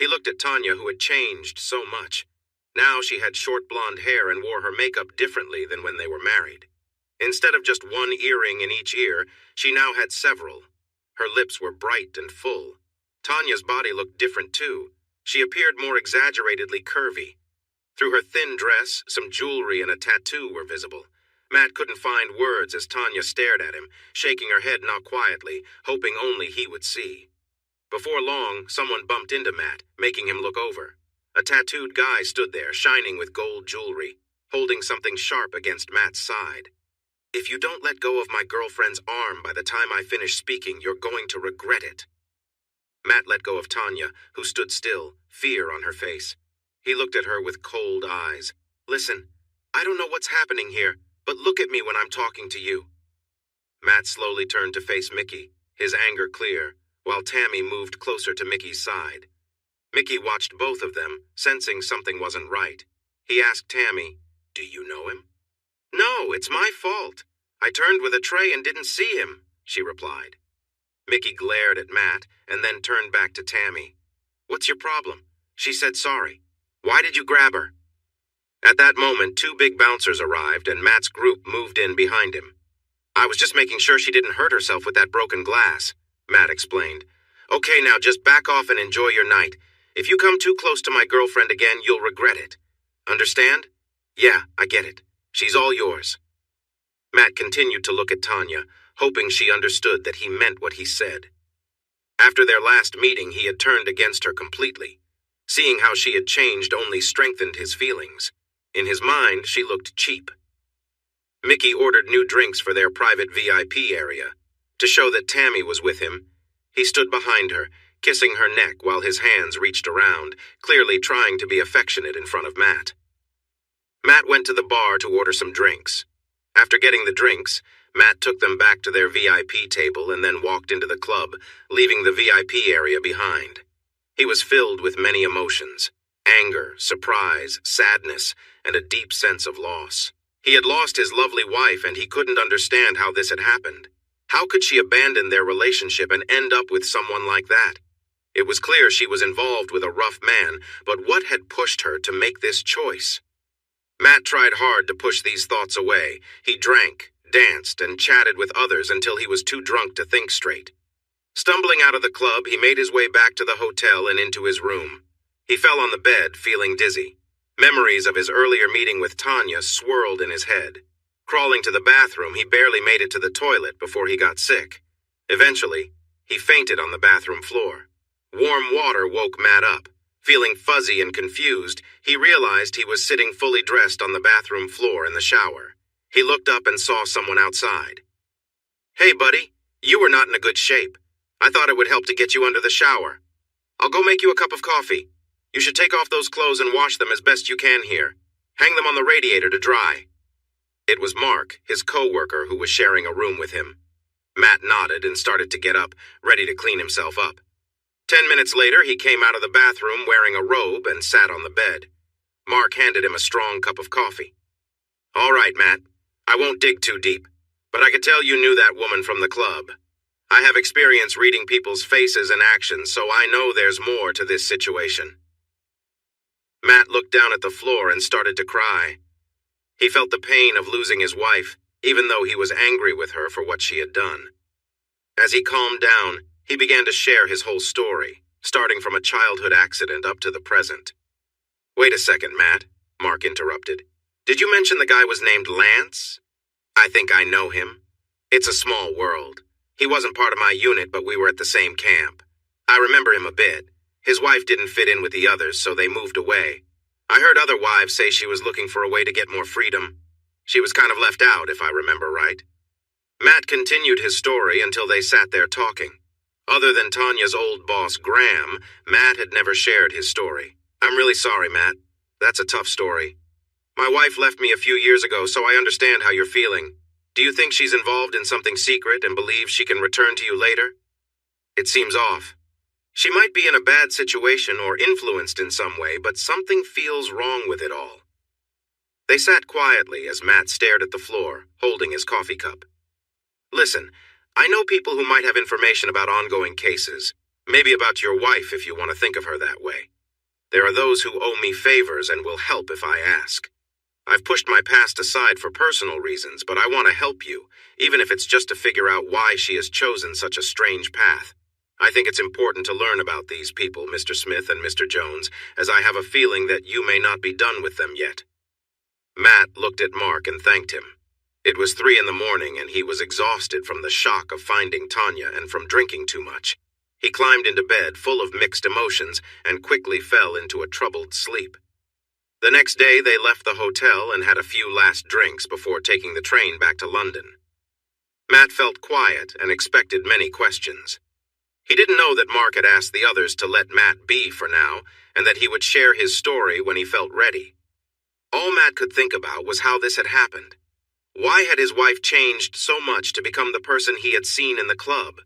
He looked at Tanya, who had changed so much. Now she had short blonde hair and wore her makeup differently than when they were married. Instead of just one earring in each ear, she now had several. Her lips were bright and full. Tanya's body looked different too. She appeared more exaggeratedly curvy. Through her thin dress, some jewelry and a tattoo were visible. Matt couldn't find words as Tanya stared at him, shaking her head not quietly, hoping only he would see. Before long, someone bumped into Matt, making him look over. A tattooed guy stood there, shining with gold jewelry, holding something sharp against Matt's side. "If you don't let go of my girlfriend's arm by the time I finish speaking, you're going to regret it." Matt let go of Tanya, who stood still, fear on her face. He looked at her with cold eyes. "Listen, I don't know what's happening here, but look at me when I'm talking to you." Matt slowly turned to face Mickey, his anger clear, while Tammy moved closer to Mickey's side. Mickey watched both of them, sensing something wasn't right. He asked Tammy, "Do you know him?" "No, it's my fault. I turned with a tray and didn't see him," she replied. Mickey glared at Matt and then turned back to Tammy. "What's your problem? She said sorry. Why did you grab her?" At that moment, two big bouncers arrived and Matt's group moved in behind him. "I was just making sure she didn't hurt herself with that broken glass," Matt explained. "Okay, now just back off and enjoy your night. If you come too close to my girlfriend again, you'll regret it. Understand?" "Yeah, I get it. She's all yours." Matt continued to look at Tanya, hoping she understood that he meant what he said. After their last meeting, he had turned against her completely. Seeing how she had changed only strengthened his feelings. In his mind, she looked cheap. Mickey ordered new drinks for their private VIP area. To show that Tammy was with him, he stood behind her, kissing her neck while his hands reached around, clearly trying to be affectionate in front of Matt. Matt went to the bar to order some drinks. After getting the drinks, Matt took them back to their VIP table and then walked into the club, leaving the VIP area behind. He was filled with many emotions: anger, surprise, sadness, and a deep sense of loss. He had lost his lovely wife and he couldn't understand how this had happened. How could she abandon their relationship and end up with someone like that? It was clear she was involved with a rough man, but what had pushed her to make this choice? Matt tried hard to push these thoughts away. He drank, danced, and chatted with others until he was too drunk to think straight. Stumbling out of the club, he made his way back to the hotel and into his room. He fell on the bed, feeling dizzy. Memories of his earlier meeting with Tanya swirled in his head. Crawling to the bathroom, he barely made it to the toilet before he got sick. Eventually, he fainted on the bathroom floor. Warm water woke Matt up. Feeling fuzzy and confused, he realized he was sitting fully dressed on the bathroom floor in the shower. He looked up and saw someone outside. "Hey, buddy, you were not in a good shape. I thought it would help to get you under the shower. I'll go make you a cup of coffee. You should take off those clothes and wash them as best you can here. Hang them on the radiator to dry." It was Mark, his co-worker, who was sharing a room with him. Matt nodded and started to get up, ready to clean himself up. 10 minutes later, he came out of the bathroom wearing a robe and sat on the bed. Mark handed him a strong cup of coffee. "All right, Matt. I won't dig too deep, but I could tell you knew that woman from the club. I have experience reading people's faces and actions, so I know there's more to this situation." Matt looked down at the floor and started to cry. He felt the pain of losing his wife, even though he was angry with her for what she had done. As he calmed down, he began to share his whole story, starting from a childhood accident up to the present. "Wait a second, Matt," Mark interrupted. "Did you mention the guy was named Lance? I think I know him. It's a small world. He wasn't part of my unit, but we were at the same camp. I remember him a bit. His wife didn't fit in with the others, so they moved away. I heard other wives say she was looking for a way to get more freedom. She was kind of left out, if I remember right." Matt continued his story until they sat there talking. Other than Tanya's old boss, Graham, Matt had never shared his story. "I'm really sorry, Matt. That's a tough story. My wife left me a few years ago, so I understand how you're feeling. Do you think she's involved in something secret and believes she can return to you later? It seems off. She might be in a bad situation or influenced in some way, but something feels wrong with it all." They sat quietly as Matt stared at the floor, holding his coffee cup. "Listen, I know people who might have information about ongoing cases. Maybe about your wife if you want to think of her that way. There are those who owe me favors and will help if I ask. I've pushed my past aside for personal reasons, but I want to help you, even if it's just to figure out why she has chosen such a strange path. I think it's important to learn about these people, Mr. Smith and Mr. Jones, as I have a feeling that you may not be done with them yet. Matt looked at Mark and thanked him. It was 3 in the morning and he was exhausted from the shock of finding Tanya and from drinking too much. He climbed into bed full of mixed emotions and quickly fell into a troubled sleep. The next day they left the hotel and had a few last drinks before taking the train back to London. Matt felt quiet and expected many questions. He didn't know that Mark had asked the others to let Matt be for now, and that he would share his story when he felt ready. All Matt could think about was how this had happened. Why had his wife changed so much to become the person he had seen in the club?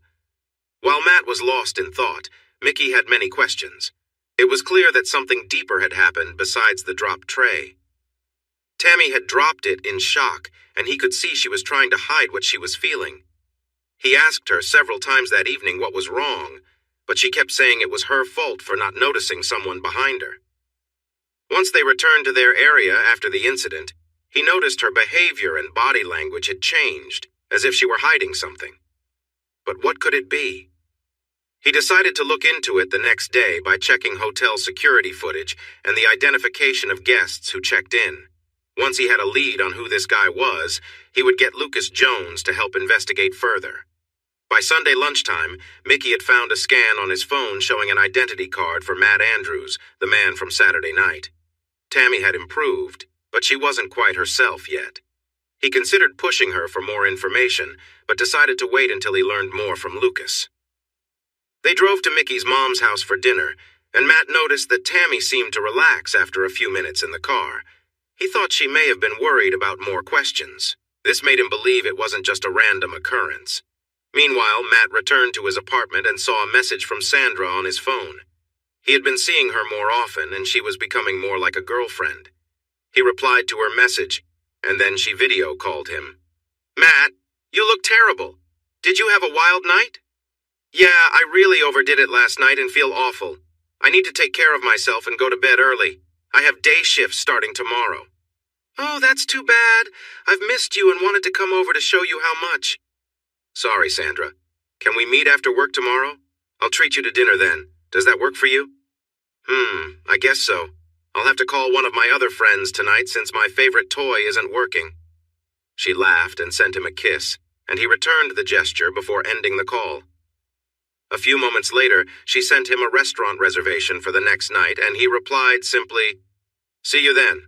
While Matt was lost in thought, Mickey had many questions. It was clear that something deeper had happened besides the dropped tray. Tammy had dropped it in shock, and he could see she was trying to hide what she was feeling. He asked her several times that evening what was wrong, but she kept saying it was her fault for not noticing someone behind her. Once they returned to their area after the incident, he noticed her behavior and body language had changed, as if she were hiding something. But what could it be? He decided to look into it the next day by checking hotel security footage and the identification of guests who checked in. Once he had a lead on who this guy was, he would get Lucas Jones to help investigate further. By Sunday lunchtime, Mickey had found a scan on his phone showing an identity card for Matt Andrews, the man from Saturday night. Tammy had improved, but she wasn't quite herself yet. He considered pushing her for more information, but decided to wait until he learned more from Lucas. They drove to Mickey's mom's house for dinner, and Matt noticed that Tammy seemed to relax after a few minutes in the car. He thought she may have been worried about more questions. This made him believe it wasn't just a random occurrence. Meanwhile, Matt returned to his apartment and saw a message from Sandra on his phone. He had been seeing her more often, and she was becoming more like a girlfriend. He replied to her message, and then she video called him. "Matt, you look terrible. Did you have a wild night?" "Yeah, I really overdid it last night and feel awful. I need to take care of myself and go to bed early. I have day shifts starting tomorrow." "Oh, that's too bad. I've missed you and wanted to come over to show you how much." "Sorry, Sandra. Can we meet after work tomorrow? I'll treat you to dinner then. Does that work for you?" I guess so. I'll have to call one of my other friends tonight since my favorite toy isn't working." She laughed and sent him a kiss, and he returned the gesture before ending the call. A few moments later, she sent him a restaurant reservation for the next night, and he replied simply, "See you then."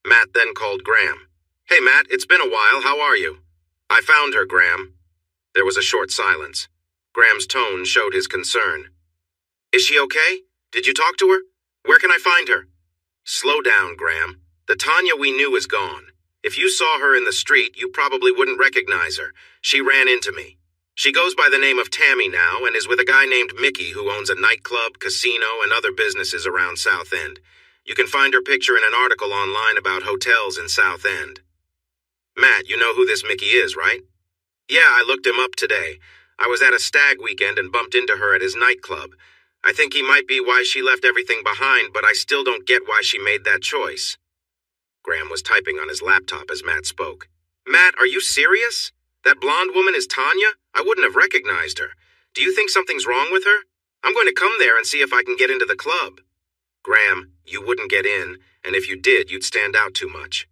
Matt then called Graham. "Hey, Matt, it's been a while. How are you?" "I found her, Graham." There was a short silence. Graham's tone showed his concern. "Is she okay? Did you talk to her? Where can I find her?" "Slow down, Graham. The Tanya we knew is gone. If you saw her in the street, you probably wouldn't recognize her. She ran into me. She goes by the name of Tammy now and is with a guy named Mickey who owns a nightclub, casino, and other businesses around South End. You can find her picture in an article online about hotels in South End." "Matt, you know who this Mickey is, right?" "Yeah, I looked him up today. I was at a stag weekend and bumped into her at his nightclub. I think he might be why she left everything behind, but I still don't get why she made that choice." Graham was typing on his laptop as Matt spoke. "Matt, are you serious? That blonde woman is Tanya? I wouldn't have recognized her. Do you think something's wrong with her? I'm going to come there and see if I can get into the club." "Graham, you wouldn't get in, and if you did, you'd stand out too much.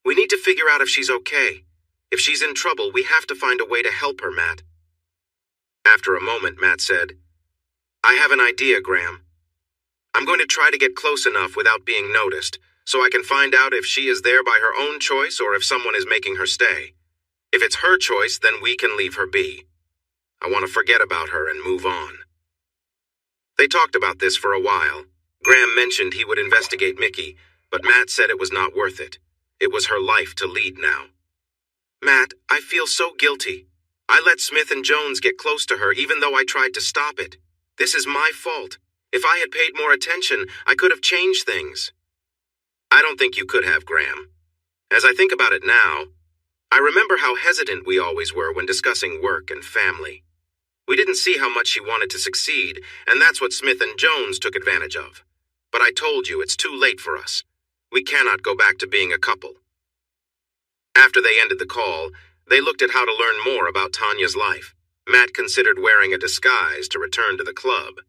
We need to figure out if she's okay. If she's in trouble, we have to find a way to help her, Matt." After a moment, Matt said, "I have an idea, Graham. I'm going to try to get close enough without being noticed, so I can find out if she is there by her own choice or if someone is making her stay. If it's her choice, then we can leave her be. I want to forget about her and move on." They talked about this for a while. Graham mentioned he would investigate Mickey, but Matt said it was not worth it. It was her life to lead now. "Matt, I feel so guilty. I let Smith and Jones get close to her even though I tried to stop it. This is my fault. If I had paid more attention, I could have changed things." "I don't think you could have, Graham. As I think about it now, I remember how hesitant we always were when discussing work and family. We didn't see how much she wanted to succeed, and that's what Smith and Jones took advantage of. But I told you, it's too late for us. We cannot go back to being a couple." After they ended the call, they looked at how to learn more about Tanya's life. Matt considered wearing a disguise to return to the club.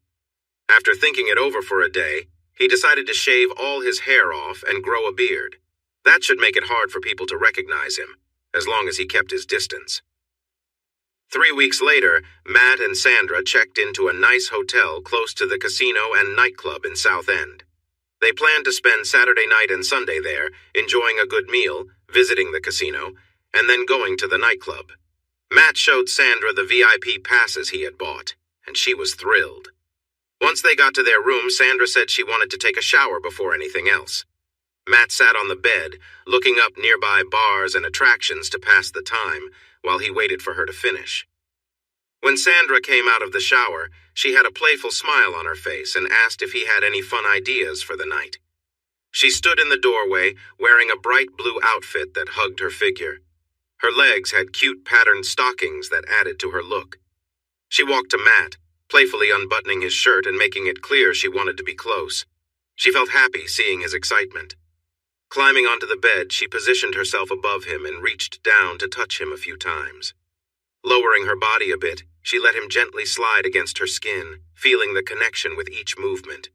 After thinking it over for a day, he decided to shave all his hair off and grow a beard. That should make it hard for people to recognize him, as long as he kept his distance. 3 weeks later, Matt and Sandra checked into a nice hotel close to the casino and nightclub in South End. They planned to spend Saturday night and Sunday there, enjoying a good meal, visiting the casino, and then going to the nightclub. Matt showed Sandra the VIP passes he had bought, and she was thrilled. Once they got to their room, Sandra said she wanted to take a shower before anything else. Matt sat on the bed, looking up nearby bars and attractions to pass the time, while he waited for her to finish. When Sandra came out of the shower, she had a playful smile on her face and asked if he had any fun ideas for the night. She stood in the doorway, wearing a bright blue outfit that hugged her figure. Her legs had cute patterned stockings that added to her look. She walked to Matt, playfully unbuttoning his shirt and making it clear she wanted to be close. She felt happy seeing his excitement. Climbing onto the bed, she positioned herself above him and reached down to touch him a few times. Lowering her body a bit, she let him gently slide against her skin, feeling the connection with each movement.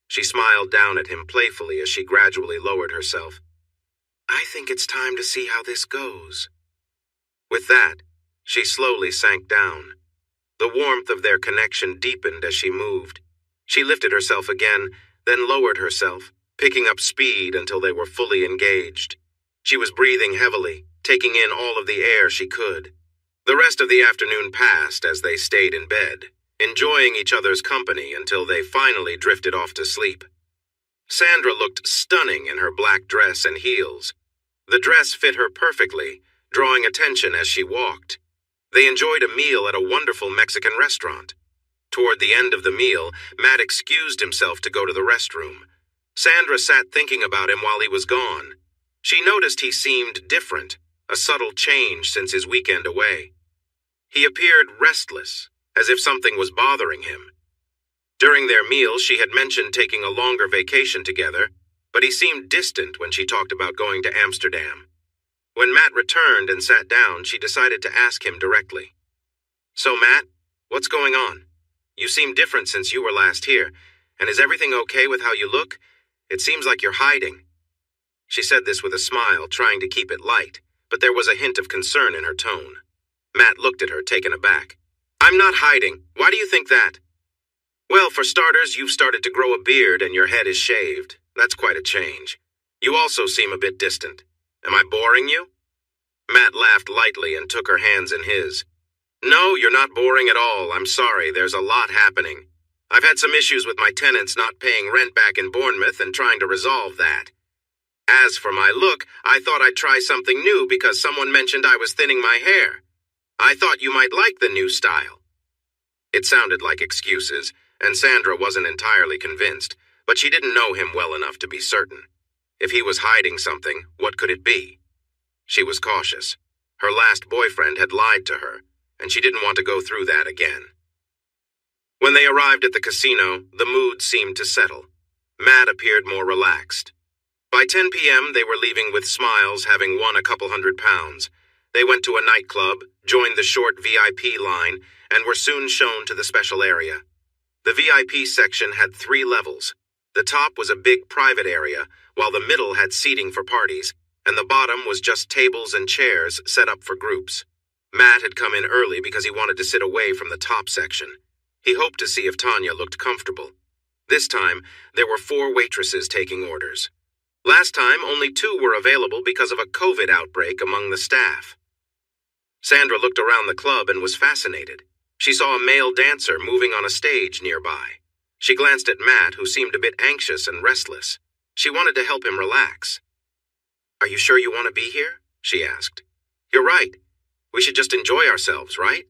She smiled down at him playfully as she gradually lowered herself. "I think it's time to see how this goes." With that, she slowly sank down. The warmth of their connection deepened as she moved. She lifted herself again, then lowered herself, picking up speed until they were fully engaged. She was breathing heavily, taking in all of the air she could. The rest of the afternoon passed as they stayed in bed, enjoying each other's company until they finally drifted off to sleep. Sandra looked stunning in her black dress and heels. The dress fit her perfectly, drawing attention as she walked. They enjoyed a meal at a wonderful Mexican restaurant. Toward the end of the meal, Matt excused himself to go to the restroom. Sandra sat thinking about him while he was gone. She noticed he seemed different, a subtle change since his weekend away. He appeared restless, as if something was bothering him. During their meal, she had mentioned taking a longer vacation together, but he seemed distant when she talked about going to Amsterdam. When Matt returned and sat down, she decided to ask him directly. "So, Matt, what's going on? You seem different since you were last here, and is everything okay with how you look? It seems like you're hiding." She said this with a smile, trying to keep it light, but there was a hint of concern in her tone. Matt looked at her, taken aback. "I'm not hiding. Why do you think that?" "Well, for starters, you've started to grow a beard and your head is shaved. That's quite a change. You also seem a bit distant. Am I boring you?" Matt laughed lightly and took her hands in his. "No, you're not boring at all. I'm sorry, there's a lot happening. I've had some issues with my tenants not paying rent back in Bournemouth and trying to resolve that. As for my look, I thought I'd try something new because someone mentioned I was thinning my hair. I thought you might like the new style." It sounded like excuses, and Sandra wasn't entirely convinced, but she didn't know him well enough to be certain. If he was hiding something, what could it be? She was cautious. Her last boyfriend had lied to her, and she didn't want to go through that again. When they arrived at the casino, the mood seemed to settle. Matt appeared more relaxed. By 10 p.m., they were leaving with smiles, having won a couple £100. They went to a nightclub, joined the short VIP line, and were soon shown to the special area. The VIP section had 3 levels. The top was a big private area, while the middle had seating for parties, and the bottom was just tables and chairs set up for groups. Matt had come in early because he wanted to sit away from the top section. He hoped to see if Tanya looked comfortable. This time, there were 4 waitresses taking orders. Last time, only 2 were available because of a COVID outbreak among the staff. Sandra looked around the club and was fascinated. She saw a male dancer moving on a stage nearby. She glanced at Matt, who seemed a bit anxious and restless. She wanted to help him relax. "Are you sure you want to be here?" she asked. "You're right. We should just enjoy ourselves, right?"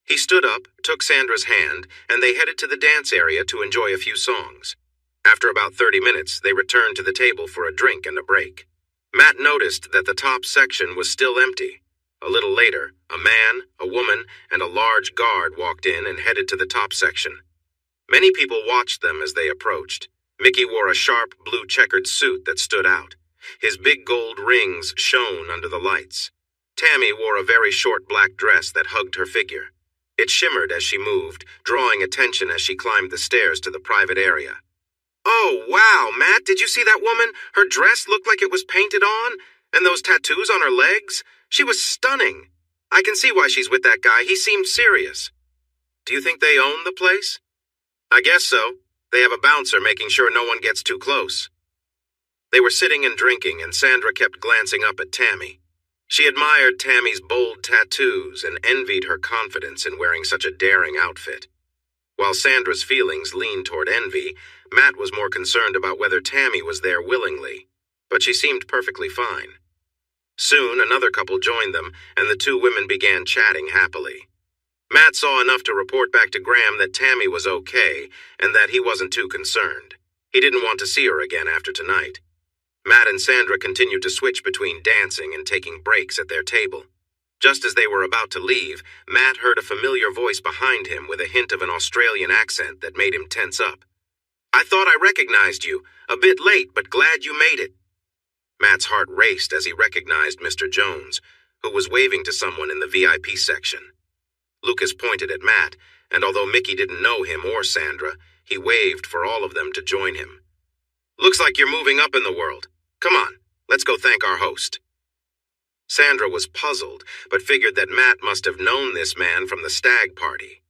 He stood up, took Sandra's hand, and they headed to the dance area to enjoy a few songs. After about 30 minutes, they returned to the table for a drink and a break. Matt noticed that the top section was still empty. A little later, a man, a woman, and a large guard walked in and headed to the top section. Many people watched them as they approached. Mickey wore a sharp blue checkered suit that stood out. His big gold rings shone under the lights. Tammy wore a very short black dress that hugged her figure. It shimmered as she moved, drawing attention as she climbed the stairs to the private area. "Oh, wow, Matt, did you see that woman? Her dress looked like it was painted on, and those tattoos on her legs? She was stunning. I can see why she's with that guy. He seemed serious." "Do you think they own the place?" "I guess so. They have a bouncer making sure no one gets too close." They were sitting and drinking, and Sandra kept glancing up at Tammy. She admired Tammy's bold tattoos and envied her confidence in wearing such a daring outfit. While Sandra's feelings leaned toward envy, Matt was more concerned about whether Tammy was there willingly, but she seemed perfectly fine. Soon, another couple joined them, and the two women began chatting happily. Matt saw enough to report back to Graham that Tammy was okay and that he wasn't too concerned. He didn't want to see her again after tonight. Matt and Sandra continued to switch between dancing and taking breaks at their table. Just as they were about to leave, Matt heard a familiar voice behind him with a hint of an Australian accent that made him tense up. "I thought I recognized you. A bit late, but glad you made it." Matt's heart raced as he recognized Mr. Jones, who was waving to someone in the VIP section. Lucas pointed at Matt, and although Mickey didn't know him or Sandra, he waved for all of them to join him. "Looks like you're moving up in the world. Come on, let's go thank our host." Sandra was puzzled, but figured that Matt must have known this man from the stag party.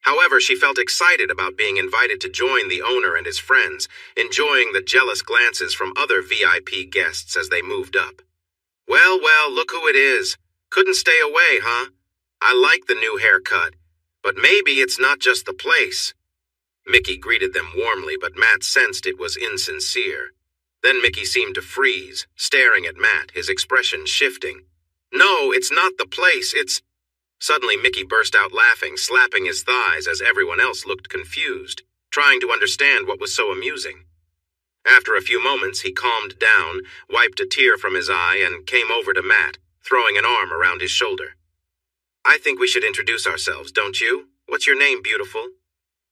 However, she felt excited about being invited to join the owner and his friends, enjoying the jealous glances from other VIP guests as they moved up. Well, look who it is. Couldn't stay away, huh? I like the new haircut, but maybe it's not just the place." Mickey greeted them warmly, but Matt sensed it was insincere. Then Mickey seemed to freeze, staring at Matt, his expression shifting. "No, it's not the place, it's—" Suddenly Mickey burst out laughing, slapping his thighs as everyone else looked confused, trying to understand what was so amusing. After a few moments, he calmed down, wiped a tear from his eye, and came over to Matt, throwing an arm around his shoulder. "I think we should introduce ourselves, don't you? What's your name, beautiful?"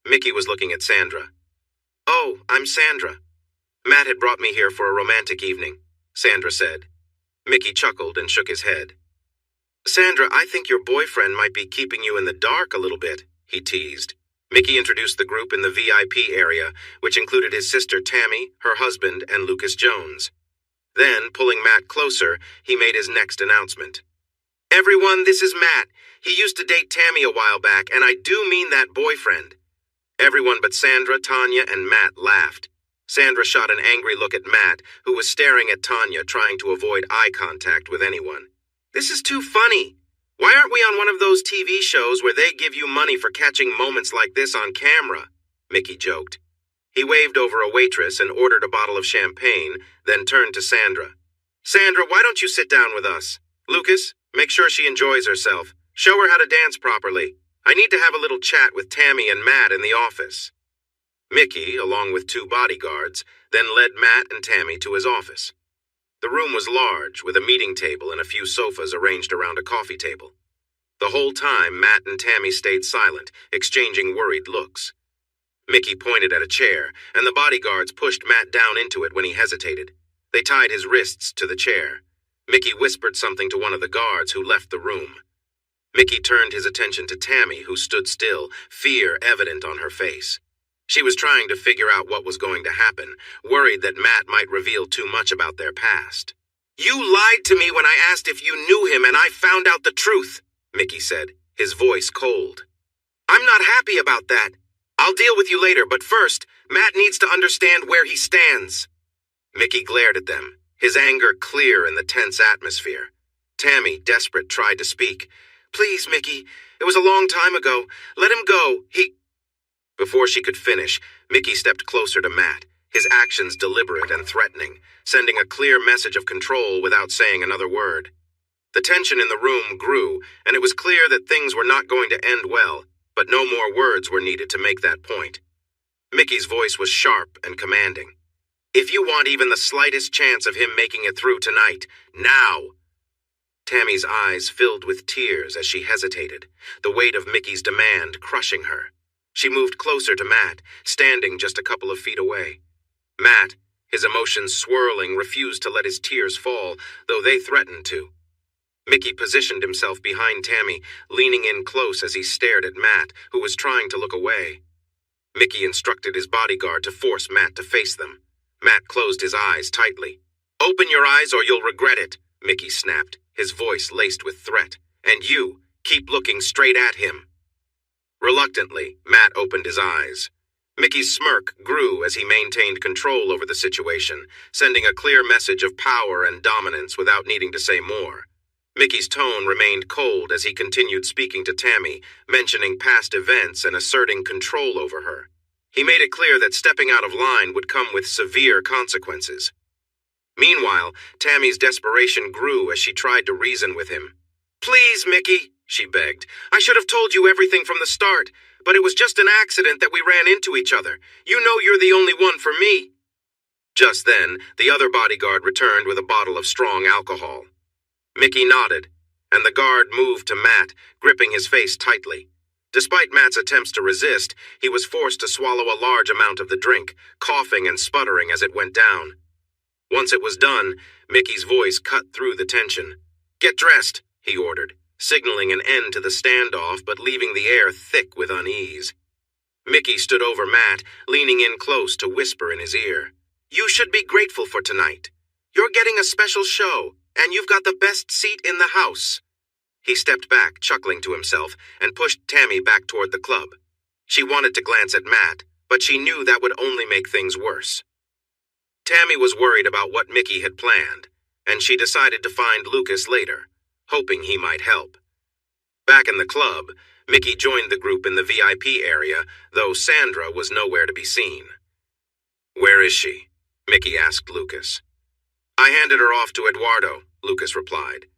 Mickey was looking at Sandra. "Oh, I'm Sandra. Matt had brought me here for a romantic evening," Sandra said. Mickey chuckled and shook his head. "Sandra, I think your boyfriend might be keeping you in the dark a little bit," he teased. Mickey introduced the group in the VIP area, which included his sister Tammy, her husband, and Lucas Jones. Then, pulling Matt closer, he made his next announcement. "Everyone, this is Matt. He used to date Tammy a while back, and I do mean that boyfriend." Everyone but Sandra, Tanya, and Matt laughed. Sandra shot an angry look at Matt, who was staring at Tanya, trying to avoid eye contact with anyone. "This is too funny. Why aren't we on one of those TV shows where they give you money for catching moments like this on camera?" Mickey joked. He waved over a waitress and ordered a bottle of champagne, then turned to Sandra. "Sandra, why don't you sit down with us? Lucas, make sure she enjoys herself. Show her how to dance properly. I need to have a little chat with Tammy and Matt in the office." Mickey, along with two bodyguards, then led Matt and Tammy to his office. The room was large, with a meeting table and a few sofas arranged around a coffee table. The whole time, Matt and Tammy stayed silent, exchanging worried looks. Mickey pointed at a chair, and the bodyguards pushed Matt down into it when he hesitated. They tied his wrists to the chair. Mickey whispered something to one of the guards, who left the room. Mickey turned his attention to Tammy, who stood still, fear evident on her face. She was trying to figure out what was going to happen, worried that Matt might reveal too much about their past. "You lied to me when I asked if you knew him, and I found out the truth," Mickey said, his voice cold. "I'm not happy about that. I'll deal with you later, but first, Matt needs to understand where he stands." Mickey glared at them, his anger clear in the tense atmosphere. Tammy, desperate, tried to speak. "Please, Mickey, it was a long time ago. Let him go. Before she could finish, Mickey stepped closer to Matt, his actions deliberate and threatening, sending a clear message of control without saying another word. The tension in the room grew, and it was clear that things were not going to end well, but no more words were needed to make that point. Mickey's voice was sharp and commanding. "If you want even the slightest chance of him making it through tonight, now." Tammy's eyes filled with tears as she hesitated, the weight of Mickey's demand crushing her. She moved closer to Matt, standing just a couple of feet away. Matt, his emotions swirling, refused to let his tears fall, though they threatened to. Mickey positioned himself behind Tammy, leaning in close as he stared at Matt, who was trying to look away. Mickey instructed his bodyguard to force Matt to face them. Matt closed his eyes tightly. "Open your eyes or you'll regret it," Mickey snapped, his voice laced with threat. "And you, keep looking straight at him." Reluctantly, Matt opened his eyes. Mickey's smirk grew as he maintained control over the situation, sending a clear message of power and dominance without needing to say more. Mickey's tone remained cold as he continued speaking to Tammy, mentioning past events and asserting control over her. He made it clear that stepping out of line would come with severe consequences. Meanwhile, Tammy's desperation grew as she tried to reason with him. "Please, Mickey," she begged. "I should have told you everything from the start, but it was just an accident that we ran into each other. You know you're the only one for me." Just then, the other bodyguard returned with a bottle of strong alcohol. Mickey nodded, and the guard moved to Matt, gripping his face tightly. Despite Matt's attempts to resist, he was forced to swallow a large amount of the drink, coughing and sputtering as it went down. Once it was done, Mickey's voice cut through the tension. "Get dressed," he ordered, signaling an end to the standoff but leaving the air thick with unease. Mickey stood over Matt, leaning in close to whisper in his ear. "You should be grateful for tonight. You're getting a special show, and you've got the best seat in the house." He stepped back, chuckling to himself, and pushed Tammy back toward the club. She wanted to glance at Matt, but she knew that would only make things worse. Tammy was worried about what Mickey had planned, and she decided to find Lucas later, hoping he might help. Back in the club, Mickey joined the group in the VIP area, though Sandra was nowhere to be seen. "Where is she?" Mickey asked Lucas. "I handed her off to Eduardo," Lucas replied.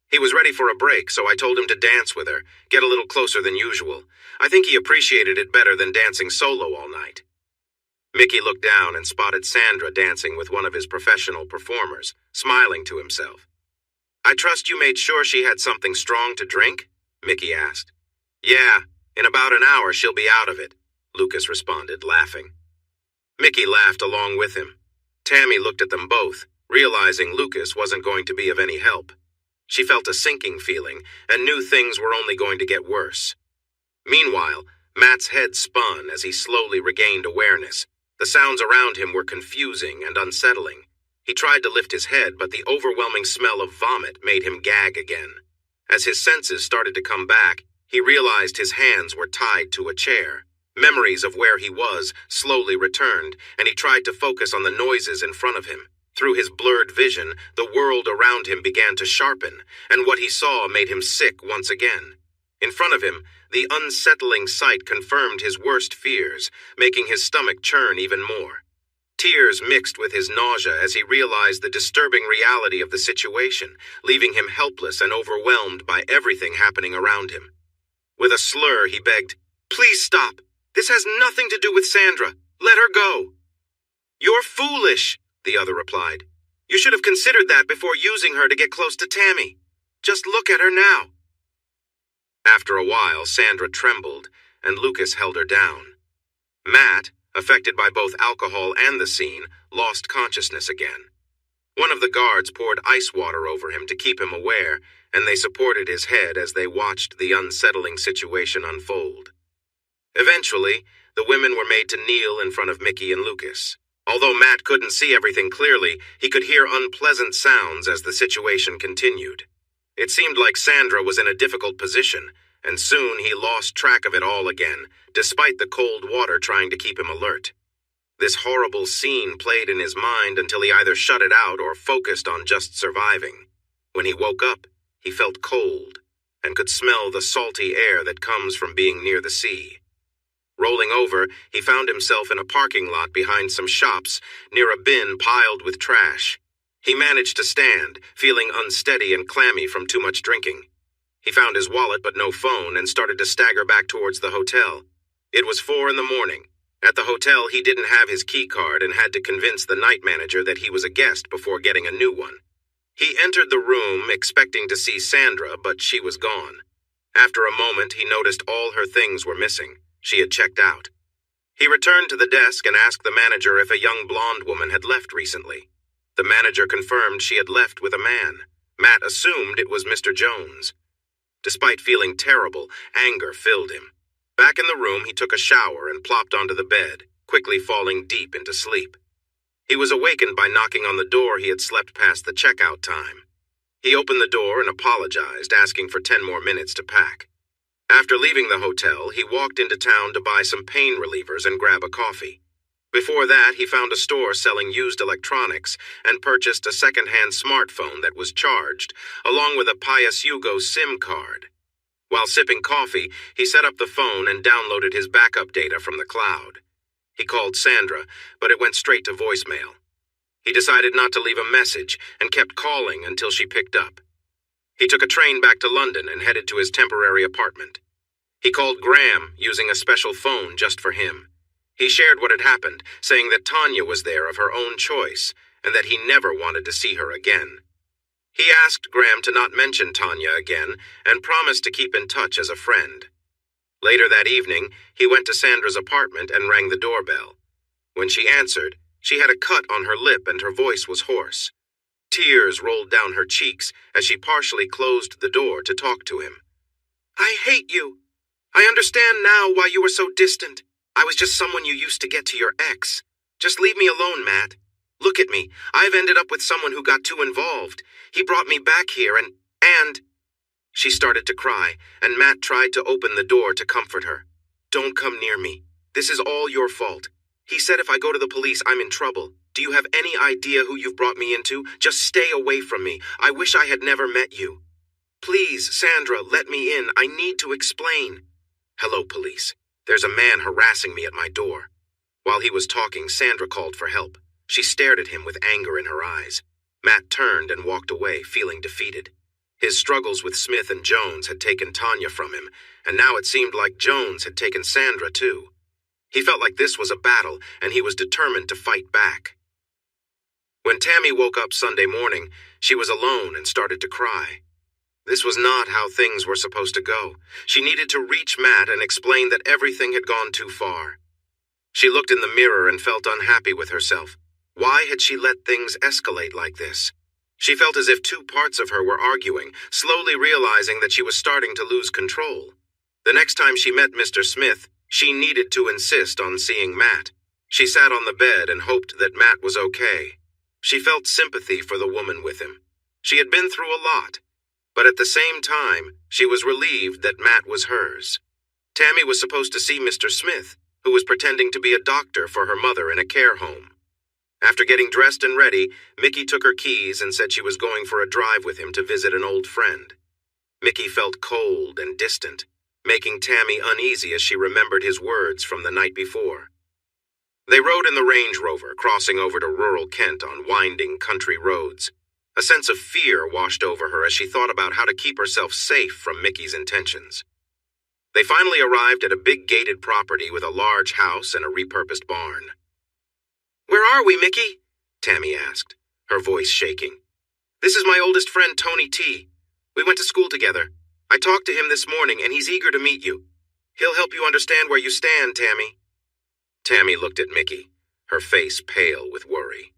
"He was ready for a break, so I told him to dance with her, get a little closer than usual. I think he appreciated it better than dancing solo all night." Mickey looked down and spotted Sandra dancing with one of his professional performers, smiling to himself. "I trust you made sure she had something strong to drink?" Mickey asked. "Yeah, in about an hour she'll be out of it," Lucas responded, laughing. Mickey laughed along with him. Tammy looked at them both, realizing Lucas wasn't going to be of any help. She felt a sinking feeling and knew things were only going to get worse. Meanwhile, Matt's head spun as he slowly regained awareness. The sounds around him were confusing and unsettling. He tried to lift his head, but the overwhelming smell of vomit made him gag again. As his senses started to come back, he realized his hands were tied to a chair. Memories of where he was slowly returned, and he tried to focus on the noises in front of him. Through his blurred vision, the world around him began to sharpen, and what he saw made him sick once again. In front of him, the unsettling sight confirmed his worst fears, making his stomach churn even more. Tears mixed with his nausea as he realized the disturbing reality of the situation, leaving him helpless and overwhelmed by everything happening around him. With a slur, he begged, "Please stop. This has nothing to do with Sandra. Let her go." "You're foolish," the other replied. "You should have considered that before using her to get close to Tammy. Just look at her now." After a while, Sandra trembled, and Lucas held her down. Matt, affected by both alcohol and the scene, lost consciousness again. One of the guards poured ice water over him to keep him aware, and they supported his head as they watched the unsettling situation unfold. Eventually, the women were made to kneel in front of Mickey and Lucas. Although Matt couldn't see everything clearly, he could hear unpleasant sounds as the situation continued. It seemed like Sandra was in a difficult position, and soon he lost track of it all again, despite the cold water trying to keep him alert. This horrible scene played in his mind until he either shut it out or focused on just surviving. When he woke up, he felt cold and could smell the salty air that comes from being near the sea. Rolling over, he found himself in a parking lot behind some shops near a bin piled with trash. He managed to stand, feeling unsteady and clammy from too much drinking. He found his wallet but no phone and started to stagger back towards the hotel. It was 4 a.m. At the hotel, he didn't have his key card and had to convince the night manager that he was a guest before getting a new one. He entered the room expecting to see Sandra, but she was gone. After a moment, he noticed all her things were missing. She had checked out. He returned to the desk and asked the manager if a young blonde woman had left recently. The manager confirmed she had left with a man. Matt assumed it was Mr. Jones. Despite feeling terrible, anger filled him. Back in the room, he took a shower and plopped onto the bed, quickly falling deep into sleep. He was awakened by knocking on the door he had slept past the checkout time. He opened the door and apologized, asking for 10 more minutes to pack. After leaving the hotel, he walked into town to buy some pain relievers and grab a coffee. Before that, he found a store selling used electronics and purchased a second-hand smartphone that was charged, along with a Pius Hugo SIM card. While sipping coffee, he set up the phone and downloaded his backup data from the cloud. He called Sandra, but it went straight to voicemail. He decided not to leave a message and kept calling until she picked up. He took a train back to London and headed to his temporary apartment. He called Graham using a special phone just for him. He shared what had happened, saying that Tanya was there of her own choice and that he never wanted to see her again. He asked Graham to not mention Tanya again and promised to keep in touch as a friend. Later that evening, he went to Sandra's apartment and rang the doorbell. When she answered, she had a cut on her lip and her voice was hoarse. Tears rolled down her cheeks as she partially closed the door to talk to him. "I hate you. I understand now why you were so distant. I was just someone you used to get to your ex. Just leave me alone, Matt. Look at me. I've ended up with someone who got too involved. He brought me back here and... She started to cry, and Matt tried to open the door to comfort her. "Don't come near me. This is all your fault. He said if I go to the police, I'm in trouble. Do you have any idea who you've brought me into? Just stay away from me. I wish I had never met you. Please, Sandra, let me in. I need to explain. Hello, police. There's a man harassing me at my door." While he was talking, Sandra called for help. She stared at him with anger in her eyes. Matt turned and walked away, feeling defeated. His struggles with Smith and Jones had taken Tanya from him, and now it seemed like Jones had taken Sandra too. He felt like this was a battle, and he was determined to fight back. When Tammy woke up Sunday morning, she was alone and started to cry. This was not how things were supposed to go. She needed to reach Matt and explain that everything had gone too far. She looked in the mirror and felt unhappy with herself. Why had she let things escalate like this? She felt as if two parts of her were arguing, slowly realizing that she was starting to lose control. The next time she met Mr. Smith, she needed to insist on seeing Matt. She sat on the bed and hoped that Matt was okay. She felt sympathy for the woman with him. She had been through a lot, but at the same time, she was relieved that Matt was hers. Tammy was supposed to see Mr. Smith, who was pretending to be a doctor for her mother in a care home. After getting dressed and ready, Mickey took her keys and said she was going for a drive with him to visit an old friend. Mickey felt cold and distant, making Tammy uneasy as she remembered his words from the night before. They rode in the Range Rover, crossing over to rural Kent on winding country roads. A sense of fear washed over her as she thought about how to keep herself safe from Mickey's intentions. They finally arrived at a big gated property with a large house and a repurposed barn. "Where are we, Mickey?" Tammy asked, her voice shaking. "This is my oldest friend, Tony T. We went to school together. I talked to him this morning, and he's eager to meet you. He'll help you understand where you stand, Tammy." Tammy looked at Mickey, her face pale with worry.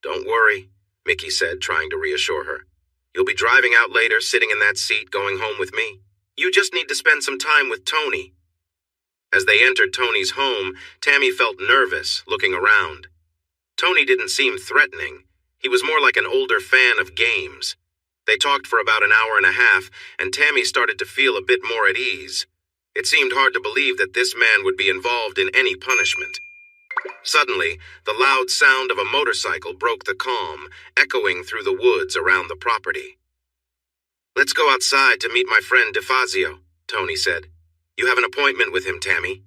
"Don't worry," Mickey said, trying to reassure her. "You'll be driving out later, sitting in that seat, going home with me. You just need to spend some time with Tony." As they entered Tony's home, Tammy felt nervous, looking around. Tony didn't seem threatening. He was more like an older fan of games. They talked for about an hour and a half, and Tammy started to feel a bit more at ease. It seemed hard to believe that this man would be involved in any punishment. Suddenly, the loud sound of a motorcycle broke the calm, echoing through the woods around the property. "Let's go outside to meet my friend DeFazio," Tony said. "You have an appointment with him, Tammy."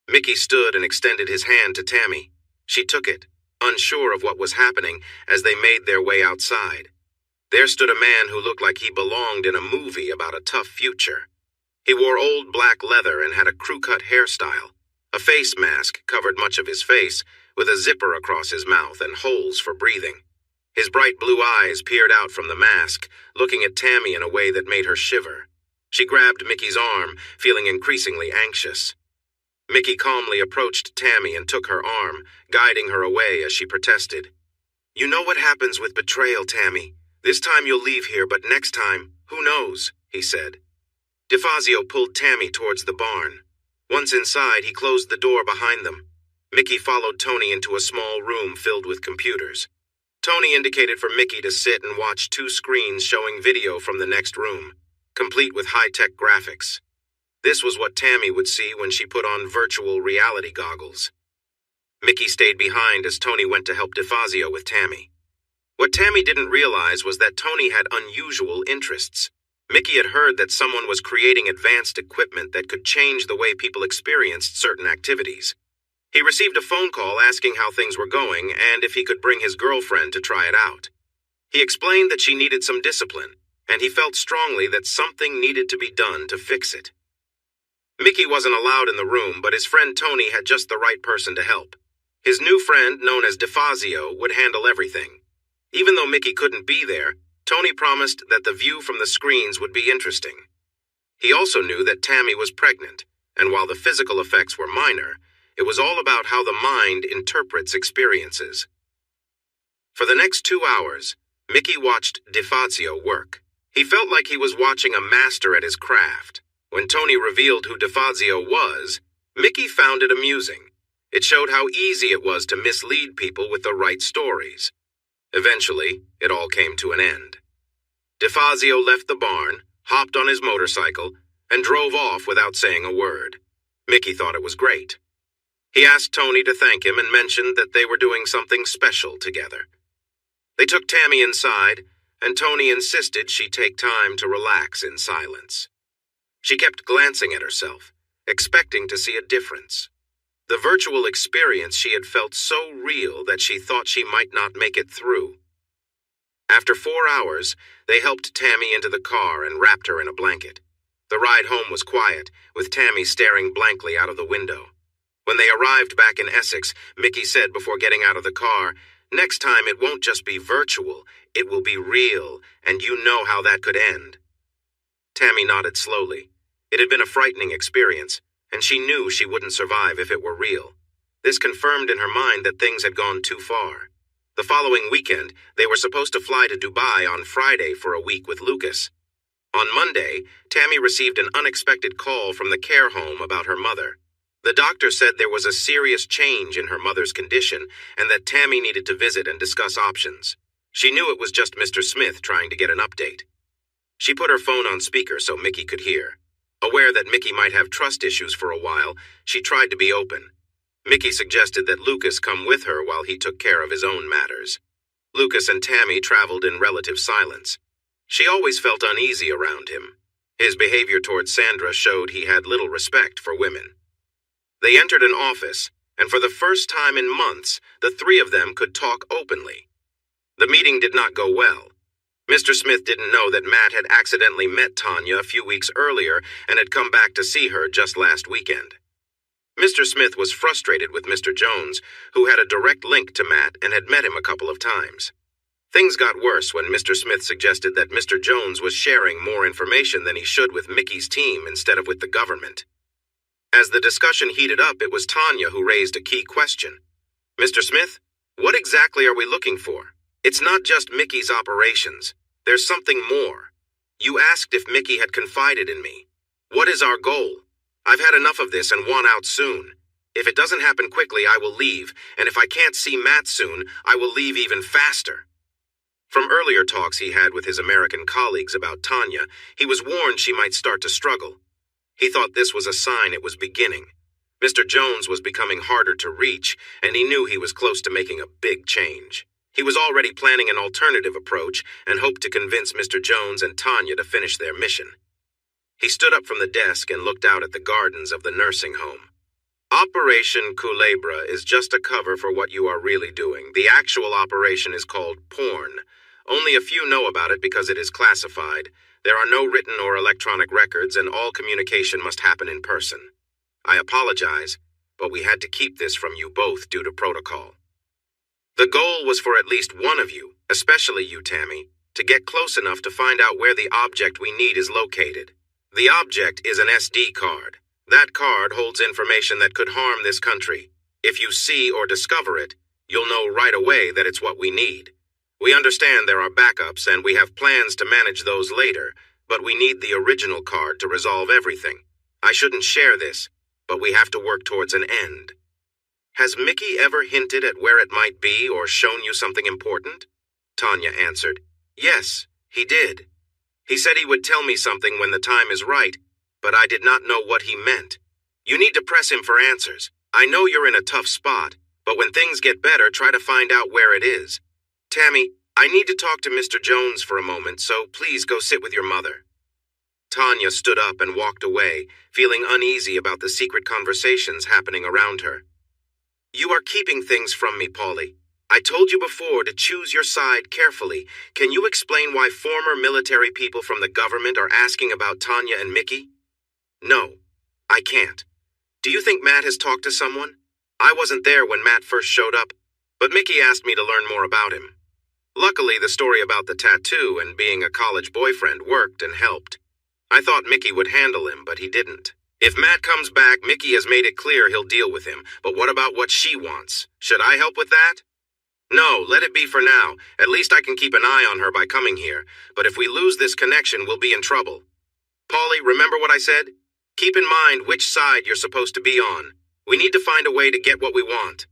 Mickey stood and extended his hand to Tammy. She took it, unsure of what was happening, as they made their way outside. There stood a man who looked like he belonged in a movie about a tough future. He wore old black leather and had a crew-cut hairstyle. A face mask covered much of his face, with a zipper across his mouth and holes for breathing. His bright blue eyes peered out from the mask, looking at Tammy in a way that made her shiver. She grabbed Mickey's arm, feeling increasingly anxious. Mickey calmly approached Tammy and took her arm, guiding her away as she protested. "You know what happens with betrayal, Tammy. This time you'll leave here, but next time, who knows?" he said. DeFazio pulled Tammy towards the barn. Once inside, he closed the door behind them. Mickey followed Tony into a small room filled with computers. Tony indicated for Mickey to sit and watch 2 screens showing video from the next room, complete with high-tech graphics. This was what Tammy would see when she put on virtual reality goggles. Mickey stayed behind as Tony went to help DeFazio with Tammy. What Tammy didn't realize was that Tony had unusual interests. Mickey had heard that someone was creating advanced equipment that could change the way people experienced certain activities. He received a phone call asking how things were going and if he could bring his girlfriend to try it out. He explained that she needed some discipline, and he felt strongly that something needed to be done to fix it. Mickey wasn't allowed in the room, but his friend Tony had just the right person to help. His new friend, known as DeFazio, would handle everything. Even though Mickey couldn't be there, Tony promised that the view from the screens would be interesting. He also knew that Tammy was pregnant, and while the physical effects were minor, it was all about how the mind interprets experiences. For the next 2 hours, Mickey watched DeFazio work. He felt like he was watching a master at his craft. When Tony revealed who DeFazio was, Mickey found it amusing. It showed how easy it was to mislead people with the right stories. Eventually, it all came to an end. DeFazio left the barn, hopped on his motorcycle, and drove off without saying a word. Mickey thought it was great. He asked Tony to thank him and mentioned that they were doing something special together. They took Tammy inside, and Tony insisted she take time to relax in silence. She kept glancing at herself, expecting to see a difference. The virtual experience she had felt so real that she thought she might not make it through. After 4 hours, they helped Tammy into the car and wrapped her in a blanket. The ride home was quiet, with Tammy staring blankly out of the window. When they arrived back in Essex, Mickey said before getting out of the car, "Next time it won't just be virtual, it will be real, and you know how that could end." Tammy nodded slowly. It had been a frightening experience, and she knew she wouldn't survive if it were real. This confirmed in her mind that things had gone too far. The following weekend, they were supposed to fly to Dubai on Friday for a week with Lucas. On Monday, Tammy received an unexpected call from the care home about her mother. The doctor said there was a serious change in her mother's condition and that Tammy needed to visit and discuss options. She knew it was just Mr. Smith trying to get an update. She put her phone on speaker so Mickey could hear. Aware that Mickey might have trust issues for a while, she tried to be open. Mickey suggested that Lucas come with her while he took care of his own matters. Lucas and Tammy traveled in relative silence. She always felt uneasy around him. His behavior towards Sandra showed he had little respect for women. They entered an office, and for the first time in months, the 3 of them could talk openly. The meeting did not go well. Mr. Smith didn't know that Matt had accidentally met Tanya a few weeks earlier and had come back to see her just last weekend. Mr. Smith was frustrated with Mr. Jones, who had a direct link to Matt and had met him a couple of times. Things got worse when Mr. Smith suggested that Mr. Jones was sharing more information than he should with Mickey's team instead of with the government. As the discussion heated up, it was Tanya who raised a key question. "Mr. Smith, what exactly are we looking for? It's not just Mickey's operations. There's something more. You asked if Mickey had confided in me. What is our goal? I've had enough of this and want out soon. If it doesn't happen quickly, I will leave, and if I can't see Matt soon, I will leave even faster." From earlier talks he had with his American colleagues about Tanya, he was warned she might start to struggle. He thought this was a sign it was beginning. Mr. Jones was becoming harder to reach, and he knew he was close to making a big change. He was already planning an alternative approach and hoped to convince Mr. Jones and Tanya to finish their mission. He stood up from the desk and looked out at the gardens of the nursing home. Operation Culebra is just a cover for what you are really doing. The actual operation is called porn. Only a few know about it because it is classified. There are no written or electronic records, and all communication must happen in person. I apologize, but we had to keep this from you both due to protocol. The goal was for at least one of you, especially you, Tammy, to get close enough to find out where the object we need is located. The object is an SD card. That card holds information that could harm this country. If you see or discover it, you'll know right away that it's what we need. We understand there are backups and we have plans to manage those later, but we need the original card to resolve everything. I shouldn't share this, but we have to work towards an end. Has Mickey ever hinted at where it might be or shown you something important? Tanya answered. Yes, he did. He said he would tell me something when the time is right, but I did not know what he meant. You need to press him for answers. I know you're in a tough spot, but when things get better, try to find out where it is. Tammy, I need to talk to Mr. Jones for a moment, so please go sit with your mother. Tanya stood up and walked away, feeling uneasy about the secret conversations happening around her. You are keeping things from me, Polly. I told you before to choose your side carefully. Can you explain why former military people from the government are asking about Tanya and Mickey? No, I can't. Do you think Matt has talked to someone? I wasn't there when Matt first showed up, but Mickey asked me to learn more about him. Luckily, the story about the tattoo and being a college boyfriend worked and helped. I thought Mickey would handle him, but he didn't. If Matt comes back, Mickey has made it clear he'll deal with him, but what about what she wants? Should I help with that? No, let it be for now. At least I can keep an eye on her by coming here, but if we lose this connection, we'll be in trouble. Polly, remember what I said? Keep in mind which side you're supposed to be on. We need to find a way to get what we want.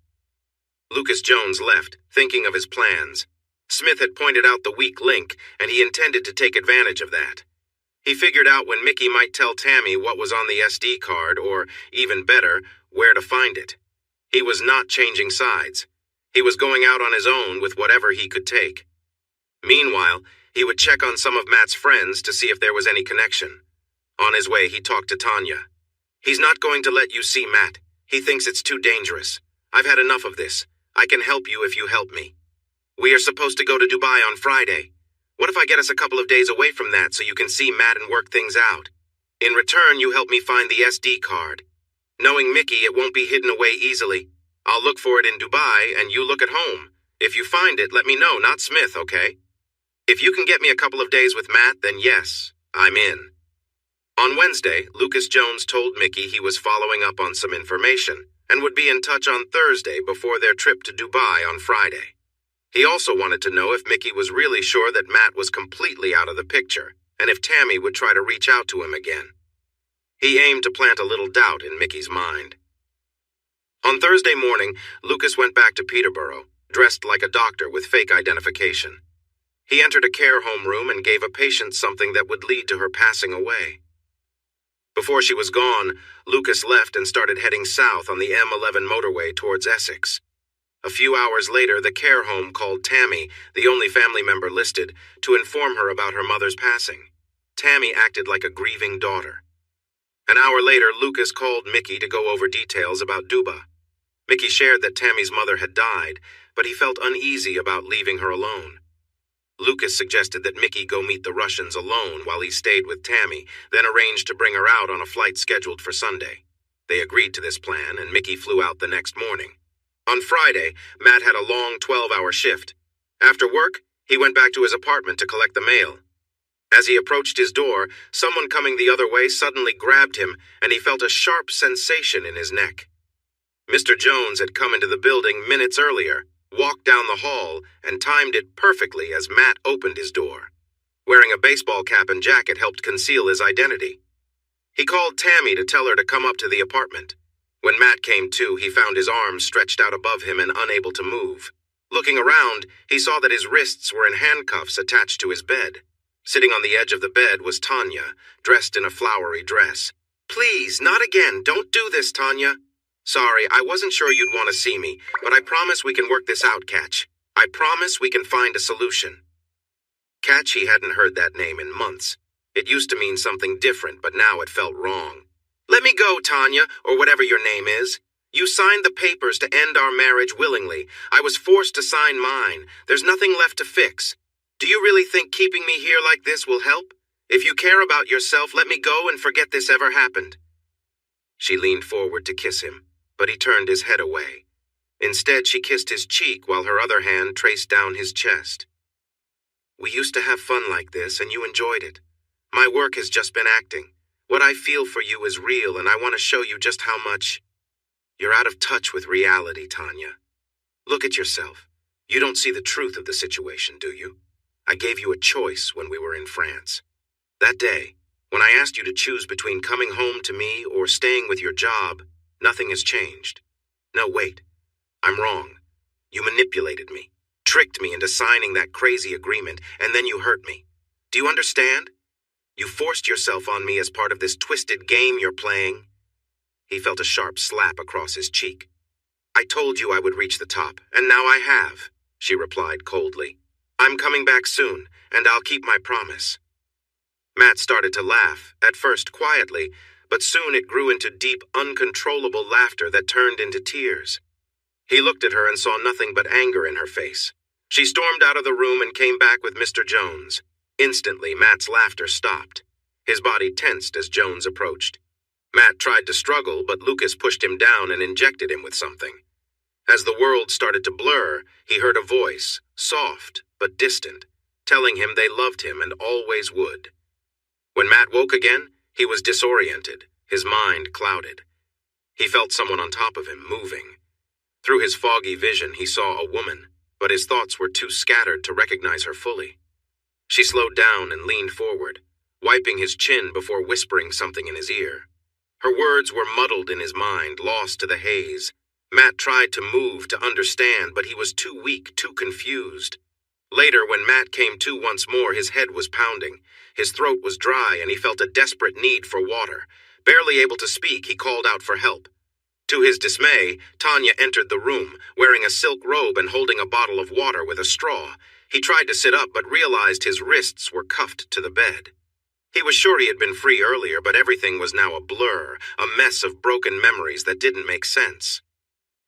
Lucas Jones left, thinking of his plans. Smith had pointed out the weak link, and he intended to take advantage of that. He figured out when Mickey might tell Tammy what was on the SD card, or, even better, where to find it. He was not changing sides. He was going out on his own with whatever he could take. Meanwhile, he would check on some of Matt's friends to see if there was any connection. On his way, he talked to Tanya. He's not going to let you see Matt. He thinks it's too dangerous. I've had enough of this. I can help you if you help me. We are supposed to go to Dubai on Friday. What if I get us a couple of days away from that so you can see Matt and work things out? In return, you help me find the SD card. Knowing Mickey, it won't be hidden away easily. I'll look for it in Dubai, and you look at home. If you find it, let me know, not Smith, okay? If you can get me a couple of days with Matt, then yes, I'm in. On Wednesday, Lucas Jones told Mickey he was following up on some information and would be in touch on Thursday before their trip to Dubai on Friday. He also wanted to know if Mickey was really sure that Matt was completely out of the picture, and if Tammy would try to reach out to him again. He aimed to plant a little doubt in Mickey's mind. On Thursday morning, Lucas went back to Peterborough, dressed like a doctor with fake identification. He entered a care home room and gave a patient something that would lead to her passing away. Before she was gone, Lucas left and started heading south on the M11 motorway towards Essex. A few hours later, the care home called Tammy, the only family member listed, to inform her about her mother's passing. Tammy acted like a grieving daughter. An hour later, Lucas called Mickey to go over details about Duba. Mickey shared that Tammy's mother had died, but he felt uneasy about leaving her alone. Lucas suggested that Mickey go meet the Russians alone while he stayed with Tammy, then arranged to bring her out on a flight scheduled for Sunday. They agreed to this plan, and Mickey flew out the next morning. On Friday, Matt had a long 12-hour shift. After work, he went back to his apartment to collect the mail. As he approached his door, someone coming the other way suddenly grabbed him, and he felt a sharp sensation in his neck. Mr. Jones had come into the building minutes earlier, walked down the hall, and timed it perfectly as Matt opened his door. Wearing a baseball cap and jacket helped conceal his identity. He called Tammy to tell her to come up to the apartment. When Matt came to, he found his arms stretched out above him and unable to move. Looking around, he saw that his wrists were in handcuffs attached to his bed. Sitting on the edge of the bed was Tanya, dressed in a flowery dress. "Please, not again. Don't do this, Tanya." "Sorry, I wasn't sure you'd want to see me, but I promise we can work this out, Catch. I promise we can find a solution." Catch, he hadn't heard that name in months. It used to mean something different, but now it felt wrong. "Let me go, Tanya, or whatever your name is. You signed the papers to end our marriage willingly. I was forced to sign mine. There's nothing left to fix. Do you really think keeping me here like this will help? If you care about yourself, let me go and forget this ever happened." She leaned forward to kiss him, but he turned his head away. Instead, she kissed his cheek while her other hand traced down his chest. We used to have fun like this, and you enjoyed it. My work has just been acting. What I feel for you is real, and I want to show you just how much you're out of touch with reality, Tanya. Look at yourself. You don't see the truth of the situation, do you? I gave you a choice when we were in France. That day, when I asked you to choose between coming home to me or staying with your job, nothing has changed. No, wait. I'm wrong. You manipulated me, tricked me into signing that crazy agreement, and then you hurt me. Do you understand? You forced yourself on me as part of this twisted game you're playing. He felt a sharp slap across his cheek. I told you I would reach the top, and now I have, she replied coldly. I'm coming back soon, and I'll keep my promise. Matt started to laugh, at first quietly, but soon it grew into deep, uncontrollable laughter that turned into tears. He looked at her and saw nothing but anger in her face. She stormed out of the room and came back with Mr. Jones. Instantly, Matt's laughter stopped. His body tensed as Jones approached. Matt tried to struggle, but Lucas pushed him down and injected him with something. As the world started to blur, he heard a voice, soft but distant, telling him they loved him and always would. When Matt woke again, he was disoriented, his mind clouded. He felt someone on top of him, moving. Through his foggy vision, he saw a woman, but his thoughts were too scattered to recognize her fully. She slowed down and leaned forward, wiping his chin before whispering something in his ear. Her words were muddled in his mind, lost to the haze. Matt tried to move to understand, but he was too weak, too confused. Later, when Matt came to once more, his head was pounding. His throat was dry, and he felt a desperate need for water. Barely able to speak, he called out for help. To his dismay, Tanya entered the room, wearing a silk robe and holding a bottle of water with a straw. He tried to sit up, but realized his wrists were cuffed to the bed. He was sure he had been free earlier, but everything was now a blur, a mess of broken memories that didn't make sense.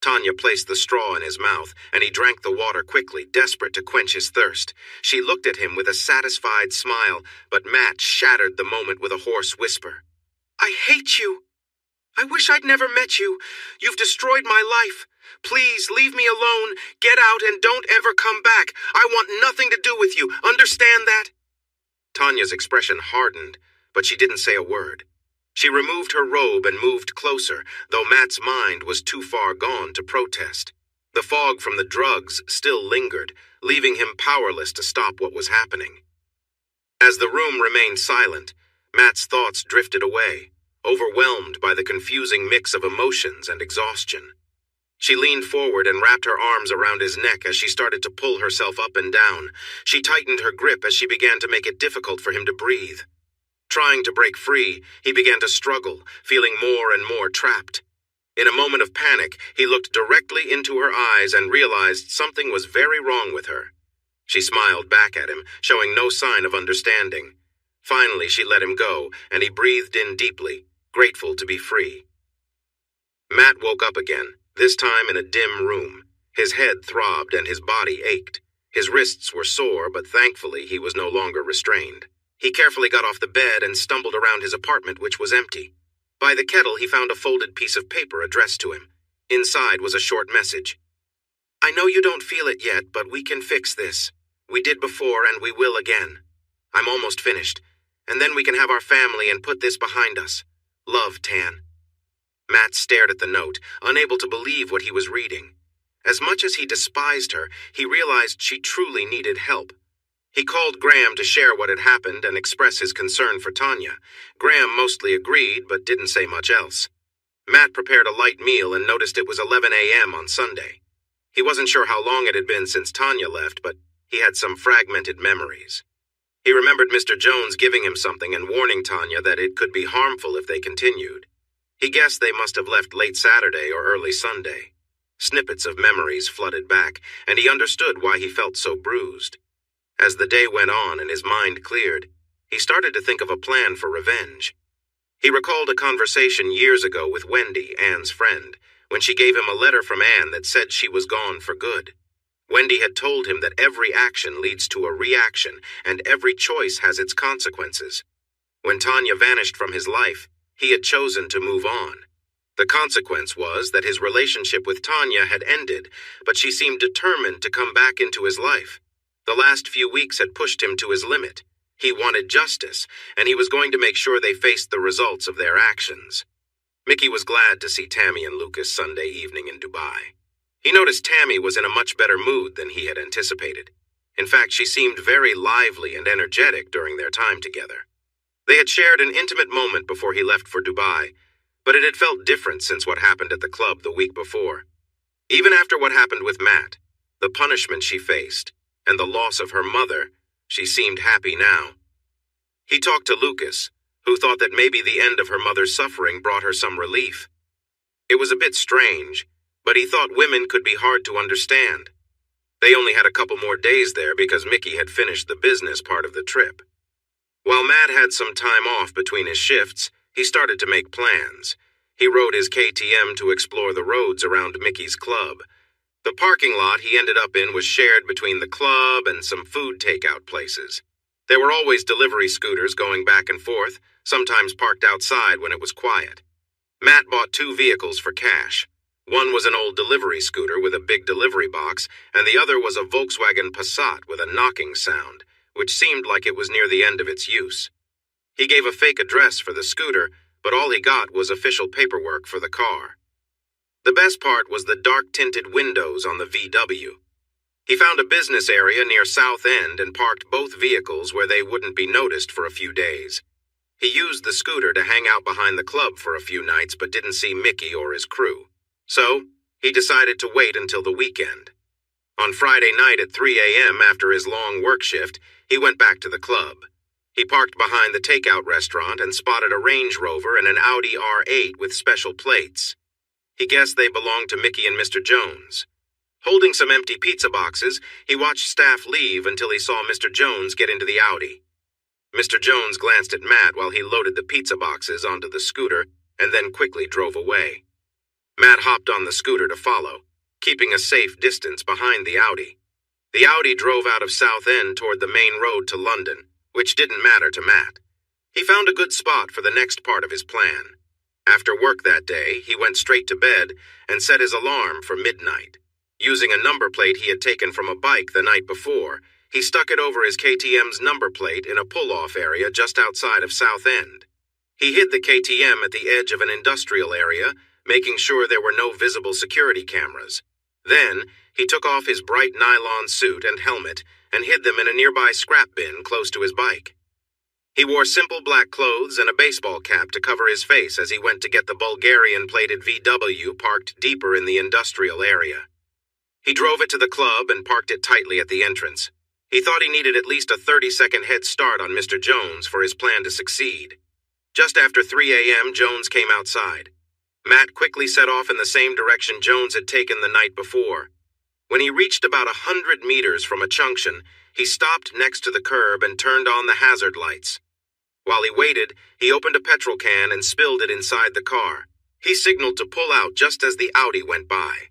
Tanya placed the straw in his mouth, and he drank the water quickly, desperate to quench his thirst. She looked at him with a satisfied smile, but Matt shattered the moment with a hoarse whisper. I hate you. I wish I'd never met you. You've destroyed my life. Please, leave me alone. Get out and don't ever come back. I want nothing to do with you. Understand that? Tanya's expression hardened, but she didn't say a word. She removed her robe and moved closer, though Matt's mind was too far gone to protest. The fog from the drugs still lingered, leaving him powerless to stop what was happening. As the room remained silent, Matt's thoughts drifted away, overwhelmed by the confusing mix of emotions and exhaustion. She leaned forward and wrapped her arms around his neck as she started to pull herself up and down. She tightened her grip as she began to make it difficult for him to breathe. Trying to break free, he began to struggle, feeling more and more trapped. In a moment of panic, he looked directly into her eyes and realized something was very wrong with her. She smiled back at him, showing no sign of understanding. Finally, she let him go, and he breathed in deeply, grateful to be free. Matt woke up again, this time in a dim room. His head throbbed and his body ached. His wrists were sore, but thankfully he was no longer restrained. He carefully got off the bed and stumbled around his apartment, which was empty. By the kettle, he found a folded piece of paper addressed to him. Inside was a short message. I know you don't feel it yet, but we can fix this. We did before, and we will again. I'm almost finished, and then we can have our family and put this behind us. Love, Tan. Matt stared at the note, unable to believe what he was reading. As much as he despised her, he realized she truly needed help. He called Graham to share what had happened and express his concern for Tanya. Graham mostly agreed, but didn't say much else. Matt prepared a light meal and noticed it was 11 a.m. on Sunday. He wasn't sure how long it had been since Tanya left, but he had some fragmented memories. He remembered Mr. Jones giving him something and warning Tanya that it could be harmful if they continued. He guessed they must have left late Saturday or early Sunday. Snippets of memories flooded back, and he understood why he felt so bruised. As the day went on and his mind cleared, he started to think of a plan for revenge. He recalled a conversation years ago with Wendy, Anne's friend, when she gave him a letter from Anne that said she was gone for good. Wendy had told him that every action leads to a reaction, and every choice has its consequences. When Tanya vanished from his life, he had chosen to move on. The consequence was that his relationship with Tanya had ended, but she seemed determined to come back into his life. The last few weeks had pushed him to his limit. He wanted justice, and he was going to make sure they faced the results of their actions. Mickey was glad to see Tammy and Lucas Sunday evening in Dubai. He noticed Tammy was in a much better mood than he had anticipated. In fact, she seemed very lively and energetic during their time together. They had shared an intimate moment before he left for Dubai, but it had felt different since what happened at the club the week before. Even after what happened with Matt, the punishment she faced, and the loss of her mother, she seemed happy now. He talked to Lucas, who thought that maybe the end of her mother's suffering brought her some relief. It was a bit strange, but he thought women could be hard to understand. They only had a couple more days there because Mickey had finished the business part of the trip. While Matt had some time off between his shifts, he started to make plans. He rode his KTM to explore the roads around Mickey's club. The parking lot he ended up in was shared between the club and some food takeout places. There were always delivery scooters going back and forth, sometimes parked outside when it was quiet. Matt bought 2 vehicles for cash. One was an old delivery scooter with a big delivery box, and the other was a Volkswagen Passat with a knocking sound, which seemed like it was near the end of its use. He gave a fake address for the scooter, but all he got was official paperwork for the car. The best part was the dark-tinted windows on the VW. He found a business area near South End and parked both vehicles where they wouldn't be noticed for a few days. He used the scooter to hang out behind the club for a few nights but didn't see Mickey or his crew. So, he decided to wait until the weekend. On Friday night at 3 a.m. after his long work shift, he went back to the club. He parked behind the takeout restaurant and spotted a Range Rover and an Audi R8 with special plates. He guessed they belonged to Mickey and Mr. Jones. Holding some empty pizza boxes, he watched staff leave until he saw Mr. Jones get into the Audi. Mr. Jones glanced at Matt while he loaded the pizza boxes onto the scooter and then quickly drove away. Matt hopped on the scooter to follow, keeping a safe distance behind the Audi. The Audi drove out of South End toward the main road to London, which didn't matter to Matt. He found a good spot for the next part of his plan. After work that day, he went straight to bed and set his alarm for midnight. Using a number plate he had taken from a bike the night before, he stuck it over his KTM's number plate in a pull-off area just outside of South End. He hid the KTM at the edge of an industrial area, making sure there were no visible security cameras. Then, he took off his bright nylon suit and helmet and hid them in a nearby scrap bin close to his bike. He wore simple black clothes and a baseball cap to cover his face as he went to get the Bulgarian-plated VW parked deeper in the industrial area. He drove it to the club and parked it tightly at the entrance. He thought he needed at least a 30-second head start on Mr. Jones for his plan to succeed. Just after 3 a.m., Jones came outside. Matt quickly set off in the same direction Jones had taken the night before. When he reached about 100 meters from a junction, he stopped next to the curb and turned on the hazard lights. While he waited, he opened a petrol can and spilled it inside the car. He signaled to pull out just as the Audi went by.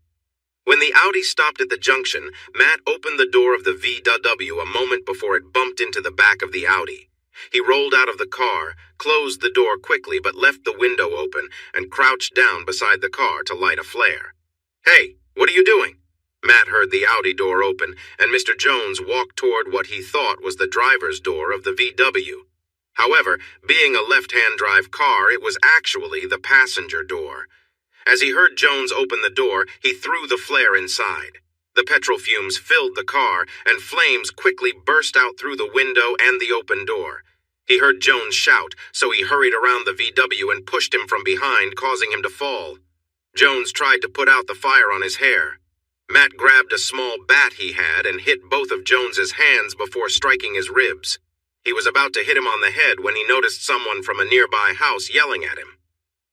When the Audi stopped at the junction, Matt opened the door of the VW a moment before it bumped into the back of the Audi. He rolled out of the car, closed the door quickly but left the window open, and crouched down beside the car to light a flare. "Hey, what are you doing?" Matt heard the Audi door open, and Mr. Jones walked toward what he thought was the driver's door of the VW. However, being a left-hand drive car, it was actually the passenger door. As he heard Jones open the door, he threw the flare inside. The petrol fumes filled the car, and flames quickly burst out through the window and the open door. He heard Jones shout, so he hurried around the VW and pushed him from behind, causing him to fall. Jones tried to put out the fire on his hair. Matt grabbed a small bat he had and hit both of Jones's hands before striking his ribs. He was about to hit him on the head when he noticed someone from a nearby house yelling at him.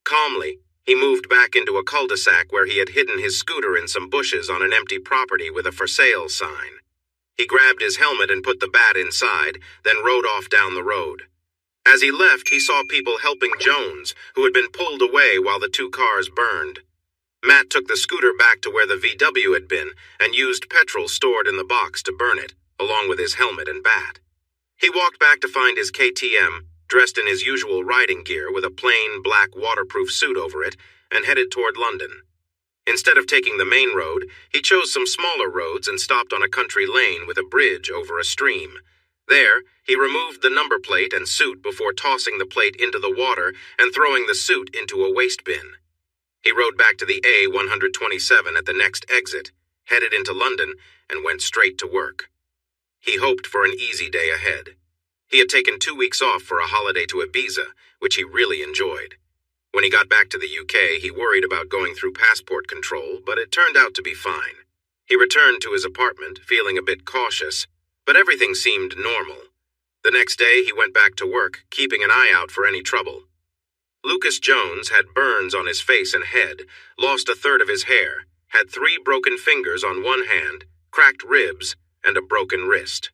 Calmly, he moved back into a cul-de-sac where he had hidden his scooter in some bushes on an empty property with a for sale sign. He grabbed his helmet and put the bat inside, then rode off down the road. As he left, he saw people helping Jones, who had been pulled away while the 2 cars burned. Matt took the scooter back to where the VW had been and used petrol stored in the box to burn it, along with his helmet and bat. He walked back to find his KTM, dressed in his usual riding gear with a plain black waterproof suit over it, and headed toward London. Instead of taking the main road, he chose some smaller roads and stopped on a country lane with a bridge over a stream. There, he removed the number plate and suit before tossing the plate into the water and throwing the suit into a waste bin. He rode back to the A127 at the next exit, headed into London, and went straight to work. He hoped for an easy day ahead. He had taken 2 weeks off for a holiday to Ibiza, which he really enjoyed. When he got back to the UK, he worried about going through passport control, but it turned out to be fine. He returned to his apartment, feeling a bit cautious, but everything seemed normal. The next day, he went back to work, keeping an eye out for any trouble. Lucas Jones had burns on his face and head, lost a third of his hair, had 3 broken fingers on one hand, cracked ribs, and a broken wrist.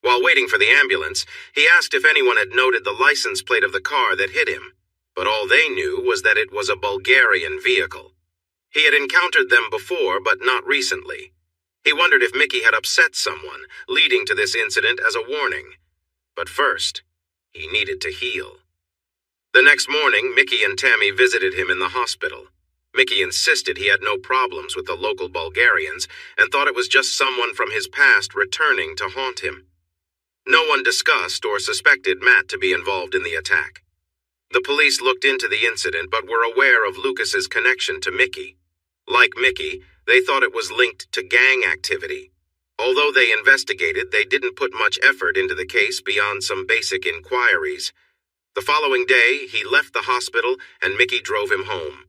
While waiting for the ambulance, he asked if anyone had noted the license plate of the car that hit him, but all they knew was that it was a Bulgarian vehicle. He had encountered them before, but not recently. He wondered if Mickey had upset someone, leading to this incident as a warning. But first, he needed to heal. The next morning, Mickey and Tammy visited him in the hospital. Mickey insisted he had no problems with the local Bulgarians and thought it was just someone from his past returning to haunt him. No one discussed or suspected Matt to be involved in the attack. The police looked into the incident but were aware of Lucas's connection to Mickey. Like Mickey, they thought it was linked to gang activity. Although they investigated, they didn't put much effort into the case beyond some basic inquiries. The following day, he left the hospital and Mickey drove him home.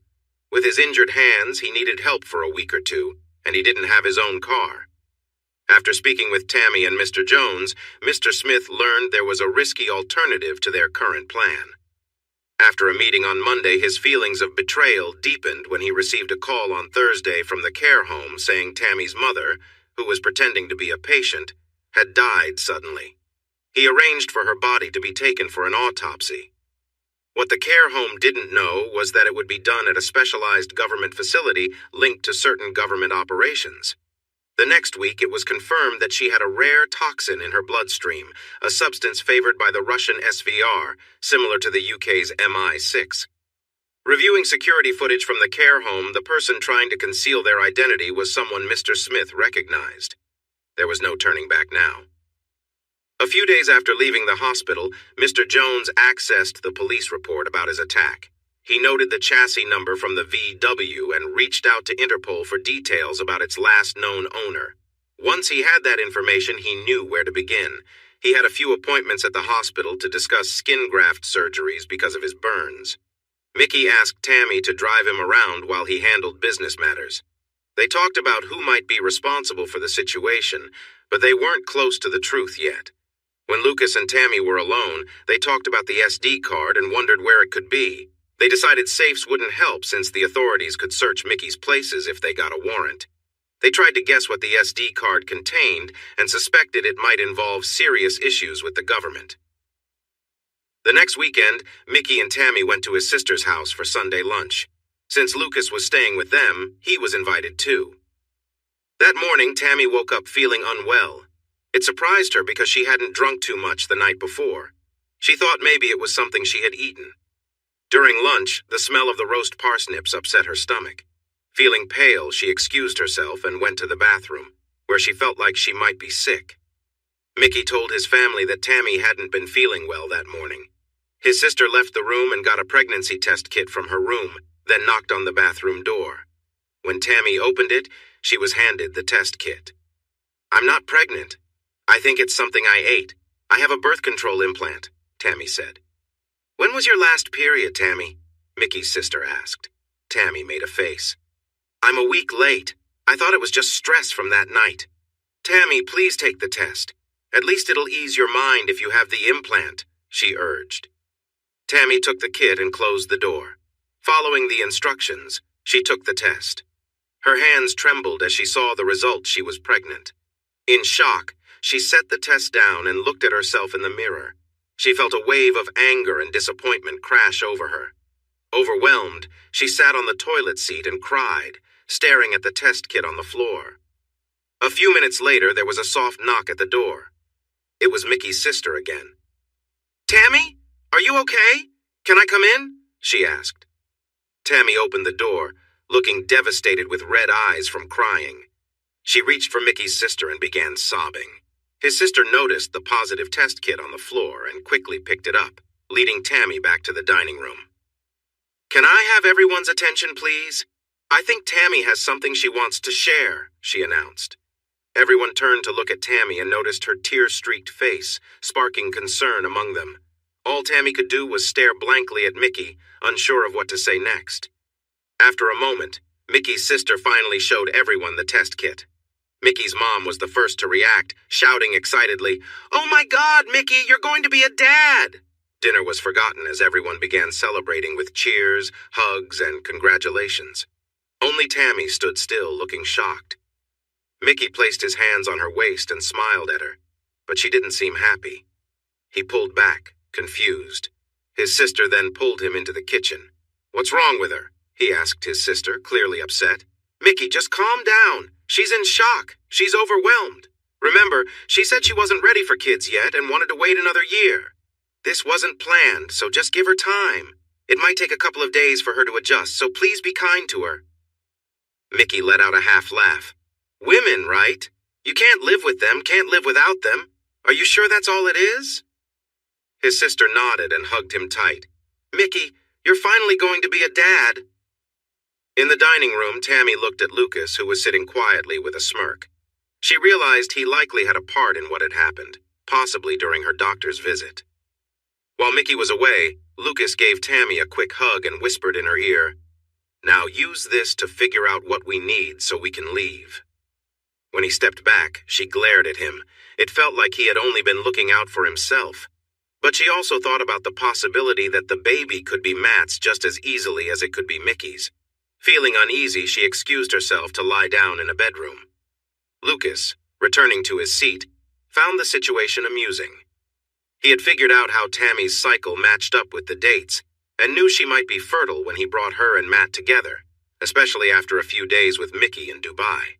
With his injured hands, he needed help for a week or two, and he didn't have his own car. After speaking with Tammy and Mr. Jones, Mr. Smith learned there was a risky alternative to their current plan. After a meeting on Monday, his feelings of betrayal deepened when he received a call on Thursday from the care home saying Tammy's mother, who was pretending to be a patient, had died suddenly. He arranged for her body to be taken for an autopsy. What the care home didn't know was that it would be done at a specialized government facility linked to certain government operations. The next week, it was confirmed that she had a rare toxin in her bloodstream, a substance favored by the Russian SVR, similar to the UK's MI6. Reviewing security footage from the care home, the person trying to conceal their identity was someone Mr. Smith recognized. There was no turning back now. A few days after leaving the hospital, Mr. Jones accessed the police report about his attack. He noted the chassis number from the VW and reached out to Interpol for details about its last known owner. Once he had that information, he knew where to begin. He had a few appointments at the hospital to discuss skin graft surgeries because of his burns. Mickey asked Tammy to drive him around while he handled business matters. They talked about who might be responsible for the situation, but they weren't close to the truth yet. When Lucas and Tammy were alone, they talked about the SD card and wondered where it could be. They decided safes wouldn't help since the authorities could search Mickey's places if they got a warrant. They tried to guess what the SD card contained and suspected it might involve serious issues with the government. The next weekend, Mickey and Tammy went to his sister's house for Sunday lunch. Since Lucas was staying with them, he was invited too. That morning, Tammy woke up feeling unwell. It surprised her because she hadn't drunk too much the night before. She thought maybe it was something she had eaten. During lunch, the smell of the roast parsnips upset her stomach. Feeling pale, she excused herself and went to the bathroom, where she felt like she might be sick. Mickey told his family that Tammy hadn't been feeling well that morning. His sister left the room and got a pregnancy test kit from her room, then knocked on the bathroom door. When Tammy opened it, she was handed the test kit. "I'm not pregnant. I think it's something I ate. I have a birth control implant," Tammy said. "When was your last period, Tammy?" Mickey's sister asked. Tammy made a face. "I'm a week late. I thought it was just stress from that night." "Tammy, please take the test. At least it'll ease your mind if you have the implant," she urged. Tammy took the kit and closed the door. Following the instructions, she took the test. Her hands trembled as she saw the result she was pregnant. In shock, she set the test down and looked at herself in the mirror. She felt a wave of anger and disappointment crash over her. Overwhelmed, she sat on the toilet seat and cried, staring at the test kit on the floor. A few minutes later, there was a soft knock at the door. It was Mickey's sister again. "Tammy, are you okay? Can I come in?" she asked. Tammy opened the door, looking devastated with red eyes from crying. She reached for Mickey's sister and began sobbing. His sister noticed the positive test kit on the floor and quickly picked it up, leading Tammy back to the dining room. "Can I have everyone's attention, please? I think Tammy has something she wants to share," she announced. Everyone turned to look at Tammy and noticed her tear-streaked face, sparking concern among them. All Tammy could do was stare blankly at Mickey, unsure of what to say next. After a moment, Mickey's sister finally showed everyone the test kit. Mickey's mom was the first to react, shouting excitedly, "Oh my God, Mickey, you're going to be a dad!" Dinner was forgotten as everyone began celebrating with cheers, hugs, and congratulations. Only Tammy stood still, looking shocked. Mickey placed his hands on her waist and smiled at her, but she didn't seem happy. He pulled back, confused. His sister then pulled him into the kitchen. "What's wrong with her?" he asked his sister, clearly upset. "Mickey, just calm down. She's in shock. She's overwhelmed. Remember, she said she wasn't ready for kids yet and wanted to wait another year. This wasn't planned, so just give her time. It might take a couple of days for her to adjust, so please be kind to her." Mickey let out a half laugh. "Women, right? You can't live with them, can't live without them. Are you sure that's all it is?" His sister nodded and hugged him tight. "Mickey, you're finally going to be a dad." In the dining room, Tammy looked at Lucas, who was sitting quietly with a smirk. She realized he likely had a part in what had happened, possibly during her doctor's visit. While Mickey was away, Lucas gave Tammy a quick hug and whispered in her ear, "Now use this to figure out what we need so we can leave." When he stepped back, she glared at him. It felt like he had only been looking out for himself. But she also thought about the possibility that the baby could be Matt's just as easily as it could be Mickey's. Feeling uneasy, she excused herself to lie down in a bedroom. Lucas, returning to his seat, found the situation amusing. He had figured out how Tammy's cycle matched up with the dates, and knew she might be fertile when he brought her and Matt together, especially after a few days with Mickey in Dubai.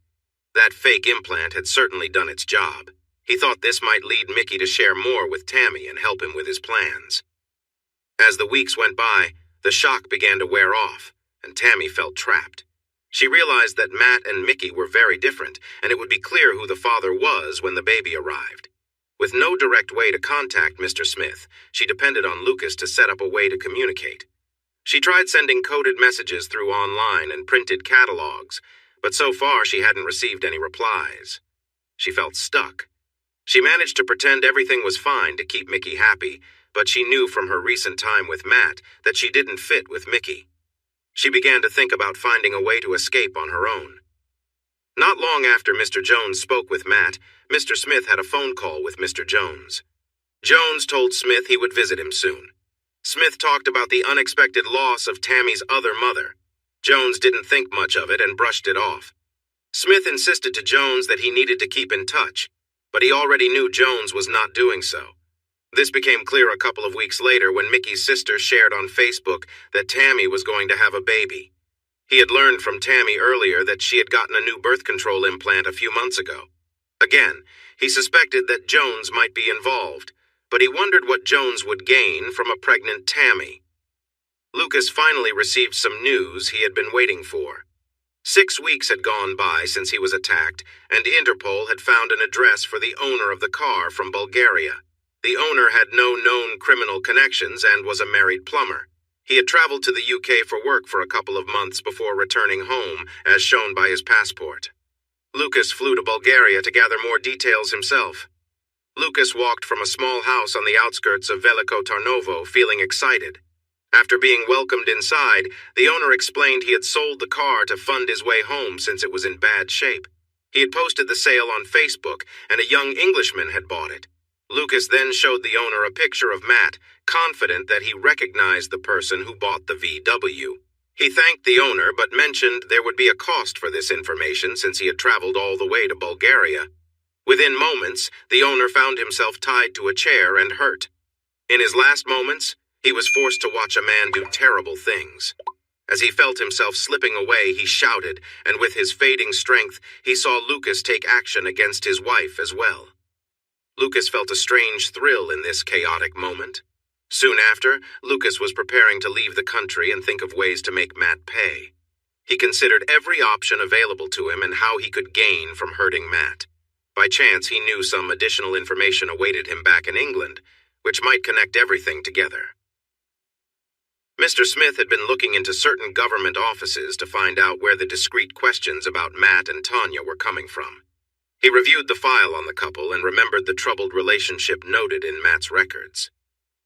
That fake implant had certainly done its job. He thought this might lead Mickey to share more with Tammy and help him with his plans. As the weeks went by, the shock began to wear off, and Tammy felt trapped. She realized that Matt and Mickey were very different, and it would be clear who the father was when the baby arrived. With no direct way to contact Mr. Smith, she depended on Lucas to set up a way to communicate. She tried sending coded messages through online and printed catalogs, but so far she hadn't received any replies. She felt stuck. She managed to pretend everything was fine to keep Mickey happy, but she knew from her recent time with Matt that she didn't fit with Mickey. She began to think about finding a way to escape on her own. Not long after Mr. Jones spoke with Matt, Mr. Smith had a phone call with Mr. Jones. Jones told Smith he would visit him soon. Smith talked about the unexpected loss of Tammy's other mother. Jones didn't think much of it and brushed it off. Smith insisted to Jones that he needed to keep in touch, but he already knew Jones was not doing so. This became clear a couple of weeks later when Mickey's sister shared on Facebook that Tammy was going to have a baby. He had learned from Tammy earlier that she had gotten a new birth control implant a few months ago. Again, he suspected that Jones might be involved, but he wondered what Jones would gain from a pregnant Tammy. Lucas finally received some news he had been waiting for. 6 weeks had gone by since he was attacked, and Interpol had found an address for the owner of the car from Bulgaria. The owner had no known criminal connections and was a married plumber. He had traveled to the UK for work for a couple of months before returning home, as shown by his passport. Lucas flew to Bulgaria to gather more details himself. Lucas walked from a small house on the outskirts of Veliko Tarnovo, feeling excited. After being welcomed inside, the owner explained he had sold the car to fund his way home since it was in bad shape. He had posted the sale on Facebook, and a young Englishman had bought it. Lucas then showed the owner a picture of Matt, confident that he recognized the person who bought the VW. He thanked the owner but mentioned there would be a cost for this information since he had traveled all the way to Bulgaria. Within moments, the owner found himself tied to a chair and hurt. In his last moments, he was forced to watch a man do terrible things. As he felt himself slipping away, he shouted, and with his fading strength, he saw Lucas take action against his wife as well. Lucas felt a strange thrill in this chaotic moment. Soon after, Lucas was preparing to leave the country and think of ways to make Matt pay. He considered every option available to him and how he could gain from hurting Matt. By chance, he knew some additional information awaited him back in England, which might connect everything together. Mr. Smith had been looking into certain government offices to find out where the discreet questions about Matt and Tanya were coming from. He reviewed the file on the couple and remembered the troubled relationship noted in Matt's records.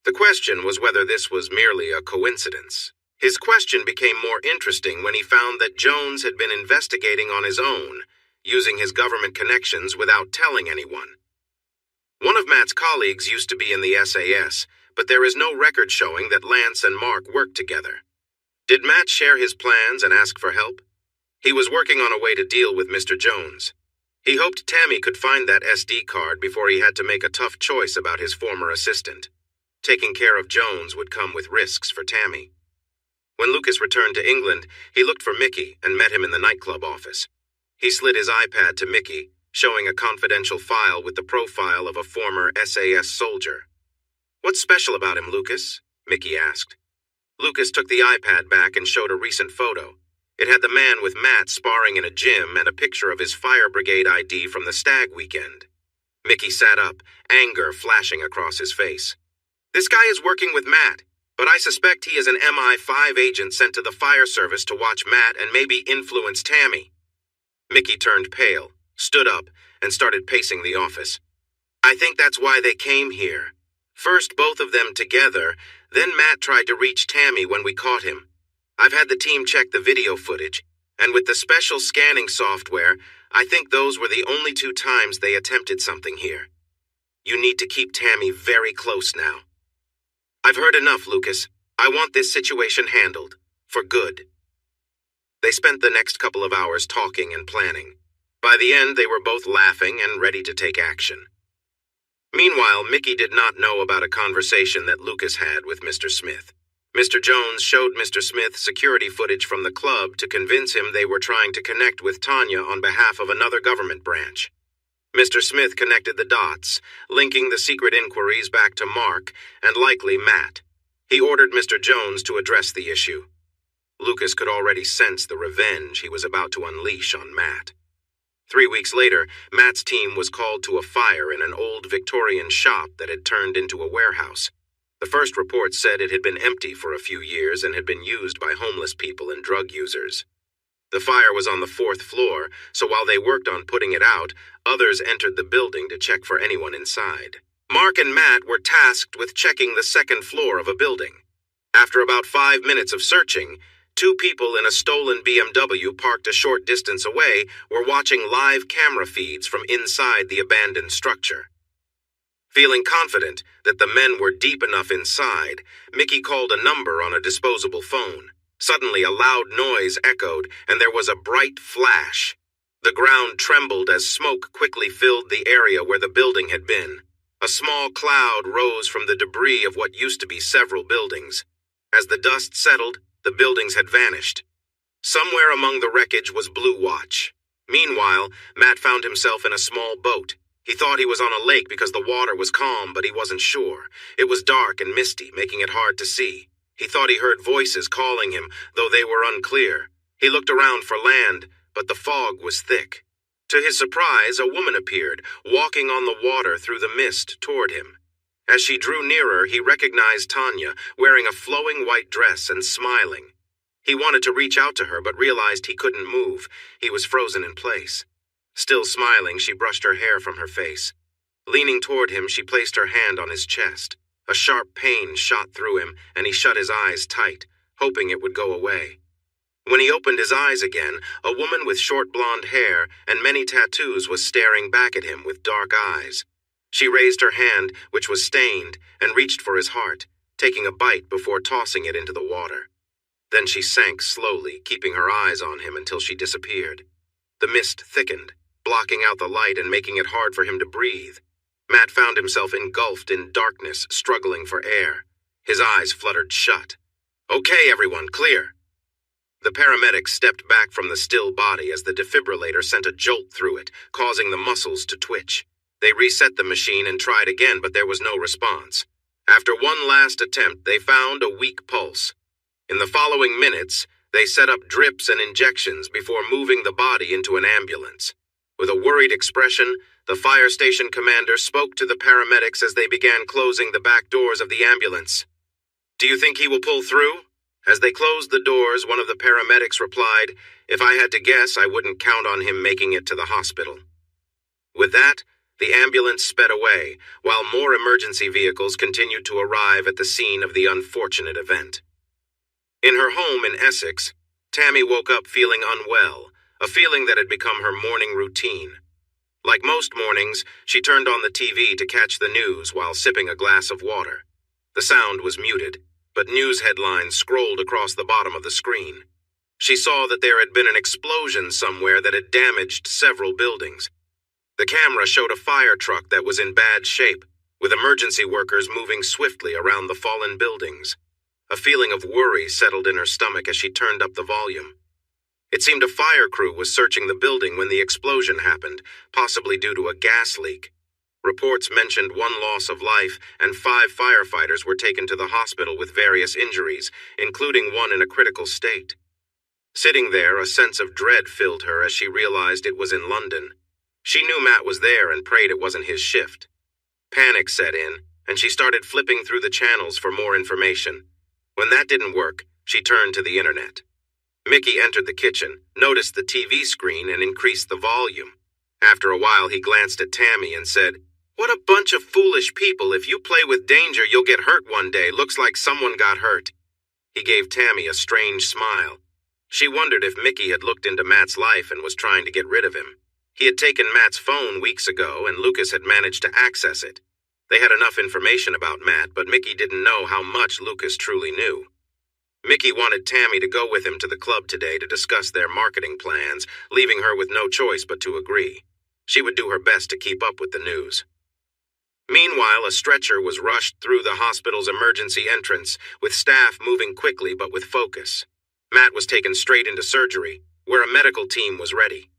The question was whether this was merely a coincidence. His question became more interesting when he found that Jones had been investigating on his own, using his government connections without telling anyone. One of Matt's colleagues used to be in the SAS, but there is no record showing that Lance and Mark worked together. Did Matt share his plans and ask for help? He was working on a way to deal with Mr. Jones. He hoped Tammy could find that SD card before he had to make a tough choice about his former assistant. Taking care of Jones would come with risks for Tammy. When Lucas returned to England, he looked for Mickey and met him in the nightclub office. He slid his iPad to Mickey, showing a confidential file with the profile of a former SAS soldier. "What's special about him, Lucas?" Mickey asked. Lucas took the iPad back and showed a recent photo. It had the man with Matt sparring in a gym and a picture of his fire brigade ID from the stag weekend. Mickey sat up, anger flashing across his face. "This guy is working with Matt, but I suspect he is an MI5 agent sent to the fire service to watch Matt and maybe influence Tammy." Mickey turned pale, stood up, and started pacing the office. "I think that's why they came here. First both of them together, then Matt tried to reach Tammy when we caught him. I've had the team check the video footage, and with the special scanning software, I think those were the only 2 times they attempted something here. You need to keep Tammy very close now. I've heard enough, Lucas. I want this situation handled. For good." They spent the next couple of hours talking and planning. By the end, they were both laughing and ready to take action. Meanwhile, Mickey did not know about a conversation that Lucas had with Mr. Smith. Mr. Jones showed Mr. Smith security footage from the club to convince him they were trying to connect with Tanya on behalf of another government branch. Mr. Smith connected the dots, linking the secret inquiries back to Mark and likely Matt. He ordered Mr. Jones to address the issue. Lucas could already sense the revenge he was about to unleash on Matt. 3 weeks later, Matt's team was called to a fire in an old Victorian shop that had turned into a warehouse. The first report said it had been empty for a few years and had been used by homeless people and drug users. The fire was on the 4th floor, so while they worked on putting it out, others entered the building to check for anyone inside. Mark and Matt were tasked with checking the 2nd floor of a building. After about 5 minutes of searching, 2 people in a stolen BMW parked a short distance away were watching live camera feeds from inside the abandoned structure. Feeling confident that the men were deep enough inside, Mickey called a number on a disposable phone. Suddenly, a loud noise echoed, and there was a bright flash. The ground trembled as smoke quickly filled the area where the building had been. A small cloud rose from the debris of what used to be several buildings. As the dust settled, the buildings had vanished. Somewhere among the wreckage was Blue Watch. Meanwhile, Matt found himself in a small boat. He thought he was on a lake because the water was calm, but he wasn't sure. It was dark and misty, making it hard to see. He thought he heard voices calling him, though they were unclear. He looked around for land, but the fog was thick. To his surprise, a woman appeared, walking on the water through the mist toward him. As she drew nearer, he recognized Tanya, wearing a flowing white dress and smiling. He wanted to reach out to her, but realized he couldn't move. He was frozen in place. Still smiling, she brushed her hair from her face. Leaning toward him, she placed her hand on his chest. A sharp pain shot through him, and he shut his eyes tight, hoping it would go away. When he opened his eyes again, a woman with short blonde hair and many tattoos was staring back at him with dark eyes. She raised her hand, which was stained, and reached for his heart, taking a bite before tossing it into the water. Then she sank slowly, keeping her eyes on him until she disappeared. The mist thickened, blocking out the light and making it hard for him to breathe. Matt found himself engulfed in darkness, struggling for air. His eyes fluttered shut. "Okay, everyone, clear." The paramedics stepped back from the still body as the defibrillator sent a jolt through it, causing the muscles to twitch. They reset the machine and tried again, but there was no response. After one last attempt, they found a weak pulse. In the following minutes, They set up drips and injections before moving the body into an ambulance. With a worried expression, the fire station commander spoke to the paramedics as they began closing the back doors of the ambulance. "Do you think he will pull through?" As they closed the doors, one of the paramedics replied, "If I had to guess, I wouldn't count on him making it to the hospital." With that, the ambulance sped away, while more emergency vehicles continued to arrive at the scene of the unfortunate event. In her home in Essex, Tammy woke up feeling unwell, a feeling that had become her morning routine. Like most mornings, she turned on the TV to catch the news while sipping a glass of water. The sound was muted, but news headlines scrolled across the bottom of the screen. She saw that there had been an explosion somewhere that had damaged several buildings. The camera showed a fire truck that was in bad shape, with emergency workers moving swiftly around the fallen buildings. A feeling of worry settled in her stomach as she turned up the volume. It seemed a fire crew was searching the building when the explosion happened, possibly due to a gas leak. Reports mentioned 1 loss of life, and 5 firefighters were taken to the hospital with various injuries, including one in a critical state. Sitting there, a sense of dread filled her as she realized it was in London. She knew Matt was there and prayed it wasn't his shift. Panic set in, and she started flipping through the channels for more information. When that didn't work, she turned to the internet. Mickey entered the kitchen, noticed the TV screen, and increased the volume. After a while, he glanced at Tammy and said, "What a bunch of foolish people. If you play with danger, you'll get hurt one day. Looks like someone got hurt." He gave Tammy a strange smile. She wondered if Mickey had looked into Matt's life and was trying to get rid of him. He had taken Matt's phone weeks ago, and Lucas had managed to access it. They had enough information about Matt, but Mickey didn't know how much Lucas truly knew. Mickey wanted Tammy to go with him to the club today to discuss their marketing plans, leaving her with no choice but to agree. She would do her best to keep up with the news. Meanwhile, a stretcher was rushed through the hospital's emergency entrance, with staff moving quickly but with focus. Matt was taken straight into surgery, where a medical team was ready.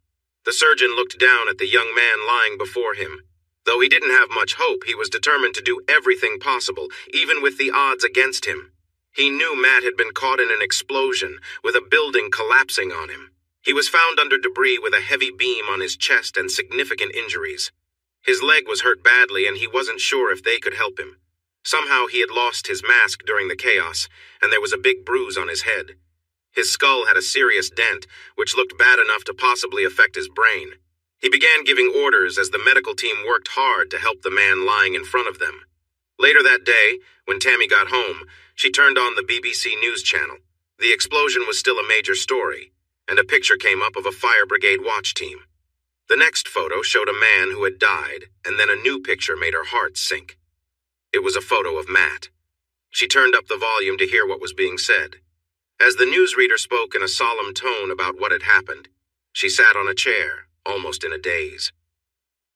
The surgeon looked down at the young man lying before him. Though he didn't have much hope, he was determined to do everything possible, even with the odds against him. He knew Matt had been caught in an explosion, with a building collapsing on him. He was found under debris with a heavy beam on his chest and significant injuries. His leg was hurt badly, and he wasn't sure if they could help him. Somehow he had lost his mask during the chaos, and there was a big bruise on his head. His skull had a serious dent, which looked bad enough to possibly affect his brain. He began giving orders as the medical team worked hard to help the man lying in front of them. Later that day, when Tammy got home, she turned on the BBC News channel. The explosion was still a major story, and a picture came up of a fire brigade watch team. The next photo showed a man who had died, and then a new picture made her heart sink. It was a photo of Matt. She turned up the volume to hear what was being said. As the newsreader spoke in a solemn tone about what had happened, she sat on a chair, almost in a daze.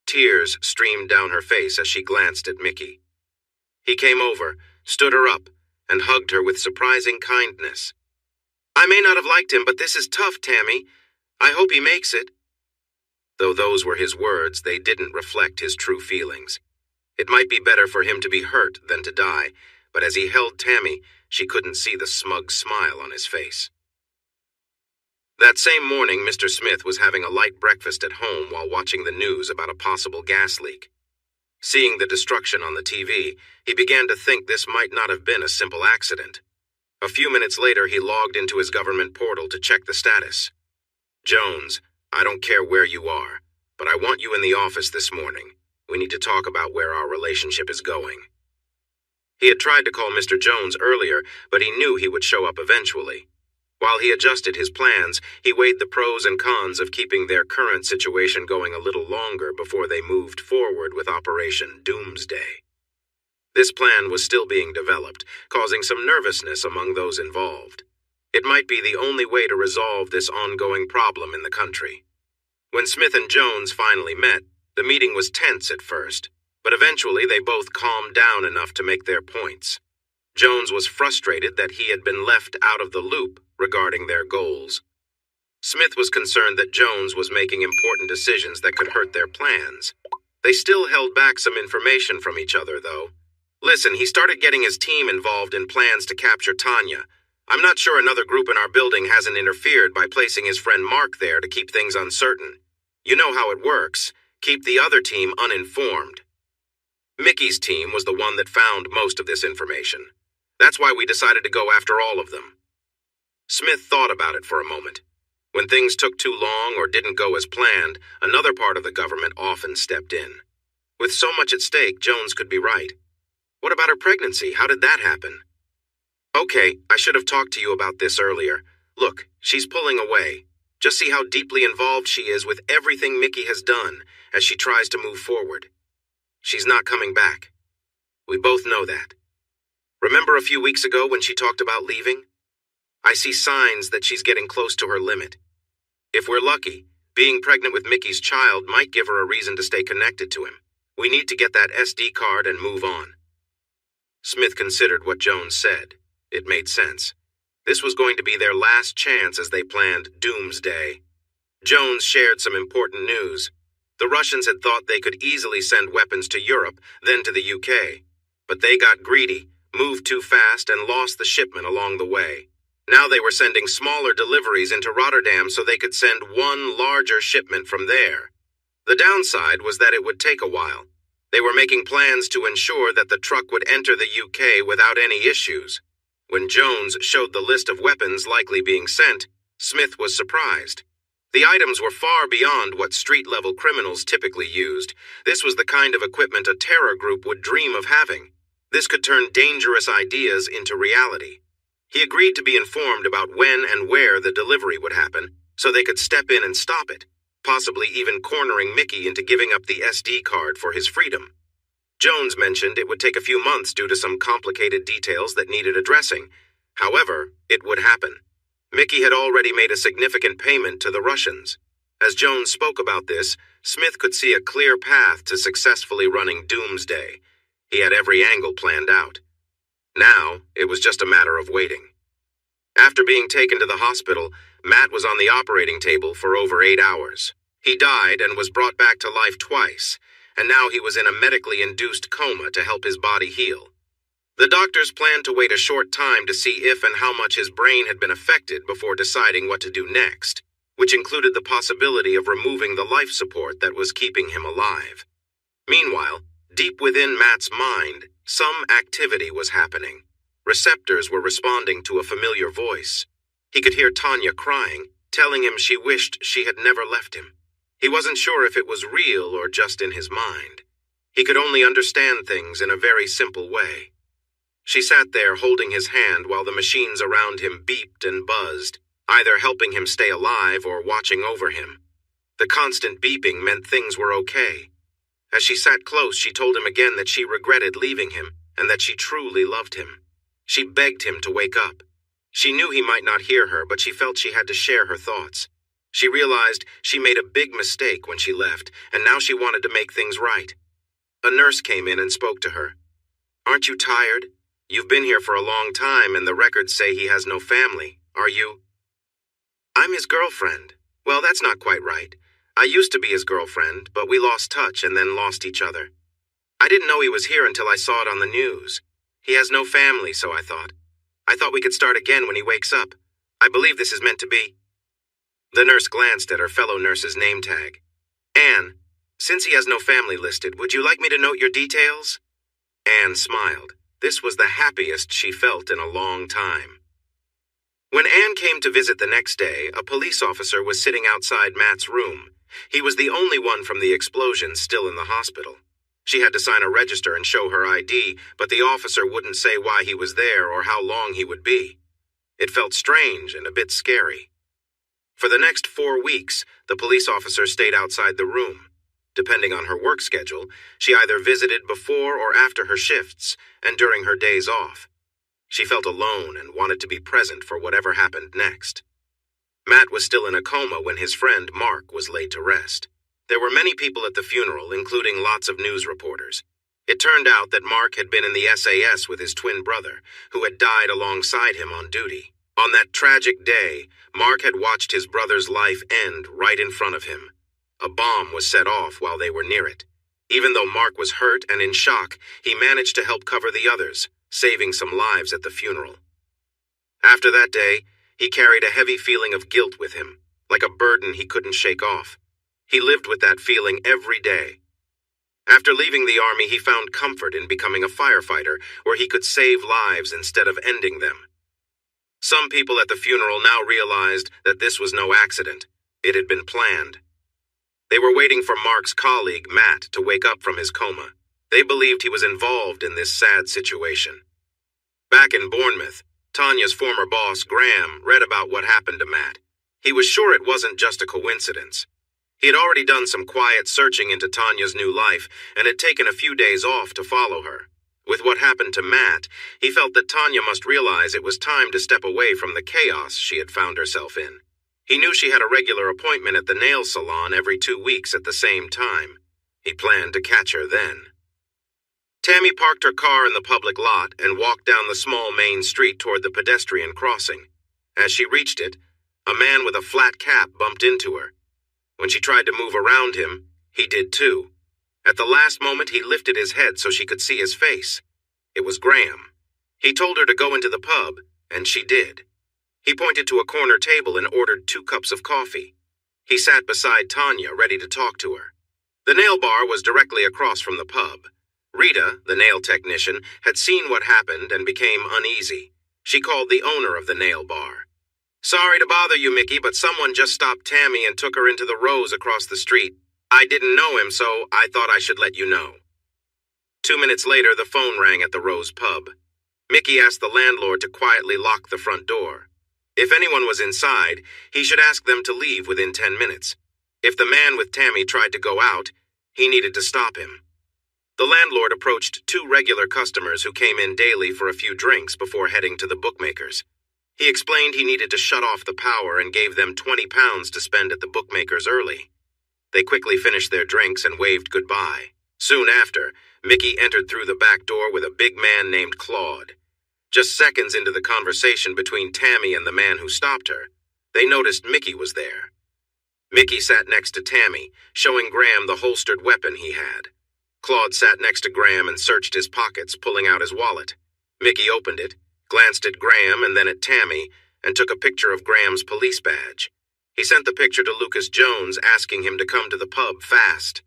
Tears streamed down her face as she glanced at Mickey. He came over, stood her up, and hugged her with surprising kindness. "I may not have liked him, but this is tough, Tammy. I hope he makes it." Though those were his words, they didn't reflect his true feelings. It might be better for him to be hurt than to die, but as he held Tammy, she couldn't see the smug smile on his face. That same morning, Mr. Smith was having a light breakfast at home while watching the news about a possible gas leak. Seeing the destruction on the TV, he began to think this might not have been a simple accident. A few minutes later, he logged into his government portal to check the status. "Jones, I don't care where you are, but I want you in the office this morning. We need to talk about where our relationship is going." He had tried to call Mr. Jones earlier, but he knew he would show up eventually. While he adjusted his plans, he weighed the pros and cons of keeping their current situation going a little longer before they moved forward with Operation Doomsday. This plan was still being developed, causing some nervousness among those involved. It might be the only way to resolve this ongoing problem in the country. When Smith and Jones finally met, the meeting was tense at first, but eventually they both calmed down enough to make their points. Jones was frustrated that he had been left out of the loop regarding their goals. Smith was concerned that Jones was making important decisions that could hurt their plans. They still held back some information from each other, though. "Listen, he started getting his team involved in plans to capture Tanya. I'm not sure another group in our building hasn't interfered by placing his friend Mark there to keep things uncertain. You know how it works. Keep the other team uninformed. Mickey's team was the one that found most of this information. That's why we decided to go after all of them. Smith thought about it for a moment. When things took too long or didn't go as planned, another part of the government often stepped in. With so much at stake, Jones could be right. What about her pregnancy? How did that happen? Okay, I should have talked to you about this earlier. Look, she's pulling away. Just see how deeply involved she is with everything Mickey has done as she tries to move forward. She's not coming back. We both know that. Remember a few weeks ago when she talked about leaving? I see signs that she's getting close to her limit. If we're lucky, being pregnant with Mickey's child might give her a reason to stay connected to him. We need to get that SD card and move on. Smith considered what Jones said. It made sense. This was going to be their last chance as they planned Doomsday. Jones shared some important news. The Russians had thought they could easily send weapons to Europe, then to the UK. But they got greedy, moved too fast, and lost the shipment along the way. Now they were sending smaller deliveries into Rotterdam so they could send one larger shipment from there. The downside was that it would take a while. They were making plans to ensure that the truck would enter the UK without any issues. When Jones showed the list of weapons likely being sent, Smith was surprised. The items were far beyond what street-level criminals typically used. This was the kind of equipment a terror group would dream of having. This could turn dangerous ideas into reality. He agreed to be informed about when and where the delivery would happen, so they could step in and stop it, possibly even cornering Mickey into giving up the SD card for his freedom. Jones mentioned it would take a few months due to some complicated details that needed addressing. However, it would happen. Mickey had already made a significant payment to the Russians. As Jones spoke about this, Smith could see a clear path to successfully running Doomsday. He had every angle planned out. Now, it was just a matter of waiting. After being taken to the hospital, Matt was on the operating table for over 8 hours. He died and was brought back to life twice, and now he was in a medically induced coma to help his body heal. The doctors planned to wait a short time to see if and how much his brain had been affected before deciding what to do next, which included the possibility of removing the life support that was keeping him alive. Meanwhile, deep within Matt's mind, some activity was happening. Receptors were responding to a familiar voice. He could hear Tanya crying, telling him she wished she had never left him. He wasn't sure if it was real or just in his mind. He could only understand things in a very simple way. She sat there holding his hand while the machines around him beeped and buzzed, either helping him stay alive or watching over him. The constant beeping meant things were okay. As she sat close, she told him again that she regretted leaving him and that she truly loved him. She begged him to wake up. She knew he might not hear her, but she felt she had to share her thoughts. She realized she made a big mistake when she left, and now she wanted to make things right. A nurse came in and spoke to her. "Aren't you tired? You've been here for a long time, and the records say he has no family. Are you?" "I'm his girlfriend." "Well, that's not quite right. I used to be his girlfriend, but we lost touch and then lost each other. I didn't know he was here until I saw it on the news. He has no family, so I thought. I thought we could start again when he wakes up. I believe this is meant to be." The nurse glanced at her fellow nurse's name tag. "Anne, since he has no family listed, would you like me to note your details?" Anne smiled. This was the happiest she felt in a long time. When Anne came to visit the next day, a police officer was sitting outside Matt's room. He was the only one from the explosion still in the hospital. She had to sign a register and show her ID, but the officer wouldn't say why he was there or how long he would be. It felt strange and a bit scary. For the next 4 weeks, the police officer stayed outside the room. Depending on her work schedule, she either visited before or after her shifts, and during her days off. She felt alone and wanted to be present for whatever happened next. Matt was still in a coma when his friend Mark was laid to rest. There were many people at the funeral, including lots of news reporters. It turned out that Mark had been in the SAS with his twin brother, who had died alongside him on duty. On that tragic day, Mark had watched his brother's life end right in front of him. A bomb was set off while they were near it. Even though Mark was hurt and in shock, he managed to help cover the others, saving some lives at the funeral. After that day, he carried a heavy feeling of guilt with him, like a burden he couldn't shake off. He lived with that feeling every day. After leaving the army, he found comfort in becoming a firefighter, where he could save lives instead of ending them. Some people at the funeral now realized that this was no accident. It had been planned. They were waiting for Mark's colleague, Matt, to wake up from his coma. They believed he was involved in this sad situation. Back in Bournemouth, Tanya's former boss, Graham, read about what happened to Matt. He was sure it wasn't just a coincidence. He had already done some quiet searching into Tanya's new life and had taken a few days off to follow her. With what happened to Matt, he felt that Tanya must realize it was time to step away from the chaos she had found herself in. He knew she had a regular appointment at the nail salon every 2 weeks at the same time. He planned to catch her then. Tammy parked her car in the public lot and walked down the small main street toward the pedestrian crossing. As she reached it, a man with a flat cap bumped into her. When she tried to move around him, he did too. At the last moment, he lifted his head so she could see his face. It was Graham. He told her to go into the pub, and she did. He pointed to a corner table and ordered 2 cups of coffee. He sat beside Tanya, ready to talk to her. The nail bar was directly across from the pub. Rita, the nail technician, had seen what happened and became uneasy. She called the owner of the nail bar. "Sorry to bother you, Mickey, but someone just stopped Tammy and took her into the Rose across the street. I didn't know him, so I thought I should let you know." 2 minutes later, the phone rang at the Rose pub. Mickey asked the landlord to quietly lock the front door. If anyone was inside, he should ask them to leave within 10 minutes. If the man with Tammy tried to go out, he needed to stop him. The landlord approached 2 regular customers who came in daily for a few drinks before heading to the bookmakers. He explained he needed to shut off the power and gave them £20 to spend at the bookmakers early. They quickly finished their drinks and waved goodbye. Soon after, Mickey entered through the back door with a big man named Claude. Just seconds into the conversation between Tammy and the man who stopped her, they noticed Mickey was there. Mickey sat next to Tammy, showing Graham the holstered weapon he had. Claude sat next to Graham and searched his pockets, pulling out his wallet. Mickey opened it, glanced at Graham and then at Tammy, and took a picture of Graham's police badge. He sent the picture to Lucas Jones, asking him to come to the pub fast.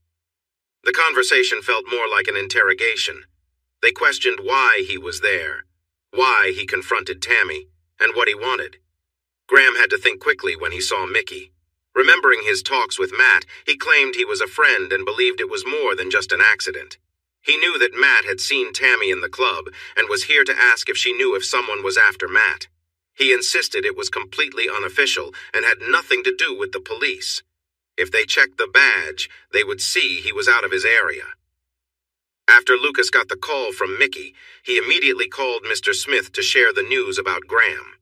The conversation felt more like an interrogation. They questioned why he was there, why he confronted Tammy, and what he wanted. Graham had to think quickly when he saw Mickey. Remembering his talks with Matt, he claimed he was a friend and believed it was more than just an accident. He knew that Matt had seen Tammy in the club and was here to ask if she knew if someone was after Matt. He insisted it was completely unofficial and had nothing to do with the police. If they checked the badge, they would see he was out of his area. After Lucas got the call from Mickey, he immediately called Mr. Smith to share the news about Graham.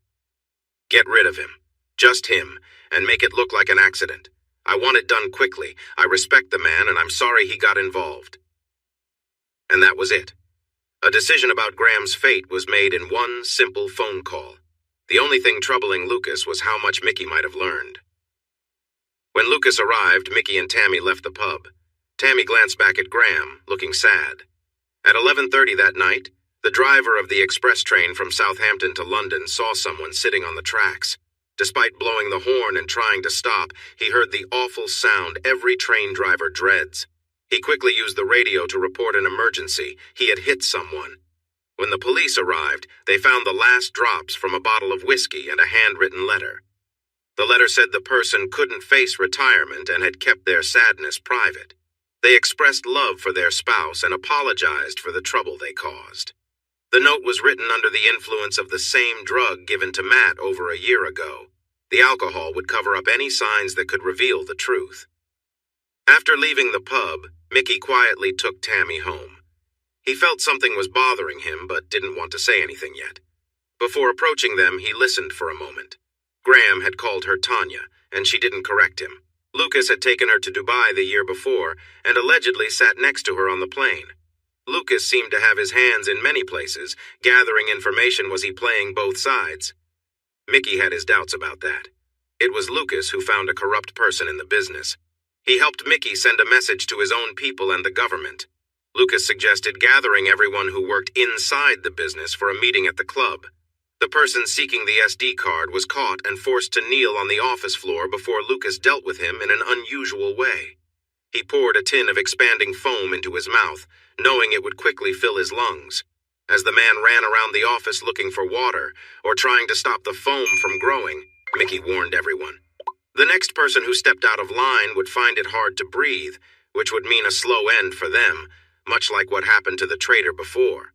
"Get rid of him. Just him. And make it look like an accident. I want it done quickly. I respect the man, and I'm sorry he got involved." And that was it. A decision about Graham's fate was made in one simple phone call. The only thing troubling Lucas was how much Mickey might have learned. When Lucas arrived, Mickey and Tammy left the pub. Tammy glanced back at Graham, looking sad. At 11:30 that night, the driver of the express train from Southampton to London saw someone sitting on the tracks. Despite blowing the horn and trying to stop, he heard the awful sound every train driver dreads. He quickly used the radio to report an emergency. He had hit someone. When the police arrived, they found the last drops from a bottle of whiskey and a handwritten letter. The letter said the person couldn't face retirement and had kept their sadness private. They expressed love for their spouse and apologized for the trouble they caused. The note was written under the influence of the same drug given to Matt over a year ago. The alcohol would cover up any signs that could reveal the truth. After leaving the pub, Mickey quietly took Tammy home. He felt something was bothering him, but didn't want to say anything yet. Before approaching them, he listened for a moment. Graham had called her Tanya, and she didn't correct him. Lucas had taken her to Dubai the year before, and allegedly sat next to her on the plane. Lucas seemed to have his hands in many places. Gathering information, was he playing both sides? Mickey had his doubts about that. It was Lucas who found a corrupt person in the business. He helped Mickey send a message to his own people and the government. Lucas suggested gathering everyone who worked inside the business for a meeting at the club. The person seeking the SD card was caught and forced to kneel on the office floor before Lucas dealt with him in an unusual way. He poured a tin of expanding foam into his mouth, knowing it would quickly fill his lungs. As the man ran around the office looking for water or trying to stop the foam from growing, Mickey warned everyone. The next person who stepped out of line would find it hard to breathe, which would mean a slow end for them, much like what happened to the traitor before.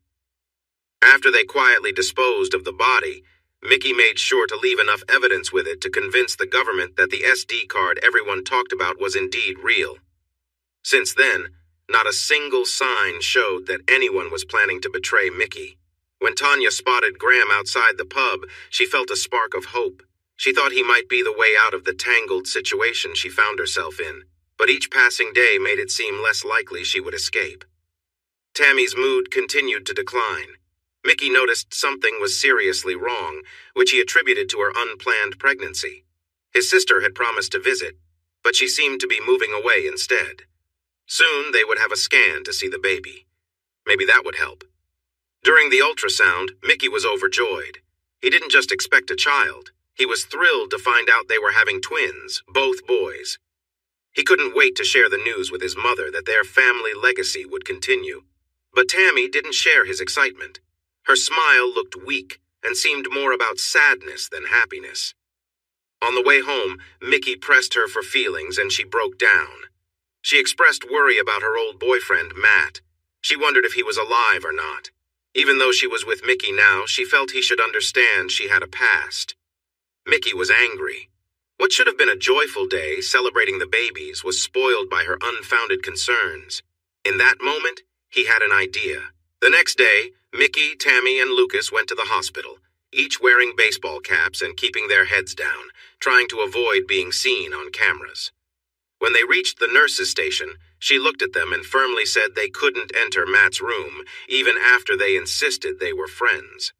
After they quietly disposed of the body, Mickey made sure to leave enough evidence with it to convince the government that the SD card everyone talked about was indeed real. Since then, not a single sign showed that anyone was planning to betray Mickey. When Tanya spotted Graham outside the pub, she felt a spark of hope. She thought he might be the way out of the tangled situation she found herself in, but each passing day made it seem less likely she would escape. Tammy's mood continued to decline. Mickey noticed something was seriously wrong, which he attributed to her unplanned pregnancy. His sister had promised to visit, but she seemed to be moving away instead. Soon they would have a scan to see the baby. Maybe that would help. During the ultrasound, Mickey was overjoyed. He didn't just expect a child. He was thrilled to find out they were having twins, both boys. He couldn't wait to share the news with his mother that their family legacy would continue. But Tammy didn't share his excitement. Her smile looked weak and seemed more about sadness than happiness. On the way home, Mickey pressed her for feelings and she broke down. She expressed worry about her old boyfriend, Matt. She wondered if he was alive or not. Even though she was with Mickey now, she felt he should understand she had a past. Mickey was angry. What should have been a joyful day celebrating the babies was spoiled by her unfounded concerns. In that moment, he had an idea. The next day, Mickey, Tammy, and Lucas went to the hospital, each wearing baseball caps and keeping their heads down, trying to avoid being seen on cameras. When they reached the nurse's station, she looked at them and firmly said they couldn't enter Matt's room, even after they insisted they were friends.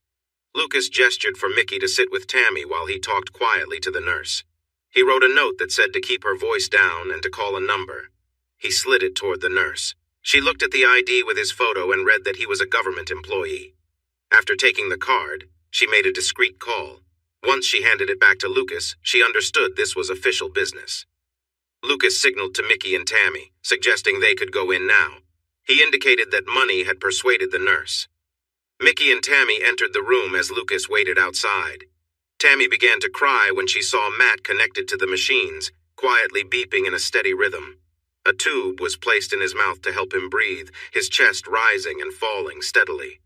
Lucas gestured for Mickey to sit with Tammy while he talked quietly to the nurse. He wrote a note that said to keep her voice down and to call a number. He slid it toward the nurse. She looked at the ID with his photo and read that he was a government employee. After taking the card, she made a discreet call. Once she handed it back to Lucas, she understood this was official business. Lucas signaled to Mickey and Tammy, suggesting they could go in now. He indicated that money had persuaded the nurse. Mickey and Tammy entered the room as Lucas waited outside. Tammy began to cry when she saw Matt connected to the machines, quietly beeping in a steady rhythm. A tube was placed in his mouth to help him breathe, his chest rising and falling steadily.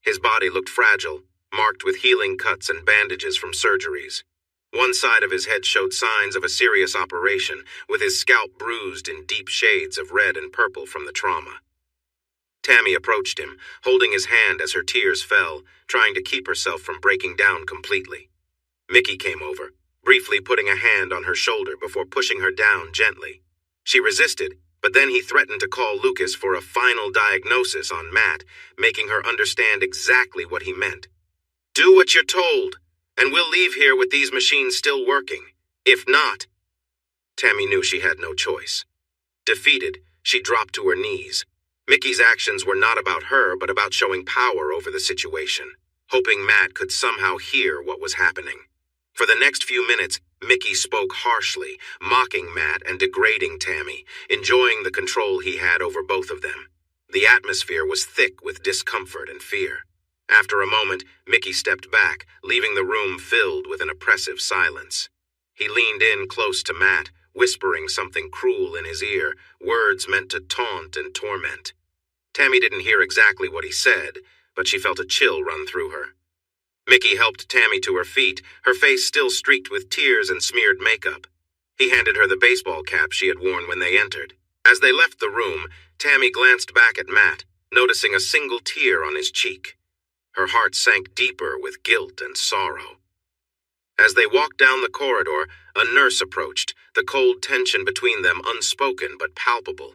His body looked fragile, marked with healing cuts and bandages from surgeries. One side of his head showed signs of a serious operation, with his scalp bruised in deep shades of red and purple from the trauma. Tammy approached him, holding his hand as her tears fell, trying to keep herself from breaking down completely. Mickey came over, briefly putting a hand on her shoulder before pushing her down gently. She resisted, but then he threatened to call Lucas for a final diagnosis on Matt, making her understand exactly what he meant. "Do what you're told, and we'll leave here with these machines still working. If not..." Tammy knew she had no choice. Defeated, she dropped to her knees. Mickey's actions were not about her, but about showing power over the situation, hoping Matt could somehow hear what was happening. For the next few minutes, Mickey spoke harshly, mocking Matt and degrading Tammy, enjoying the control he had over both of them. The atmosphere was thick with discomfort and fear. After a moment, Mickey stepped back, leaving the room filled with an oppressive silence. He leaned in close to Matt, whispering something cruel in his ear, words meant to taunt and torment. Tammy didn't hear exactly what he said, but she felt a chill run through her. Mickey helped Tammy to her feet, her face still streaked with tears and smeared makeup. He handed her the baseball cap she had worn when they entered. As they left the room, Tammy glanced back at Matt, noticing a single tear on his cheek. Her heart sank deeper with guilt and sorrow. As they walked down the corridor, a nurse approached, the cold tension between them unspoken but palpable.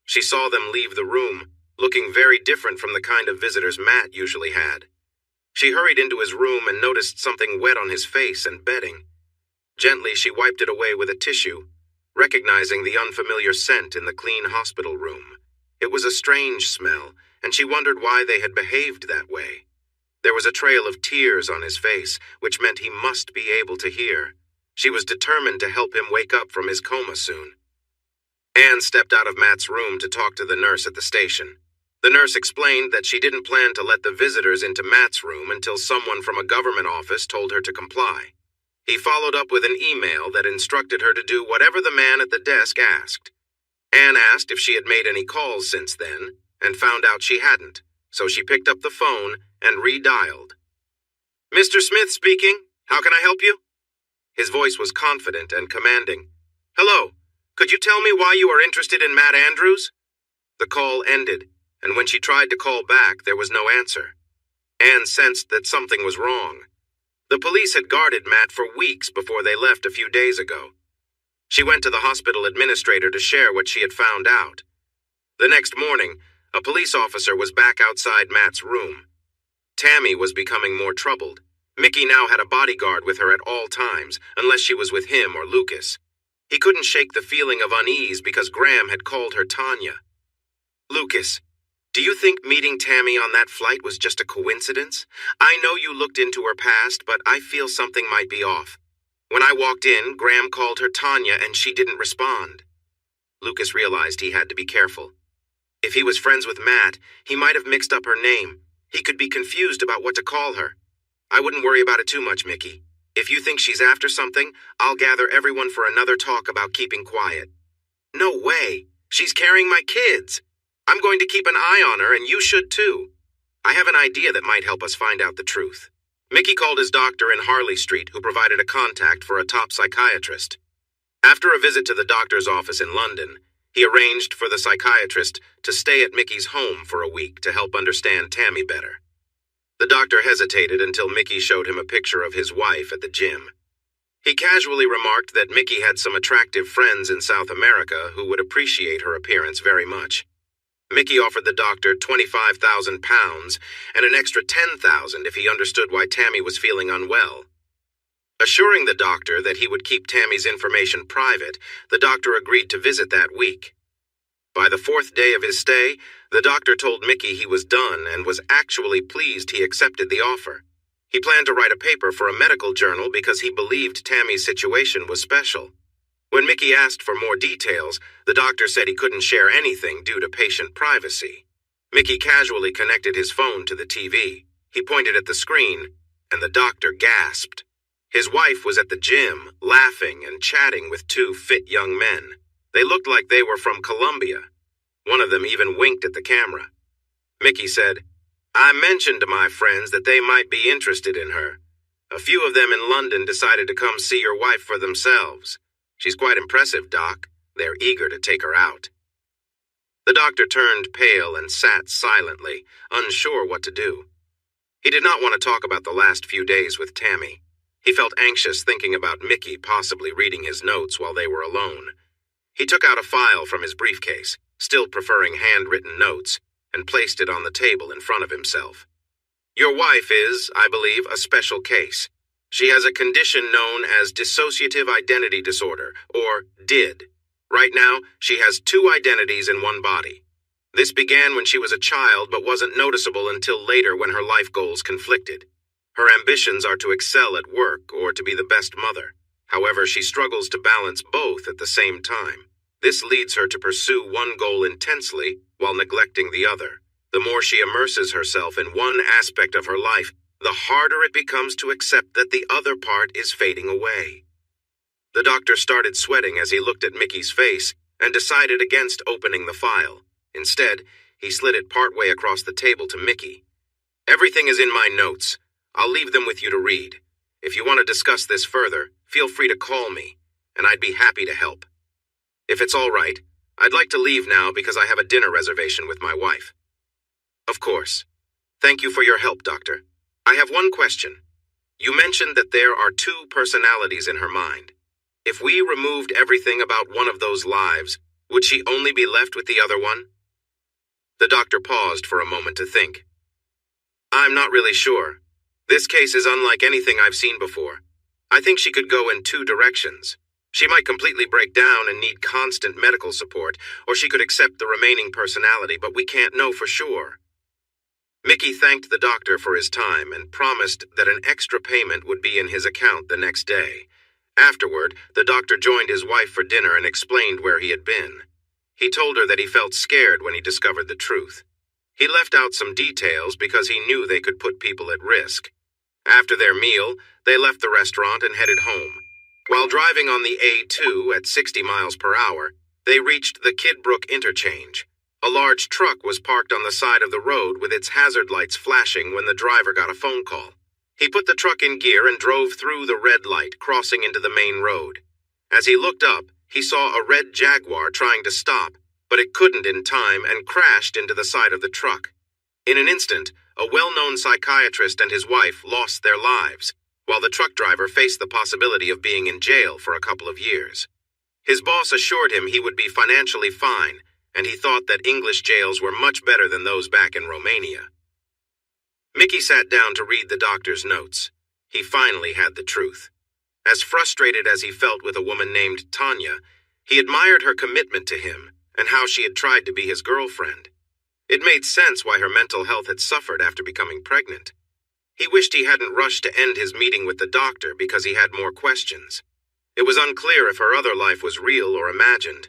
She saw them leave the room, looking very different from the kind of visitors Matt usually had. She hurried into his room and noticed something wet on his face and bedding. Gently, she wiped it away with a tissue, recognizing the unfamiliar scent in the clean hospital room. It was a strange smell, and she wondered why they had behaved that way. There was a trail of tears on his face, which meant he must be able to hear. She was determined to help him wake up from his coma soon. Anne stepped out of Matt's room to talk to the nurse at the station. The nurse explained that she didn't plan to let the visitors into Matt's room until someone from a government office told her to comply. He followed up with an email that instructed her to do whatever the man at the desk asked. Anne asked if she had made any calls since then, and found out she hadn't, so she picked up the phone and redialed. "Mr. Smith speaking. How can I help you?" His voice was confident and commanding. "Hello. Could you tell me why you are interested in Matt Andrews?" The call ended, and when she tried to call back, there was no answer. Anne sensed that something was wrong. The police had guarded Matt for weeks before they left a few days ago. She went to the hospital administrator to share what she had found out. The next morning, a police officer was back outside Matt's room. Tammy was becoming more troubled. Mickey now had a bodyguard with her at all times, unless she was with him or Lucas. He couldn't shake the feeling of unease because Graham had called her Tanya. "Lucas, do you think meeting Tammy on that flight was just a coincidence? I know you looked into her past, but I feel something might be off. When I walked in, Graham called her Tanya and she didn't respond." Lucas realized he had to be careful. If he was friends with Matt, he might have mixed up her name. He could be confused about what to call her. "I wouldn't worry about it too much, Mickey. If you think she's after something, I'll gather everyone for another talk about keeping quiet." "No way. She's carrying my kids. I'm going to keep an eye on her, and you should too. I have an idea that might help us find out the truth." Mickey called his doctor in Harley Street, who provided a contact for a top psychiatrist. After a visit to the doctor's office in London, he arranged for the psychiatrist to stay at Mickey's home for a week to help understand Tammy better. The doctor hesitated until Mickey showed him a picture of his wife at the gym. He casually remarked that Mickey had some attractive friends in South America who would appreciate her appearance very much. Mickey offered the doctor £25,000 and an extra $10,000 if he understood why Tammy was feeling unwell. Assuring the doctor that he would keep Tammy's information private, the doctor agreed to visit that week. By the 4th day of his stay, the doctor told Mickey he was done and was actually pleased he accepted the offer. He planned to write a paper for a medical journal because he believed Tammy's situation was special. When Mickey asked for more details, the doctor said he couldn't share anything due to patient privacy. Mickey casually connected his phone to the TV. He pointed at the screen, and the doctor gasped. His wife was at the gym, laughing and chatting with 2 fit young men. They looked like they were from Colombia. One of them even winked at the camera. Mickey said, "I mentioned to my friends that they might be interested in her. A few of them in London decided to come see your wife for themselves. She's quite impressive, Doc. They're eager to take her out." The doctor turned pale and sat silently, unsure what to do. He did not want to talk about the last few days with Tammy. He felt anxious thinking about Mickey possibly reading his notes while they were alone. He took out a file from his briefcase, still preferring handwritten notes, and placed it on the table in front of himself. "Your wife is, I believe, a special case. She has a condition known as dissociative identity disorder, or DID. Right now, she has 2 identities in one body. This began when she was a child but wasn't noticeable until later when her life goals conflicted. Her ambitions are to excel at work or to be the best mother. However, she struggles to balance both at the same time. This leads her to pursue one goal intensely while neglecting the other. The more she immerses herself in one aspect of her life, the harder it becomes to accept that the other part is fading away." The doctor started sweating as he looked at Mickey's face and decided against opening the file. Instead, he slid it partway across the table to Mickey. "Everything is in my notes. I'll leave them with you to read. If you want to discuss this further, feel free to call me, and I'd be happy to help. If it's all right, I'd like to leave now because I have a dinner reservation with my wife." "Of course. Thank you for your help, Doctor. I have one question. You mentioned that there are 2 personalities in her mind. If we removed everything about one of those lives, would she only be left with the other one?" The doctor paused for a moment to think. "I'm not really sure. This case is unlike anything I've seen before. I think she could go in 2 directions. She might completely break down and need constant medical support, or she could accept the remaining personality, but we can't know for sure." Mickey thanked the doctor for his time and promised that an extra payment would be in his account the next day. Afterward, the doctor joined his wife for dinner and explained where he had been. He told her that he felt scared when he discovered the truth. He left out some details because he knew they could put people at risk. After their meal, they left the restaurant and headed home. While driving on the A2 at 60 miles per hour, they reached the Kidbrook interchange. A large truck was parked on the side of the road with its hazard lights flashing when the driver got a phone call. He put the truck in gear and drove through the red light, crossing into the main road. As he looked up, he saw a red Jaguar trying to stop, but it couldn't in time and crashed into the side of the truck. In an instant, a well-known psychiatrist and his wife lost their lives, while the truck driver faced the possibility of being in jail for a couple of years. His boss assured him he would be financially fine, and he thought that English jails were much better than those back in Romania. Mickey sat down to read the doctor's notes. He finally had the truth. As frustrated as he felt with a woman named Tanya, he admired her commitment to him and how she had tried to be his girlfriend. It made sense why her mental health had suffered after becoming pregnant. He wished he hadn't rushed to end his meeting with the doctor because he had more questions. It was unclear if her other life was real or imagined.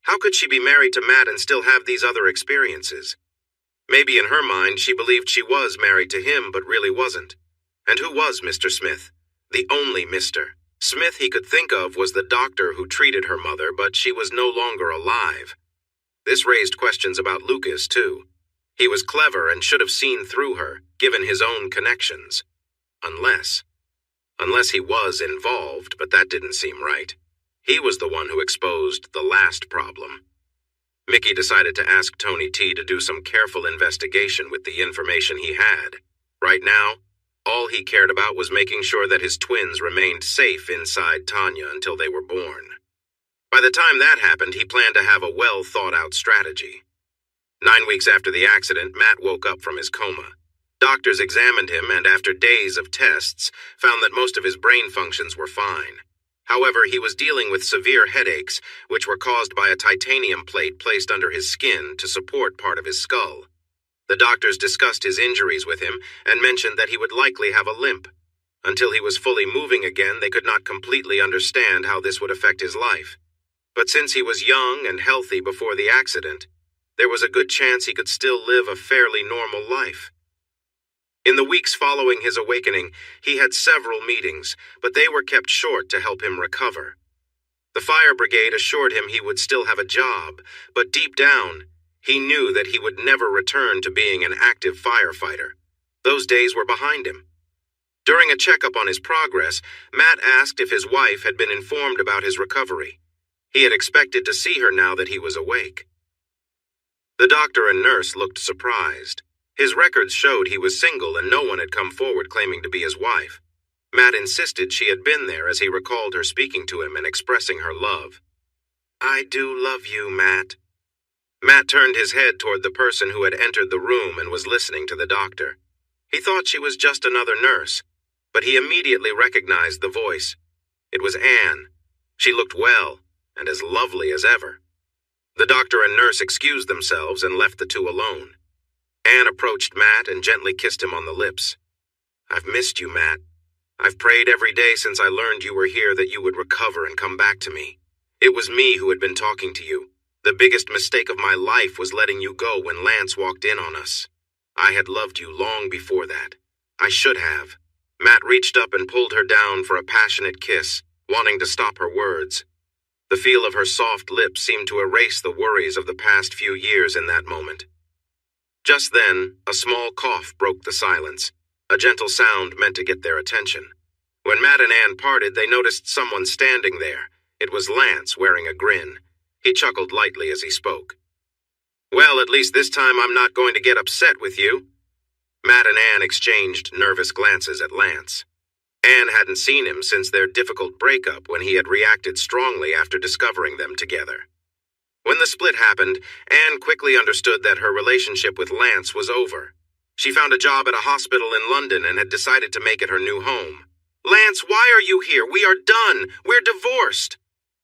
How could she be married to Matt and still have these other experiences? Maybe in her mind she believed she was married to him but really wasn't. And who was Mr. Smith? The only Mr. Smith he could think of was the doctor who treated her mother, but she was no longer alive. This raised questions about Lucas, too. He was clever and should have seen through her, given his own connections. Unless he was involved, but that didn't seem right. He was the one who exposed the last problem. Mickey decided to ask Tony T to do some careful investigation with the information he had. Right now, all he cared about was making sure that his twins remained safe inside Tanya until they were born. By the time that happened, he planned to have a well-thought-out strategy. 9 weeks after the accident, Matt woke up from his coma. Doctors examined him and, after days of tests, found that most of his brain functions were fine. However, he was dealing with severe headaches, which were caused by a titanium plate placed under his skin to support part of his skull. The doctors discussed his injuries with him and mentioned that he would likely have a limp. Until he was fully moving again, they could not completely understand how this would affect his life. But since he was young and healthy before the accident, there was a good chance he could still live a fairly normal life. In the weeks following his awakening, he had several meetings, but they were kept short to help him recover. The fire brigade assured him he would still have a job, but deep down, he knew that he would never return to being an active firefighter. Those days were behind him. During a checkup on his progress, Matt asked if his wife had been informed about his recovery. He had expected to see her now that he was awake. The doctor and nurse looked surprised. His records showed he was single and no one had come forward claiming to be his wife. Matt insisted she had been there as he recalled her speaking to him and expressing her love. "I do love you, Matt." Matt turned his head toward the person who had entered the room and was listening to the doctor. He thought she was just another nurse, but he immediately recognized the voice. It was Anne. She looked well and as lovely as ever. The doctor and nurse excused themselves and left the two alone. Anne approached Matt and gently kissed him on the lips. "I've missed you, Matt. I've prayed every day since I learned you were here that you would recover and come back to me. It was me who had been talking to you. The biggest mistake of my life was letting you go when Lance walked in on us. I had loved you long before that. I should have." Matt reached up and pulled her down for a passionate kiss, wanting to stop her words. The feel of her soft lips seemed to erase the worries of the past few years in that moment. Just then, a small cough broke the silence, a gentle sound meant to get their attention. When Matt and Anne parted, they noticed someone standing there. It was Lance, wearing a grin. He chuckled lightly as he spoke. "Well, at least this time I'm not going to get upset with you." Matt and Anne exchanged nervous glances at Lance. Anne hadn't seen him since their difficult breakup when he had reacted strongly after discovering them together. When the split happened, Anne quickly understood that her relationship with Lance was over. She found a job at a hospital in London and had decided to make it her new home. "Lance, why are you here? We are done. We're divorced."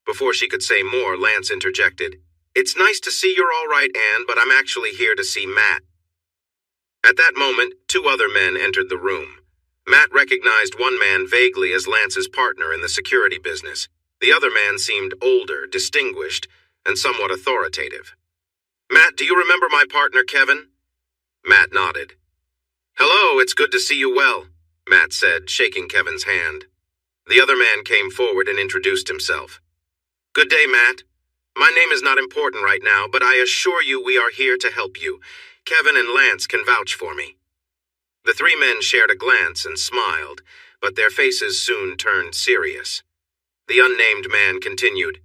Before she could say more, Lance interjected, "It's nice to see you're all right, Anne, but I'm actually here to see Matt." At that moment, two other men entered the room. Matt recognized one man vaguely as Lance's partner in the security business. The other man seemed older, distinguished, and somewhat authoritative. "Matt, do you remember my partner, Kevin?" Matt nodded. "Hello, it's good to see you well," Matt said, shaking Kevin's hand. The other man came forward and introduced himself. "Good day, Matt. My name is not important right now, but I assure you we are here to help you. Kevin and Lance can vouch for me." The three men shared a glance and smiled, but their faces soon turned serious. The unnamed man continued,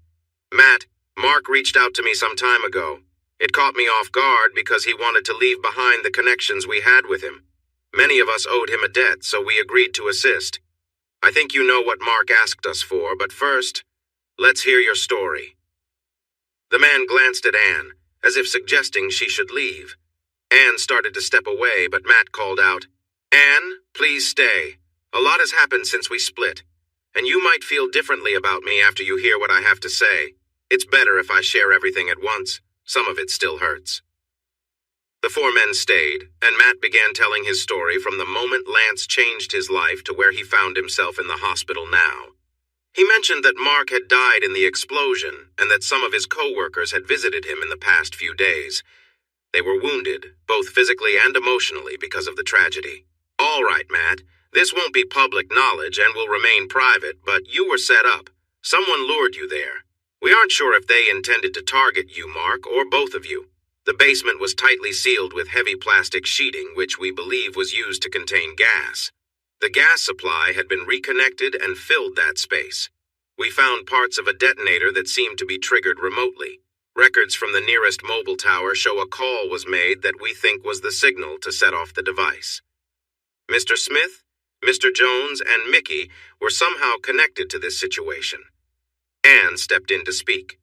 "Matt, Mark reached out to me some time ago. It caught me off guard because he wanted to leave behind the connections we had with him. Many of us owed him a debt, so we agreed to assist. I think you know what Mark asked us for, but first, let's hear your story." The man glanced at Anne, as if suggesting she should leave. Anne started to step away, but Matt called out, "Anne, please stay. A lot has happened since we split, and you might feel differently about me after you hear what I have to say. It's better if I share everything at once. Some of it still hurts." The four men stayed, and Matt began telling his story from the moment Lance changed his life to where he found himself in the hospital now. He mentioned that Mark had died in the explosion and that some of his co-workers had visited him in the past few days. They were wounded, both physically and emotionally, because of the tragedy. "All right, Matt, this won't be public knowledge and will remain private, but you were set up. Someone lured you there. We aren't sure if they intended to target you, Mark, or both of you. The basement was tightly sealed with heavy plastic sheeting, which we believe was used to contain gas. The gas supply had been reconnected and filled that space. We found parts of a detonator that seemed to be triggered remotely. Records from the nearest mobile tower show a call was made that we think was the signal to set off the device. Mr. Smith, Mr. Jones, and Mickey were somehow connected to this situation." Anne stepped in to speak.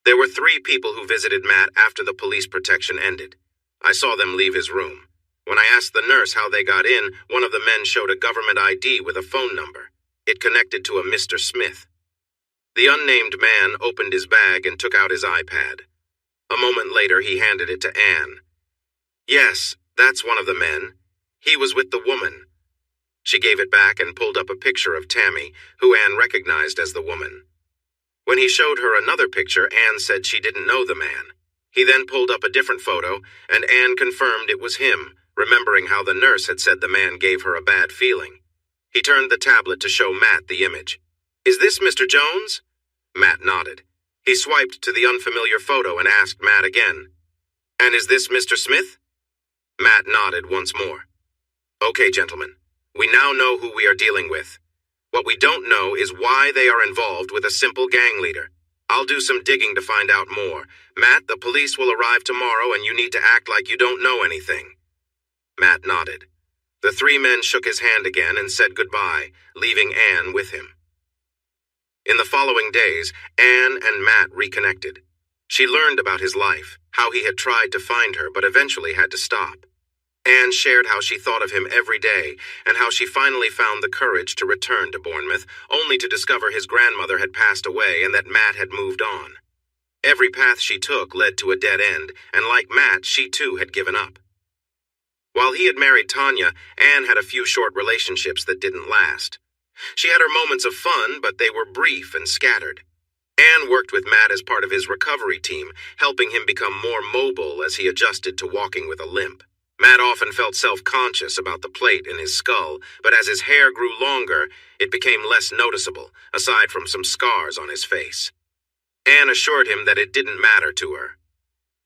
"There were 3 people who visited Matt after the police protection ended. I saw them leave his room. When I asked the nurse how they got in, one of the men showed a government ID with a phone number. It connected to a Mr. Smith. The unnamed man opened his bag and took out his iPad. A moment later, he handed it to Anne. "Yes, that's one of the men. He was with the woman." She gave it back and pulled up a picture of Tammy, who Anne recognized as the woman. When he showed her another picture, Anne said she didn't know the man. He then pulled up a different photo, and Anne confirmed it was him, remembering how the nurse had said the man gave her a bad feeling. He turned the tablet to show Matt the image. "Is this Mr. Jones?" Matt nodded. He swiped to the unfamiliar photo and asked Matt again, "And is this Mr. Smith?" Matt nodded once more. "Okay, gentlemen, we now know who we are dealing with. What we don't know is why they are involved with a simple gang leader. I'll do some digging to find out more. Matt, the police will arrive tomorrow and you need to act like you don't know anything." Matt nodded. The 3 men shook his hand again and said goodbye, leaving Anne with him. In the following days, Anne and Matt reconnected. She learned about his life, how he had tried to find her but eventually had to stop. Anne shared how she thought of him every day and how she finally found the courage to return to Bournemouth, only to discover his grandmother had passed away and that Matt had moved on. Every path she took led to a dead end, and like Matt, she too had given up. While he had married Tanya, Anne had a few short relationships that didn't last. She had her moments of fun, but they were brief and scattered. Anne worked with Matt as part of his recovery team, helping him become more mobile as he adjusted to walking with a limp. Matt often felt self-conscious about the plate in his skull, but as his hair grew longer, it became less noticeable, aside from some scars on his face. Anne assured him that it didn't matter to her.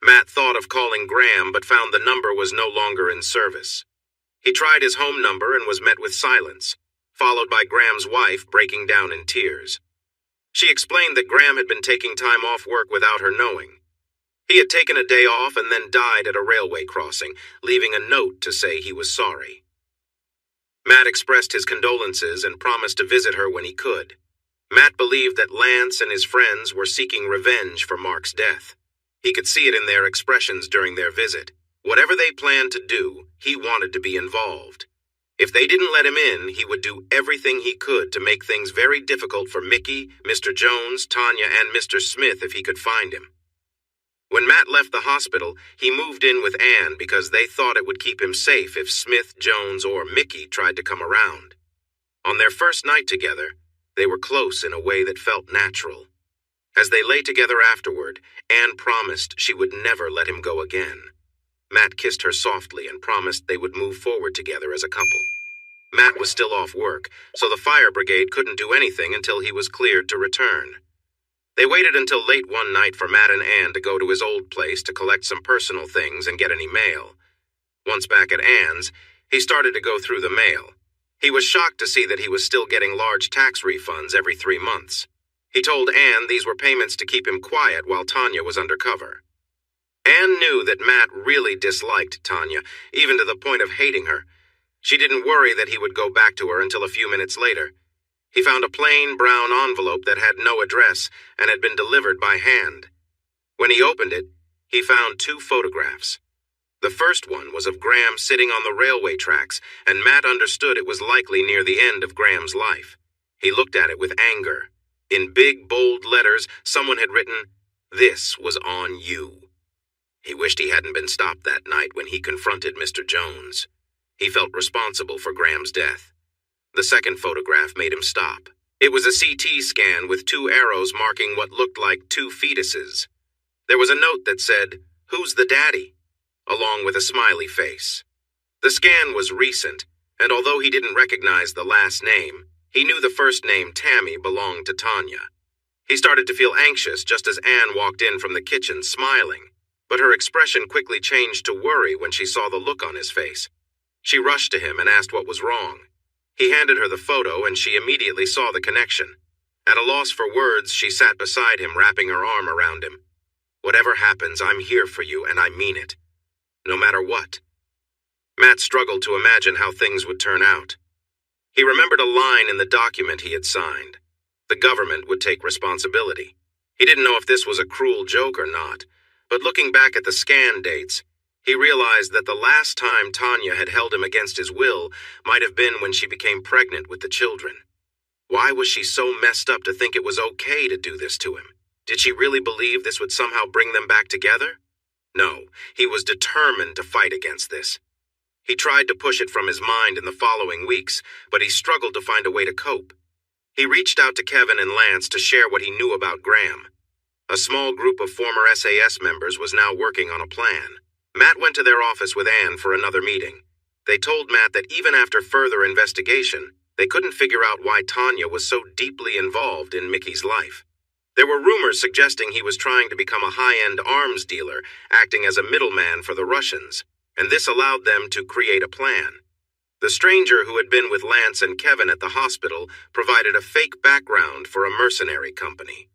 Matt thought of calling Graham, but found the number was no longer in service. He tried his home number and was met with silence, followed by Graham's wife breaking down in tears. She explained that Graham had been taking time off work without her knowing. He had taken a day off and then died at a railway crossing, leaving a note to say he was sorry. Matt expressed his condolences and promised to visit her when he could. Matt believed that Lance and his friends were seeking revenge for Mark's death. He could see it in their expressions during their visit. Whatever they planned to do, he wanted to be involved. If they didn't let him in, he would do everything he could to make things very difficult for Mickey, Mr. Jones, Tanya, and Mr. Smith if he could find him. When Matt left the hospital, he moved in with Anne because they thought it would keep him safe if Smith, Jones, or Mickey tried to come around. On their first night together, they were close in a way that felt natural. As they lay together afterward, Anne promised she would never let him go again. Matt kissed her softly and promised they would move forward together as a couple. Matt was still off work, so the fire brigade couldn't do anything until he was cleared to return. They waited until late one night for Matt and Anne to go to his old place to collect some personal things and get any mail. Once back at Anne's, he started to go through the mail. He was shocked to see that he was still getting large tax refunds every 3 months. He told Anne these were payments to keep him quiet while Tanya was undercover. Anne knew that Matt really disliked Tanya, even to the point of hating her. She didn't worry that he would go back to her until a few minutes later. He found a plain brown envelope that had no address and had been delivered by hand. When he opened it, he found 2 photographs. The first one was of Graham sitting on the railway tracks, and Matt understood it was likely near the end of Graham's life. He looked at it with anger. In big, bold letters, someone had written, "This was on you." He wished he hadn't been stopped that night when he confronted Mr. Jones. He felt responsible for Graham's death. The second photograph made him stop. It was a CT scan with 2 arrows marking what looked like 2 fetuses. There was a note that said, "Who's the daddy?" along with a smiley face. The scan was recent, and although he didn't recognize the last name, he knew the first name, Tammy, belonged to Tanya. He started to feel anxious just as Anne walked in from the kitchen smiling, but her expression quickly changed to worry when she saw the look on his face. She rushed to him and asked what was wrong. He handed her the photo, and she immediately saw the connection. At a loss for words, she sat beside him, wrapping her arm around him. "Whatever happens, I'm here for you, and I mean it. No matter what." Matt struggled to imagine how things would turn out. He remembered a line in the document he had signed. The government would take responsibility. He didn't know if this was a cruel joke or not, but looking back at the scan dates, he realized that the last time Tanya had held him against his will might have been when she became pregnant with the children. Why was she so messed up to think it was okay to do this to him? Did she really believe this would somehow bring them back together? No, he was determined to fight against this. He tried to push it from his mind in the following weeks, but he struggled to find a way to cope. He reached out to Kevin and Lance to share what he knew about Graham. A small group of former SAS members was now working on a plan. Matt went to their office with Anne for another meeting. They told Matt that even after further investigation, they couldn't figure out why Tanya was so deeply involved in Mickey's life. There were rumors suggesting he was trying to become a high-end arms dealer, acting as a middleman for the Russians, and this allowed them to create a plan. The stranger who had been with Lance and Kevin at the hospital provided a fake background for a mercenary company.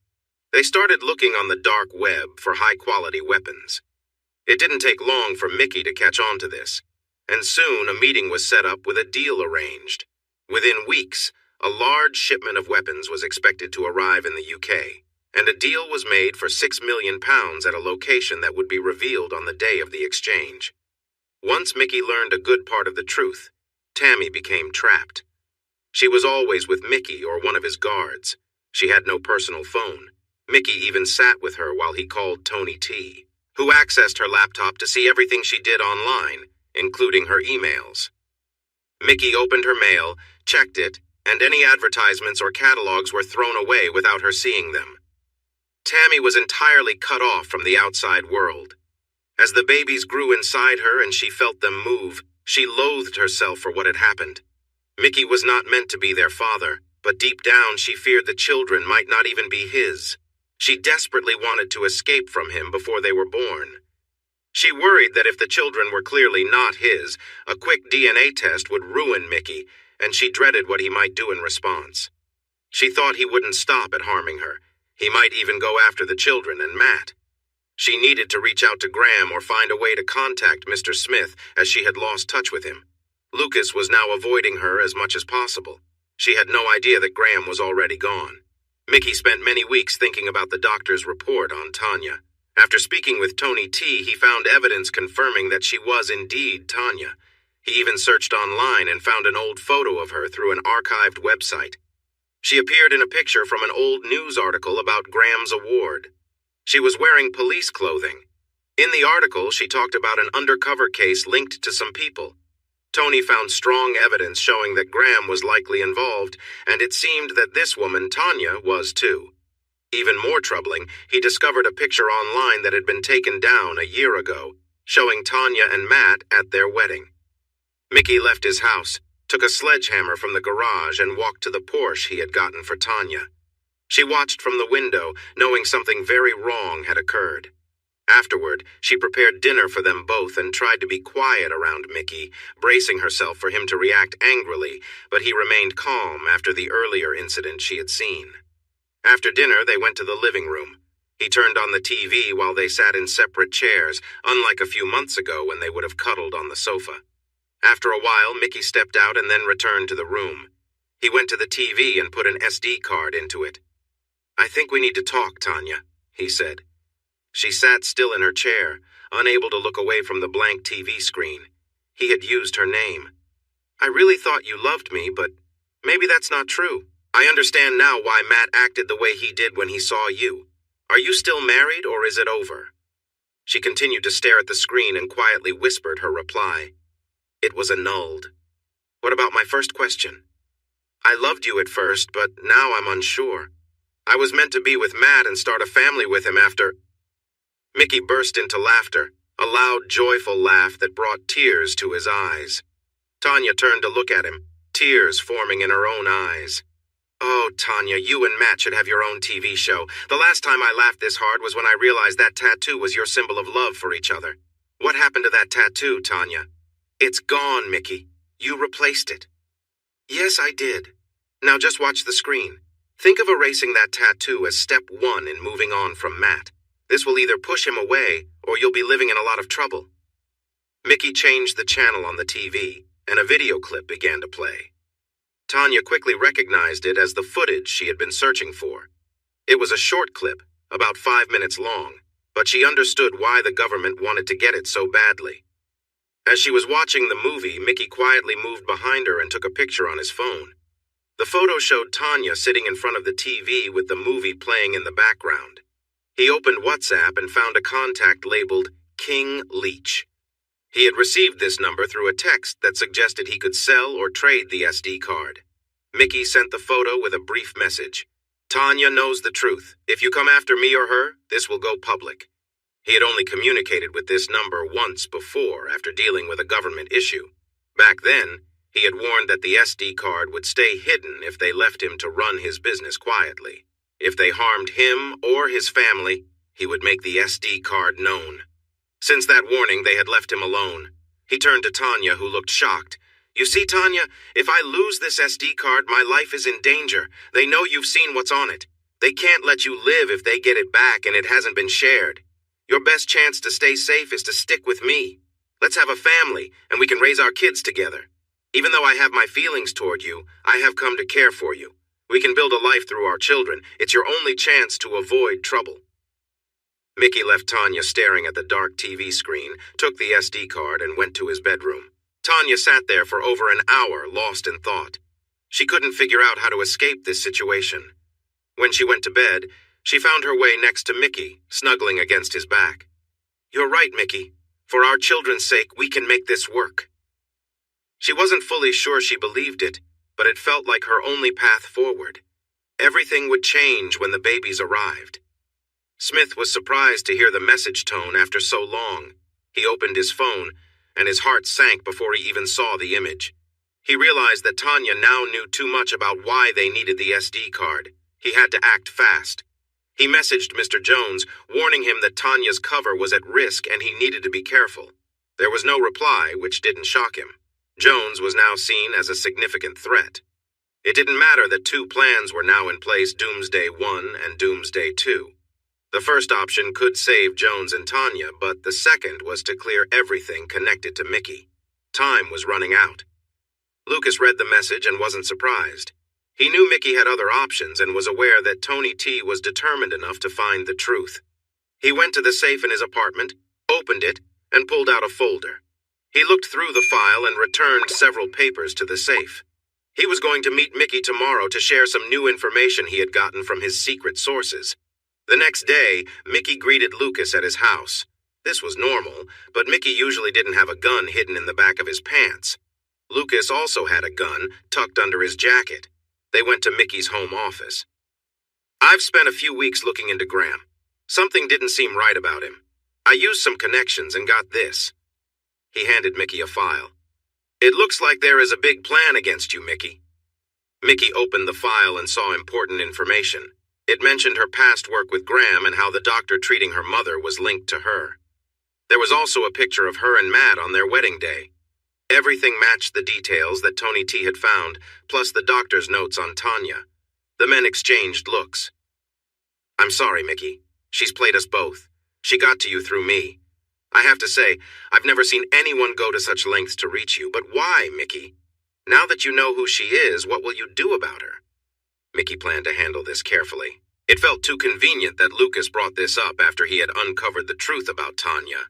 They started looking on the dark web for high-quality weapons. It didn't take long for Mickey to catch on to this, and soon a meeting was set up with a deal arranged. Within weeks, a large shipment of weapons was expected to arrive in the UK, and a deal was made for £6 million at a location that would be revealed on the day of the exchange. Once Mickey learned a good part of the truth, Tammy became trapped. She was always with Mickey or one of his guards. She had no personal phone. Mickey even sat with her while he called Tony T, who accessed her laptop to see everything she did online, including her emails. Mickey opened her mail, checked it, and any advertisements or catalogs were thrown away without her seeing them. Tammy was entirely cut off from the outside world. As the babies grew inside her and she felt them move, she loathed herself for what had happened. Mickey was not meant to be their father, but deep down she feared the children might not even be his. She desperately wanted to escape from him before they were born. She worried that if the children were clearly not his, a quick DNA test would ruin Mickey, and she dreaded what he might do in response. She thought he wouldn't stop at harming her. He might even go after the children and Matt. She needed to reach out to Graham or find a way to contact Mr. Smith, as she had lost touch with him. Lucas was now avoiding her as much as possible. She had no idea that Graham was already gone. Mickey spent many weeks thinking about the doctor's report on Tanya. After speaking with Tony T, he found evidence confirming that she was indeed Tanya. He even searched online and found an old photo of her through an archived website. She appeared in a picture from an old news article about Graham's award. She was wearing police clothing. In the article, she talked about an undercover case linked to some people. Tony found strong evidence showing that Graham was likely involved, and it seemed that this woman, Tanya, was too. Even more troubling, he discovered a picture online that had been taken down a year ago, showing Tanya and Matt at their wedding. Mickey left his house, took a sledgehammer from the garage, and walked to the Porsche he had gotten for Tanya. She watched from the window, knowing something very wrong had occurred. Afterward, she prepared dinner for them both and tried to be quiet around Mickey, bracing herself for him to react angrily, but he remained calm after the earlier incident she had seen. After dinner, they went to the living room. He turned on the TV while they sat in separate chairs, unlike a few months ago when they would have cuddled on the sofa. After a while, Mickey stepped out and then returned to the room. He went to the TV and put an SD card into it. "I think we need to talk, Tanya," he said. She sat still in her chair, unable to look away from the blank TV screen. He had used her name. "I really thought you loved me, but maybe that's not true. I understand now why Matt acted the way he did when he saw you. Are you still married, or is it over?" She continued to stare at the screen and quietly whispered her reply. It was annulled. "What about my first question?" "I loved you at first, but now I'm unsure. I was meant to be with Matt and start a family with him after—" Mickey burst into laughter, a loud, joyful laugh that brought tears to his eyes. Tanya turned to look at him, tears forming in her own eyes. "Oh, Tanya, you and Matt should have your own TV show. The last time I laughed this hard was when I realized that tattoo was your symbol of love for each other. What happened to that tattoo, Tanya?" "It's gone, Mickey. You replaced it." "Yes, I did. Now just watch the screen. Think of erasing that tattoo as step one in moving on from Matt. This will either push him away, or you'll be living in a lot of trouble." Mickey changed the channel on the TV, and a video clip began to play. Tanya quickly recognized it as the footage she had been searching for. It was a short clip, about 5 minutes long, but she understood why the government wanted to get it so badly. As she was watching the movie, Mickey quietly moved behind her and took a picture on his phone. The photo showed Tanya sitting in front of the TV with the movie playing in the background. He opened WhatsApp and found a contact labeled King Leach. He had received this number through a text that suggested he could sell or trade the SD card. Mickey sent the photo with a brief message. "Tanya knows the truth. If you come after me or her, this will go public." He had only communicated with this number once before after dealing with a government issue. Back then, he had warned that the SD card would stay hidden if they left him to run his business quietly. If they harmed him or his family, he would make the SD card known. Since that warning, they had left him alone. He turned to Tanya, who looked shocked. "You see, Tanya, if I lose this SD card, my life is in danger. They know you've seen what's on it. They can't let you live if they get it back and it hasn't been shared. Your best chance to stay safe is to stick with me. Let's have a family, and we can raise our kids together. Even though I have my feelings toward you, I have come to care for you. We can build a life through our children. It's your only chance to avoid trouble." Mickey left Tanya staring at the dark TV screen, took the SD card, and went to his bedroom. Tanya sat there for over an hour, lost in thought. She couldn't figure out how to escape this situation. When she went to bed, she found her way next to Mickey, snuggling against his back. "You're right, Mickey. For our children's sake, we can make this work." She wasn't fully sure she believed it, but it felt like her only path forward. Everything would change when the babies arrived. Smith was surprised to hear the message tone after so long. He opened his phone, and his heart sank before he even saw the image. He realized that Tanya now knew too much about why they needed the SD card. He had to act fast. He messaged Mr. Jones, warning him that Tanya's cover was at risk and he needed to be careful. There was no reply, which didn't shock him. Jones was now seen as a significant threat. It didn't matter that two plans were now in place, Doomsday 1 and Doomsday 2. The first option could save Jones and Tanya, but the second was to clear everything connected to Mickey. Time was running out. Lucas read the message and wasn't surprised. He knew Mickey had other options and was aware that Tony T was determined enough to find the truth. He went to the safe in his apartment, opened it, and pulled out a folder. He looked through the file and returned several papers to the safe. He was going to meet Mickey tomorrow to share some new information he had gotten from his secret sources. The next day, Mickey greeted Lucas at his house. This was normal, but Mickey usually didn't have a gun hidden in the back of his pants. Lucas also had a gun tucked under his jacket. They went to Mickey's home office. "I've spent a few weeks looking into Graham. Something didn't seem right about him. I used some connections and got this." He handed Mickey a file. "It looks like there is a big plan against you, Mickey." Mickey opened the file and saw important information. It mentioned her past work with Graham and how the doctor treating her mother was linked to her. There was also a picture of her and Matt on their wedding day. Everything matched the details that Tony T had found, plus the doctor's notes on Tanya. The men exchanged looks. "I'm sorry, Mickey. She's played us both. She got to you through me. I have to say, I've never seen anyone go to such lengths to reach you, but why, Mickey? Now that you know who she is, what will you do about her?" Mickey planned to handle this carefully. It felt too convenient that Lucas brought this up after he had uncovered the truth about Tanya.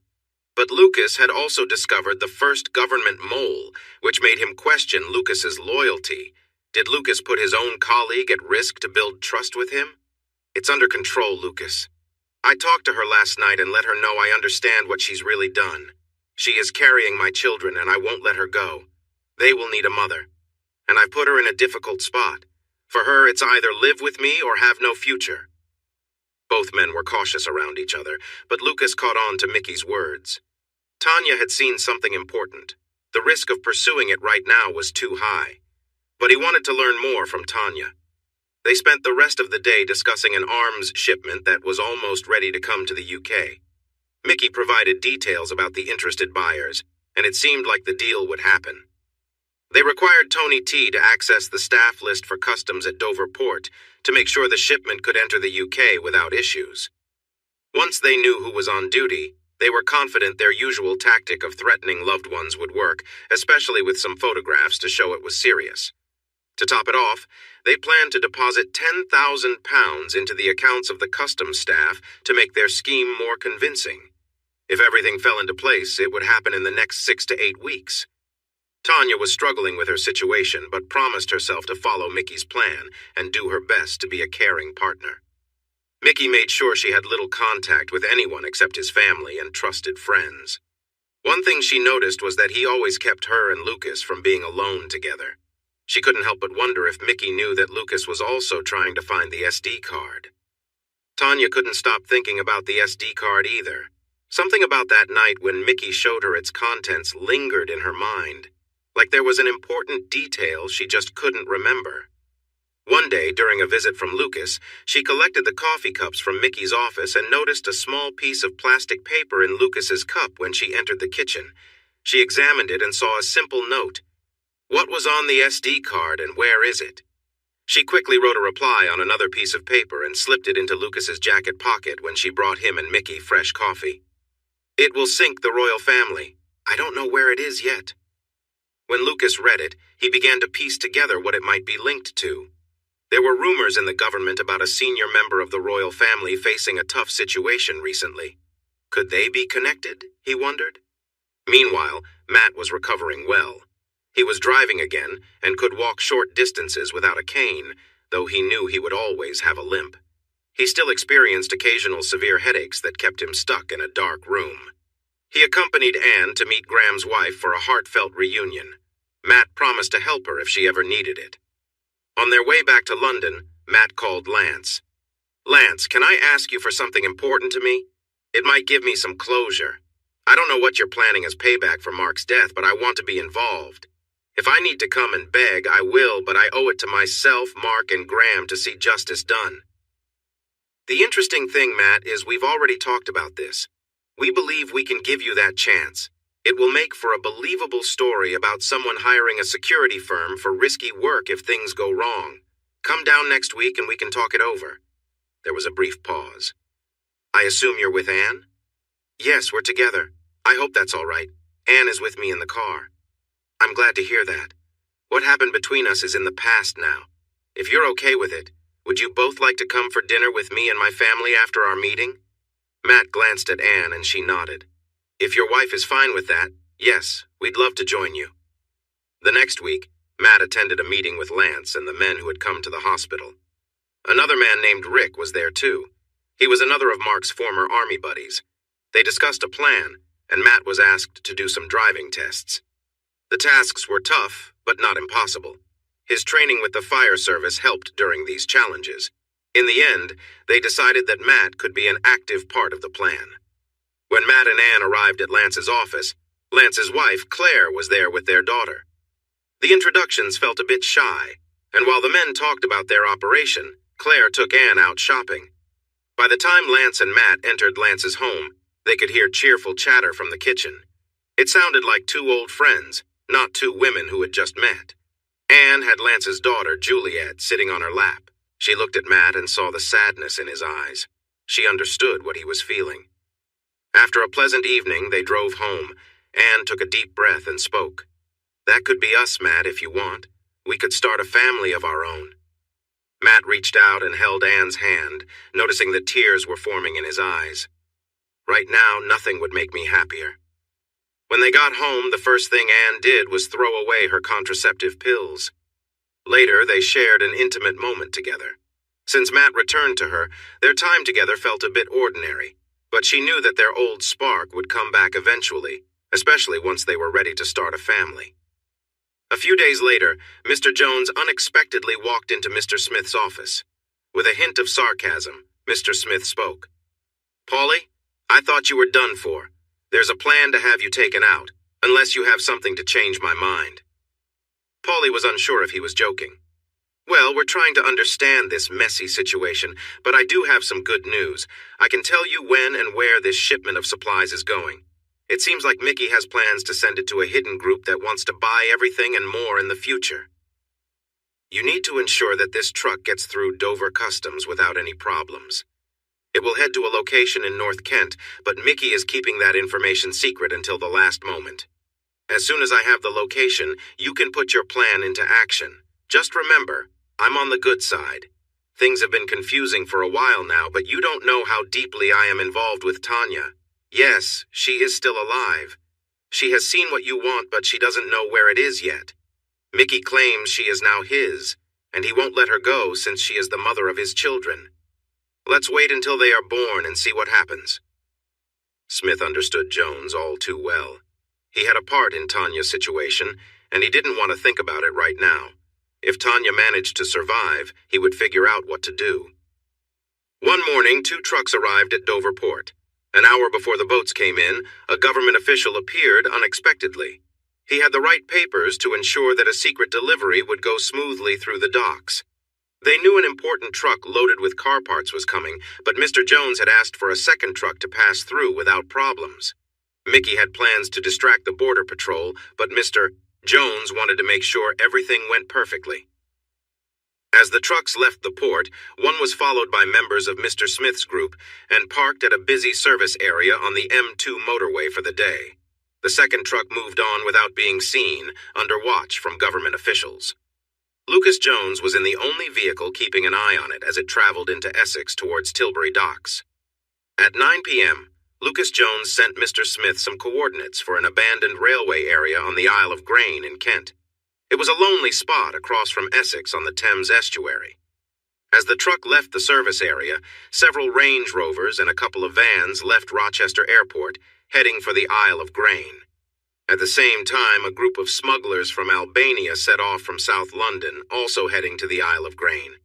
But Lucas had also discovered the first government mole, which made him question Lucas's loyalty. Did Lucas put his own colleague at risk to build trust with him? "It's under control, Lucas. I talked to her last night and let her know I understand what she's really done. She is carrying my children and I won't let her go. They will need a mother. And I put her in a difficult spot. For her, it's either live with me or have no future." Both men were cautious around each other, but Lucas caught on to Mickey's words. Tanya had seen something important. The risk of pursuing it right now was too high. But he wanted to learn more from Tanya. They spent the rest of the day discussing an arms shipment that was almost ready to come to the UK. Mickey provided details about the interested buyers, and it seemed like the deal would happen. They required Tony T to access the staff list for customs at Dover Port to make sure the shipment could enter the UK without issues. Once they knew who was on duty, they were confident their usual tactic of threatening loved ones would work, especially with some photographs to show it was serious. To top it off, they planned to deposit £10,000 into the accounts of the customs staff to make their scheme more convincing. If everything fell into place, it would happen in the next 6 to 8 weeks. Tanya was struggling with her situation, but promised herself to follow Mickey's plan and do her best to be a caring partner. Mickey made sure she had little contact with anyone except his family and trusted friends. One thing she noticed was that he always kept her and Lucas from being alone together. She couldn't help but wonder if Mickey knew that Lucas was also trying to find the SD card. Tanya couldn't stop thinking about the SD card either. Something about that night when Mickey showed her its contents lingered in her mind, like there was an important detail she just couldn't remember. One day, during a visit from Lucas, she collected the coffee cups from Mickey's office and noticed a small piece of plastic paper in Lucas's cup when she entered the kitchen. She examined it and saw a simple note. What was on the SD card and where is it? She quickly wrote a reply on another piece of paper and slipped it into Lucas's jacket pocket when she brought him and Mickey fresh coffee. It will sink the royal family. I don't know where it is yet. When Lucas read it, he began to piece together what it might be linked to. There were rumors in the government about a senior member of the royal family facing a tough situation recently. Could they be connected? He wondered. Meanwhile, Matt was recovering well. He was driving again and could walk short distances without a cane, though he knew he would always have a limp. He still experienced occasional severe headaches that kept him stuck in a dark room. He accompanied Anne to meet Graham's wife for a heartfelt reunion. Matt promised to help her if she ever needed it. On their way back to London, Matt called Lance. "Lance, can I ask you for something important to me? It might give me some closure. I don't know what you're planning as payback for Mark's death, but I want to be involved. If I need to come and beg, I will, but I owe it to myself, Mark, and Graham to see justice done." The interesting thing, Matt, is we've already talked about this. We believe we can give you that chance. It will make for a believable story about someone hiring a security firm for risky work if things go wrong. Come down next week and we can talk it over. There was a brief pause. "I assume you're with Anne?" "Yes, we're together. I hope that's all right. Anne is with me in the car." "I'm glad to hear that. What happened between us is in the past now. If you're okay with it, would you both like to come for dinner with me and my family after our meeting?" Matt glanced at Anne and she nodded. "If your wife is fine with that, yes, we'd love to join you." The next week, Matt attended a meeting with Lance and the men who had come to the hospital. Another man named Rick was there too. He was another of Mark's former Army buddies. They discussed a plan, and Matt was asked to do some driving tests. The tasks were tough, but not impossible. His training with the fire service helped during these challenges. In the end, they decided that Matt could be an active part of the plan. When Matt and Anne arrived at Lance's office, Lance's wife, Claire, was there with their daughter. The introductions felt a bit shy, and while the men talked about their operation, Claire took Anne out shopping. By the time Lance and Matt entered Lance's home, they could hear cheerful chatter from the kitchen. It sounded like two old friends, not two women who had just met. Anne had Lance's daughter, Juliet, sitting on her lap. She looked at Matt and saw the sadness in his eyes. She understood what he was feeling. After a pleasant evening, they drove home. Anne took a deep breath and spoke. "That could be us, Matt, if you want. We could start a family of our own." Matt reached out and held Anne's hand, noticing that tears were forming in his eyes. "Right now, nothing would make me happier." When they got home, the first thing Anne did was throw away her contraceptive pills. Later, they shared an intimate moment together. Since Matt returned to her, their time together felt a bit ordinary, but she knew that their old spark would come back eventually, especially once they were ready to start a family. A few days later, Mr. Jones unexpectedly walked into Mr. Smith's office. With a hint of sarcasm, Mr. Smith spoke. "Paulie, I thought you were done for. There's a plan to have you taken out, unless you have something to change my mind." Paulie was unsure if he was joking. "Well, we're trying to understand this messy situation, but I do have some good news. I can tell you when and where this shipment of supplies is going. It seems like Mickey has plans to send it to a hidden group that wants to buy everything and more in the future. You need to ensure that this truck gets through Dover Customs without any problems. It will head to a location in North Kent, but Mickey is keeping that information secret until the last moment. As soon as I have the location, you can put your plan into action. Just remember, I'm on the good side. Things have been confusing for a while now, but you don't know how deeply I am involved with Tanya. Yes, she is still alive. She has seen what you want, but she doesn't know where it is yet. Mickey claims she is now his, and he won't let her go since she is the mother of his children. Let's wait until they are born and see what happens." Smith understood Jones all too well. He had a part in Tanya's situation, and he didn't want to think about it right now. If Tanya managed to survive, he would figure out what to do. One morning, 2 trucks arrived at Dover Port. An hour before the boats came in, a government official appeared unexpectedly. He had the right papers to ensure that a secret delivery would go smoothly through the docks. They knew an important truck loaded with car parts was coming, but Mr. Jones had asked for a second truck to pass through without problems. Mickey had plans to distract the Border Patrol, but Mr. Jones wanted to make sure everything went perfectly. As the trucks left the port, one was followed by members of Mr. Smith's group and parked at a busy service area on the M2 motorway for the day. The second truck moved on without being seen, under watch from government officials. Lucas Jones was in the only vehicle keeping an eye on it as it traveled into Essex towards Tilbury Docks. At 9 p.m., Lucas Jones sent Mr. Smith some coordinates for an abandoned railway area on the Isle of Grain in Kent. It was a lonely spot across from Essex on the Thames estuary. As the truck left the service area, several Range Rovers and a couple of vans left Rochester Airport, heading for the Isle of Grain. At the same time, a group of smugglers from Albania set off from South London, also heading to the Isle of Grain.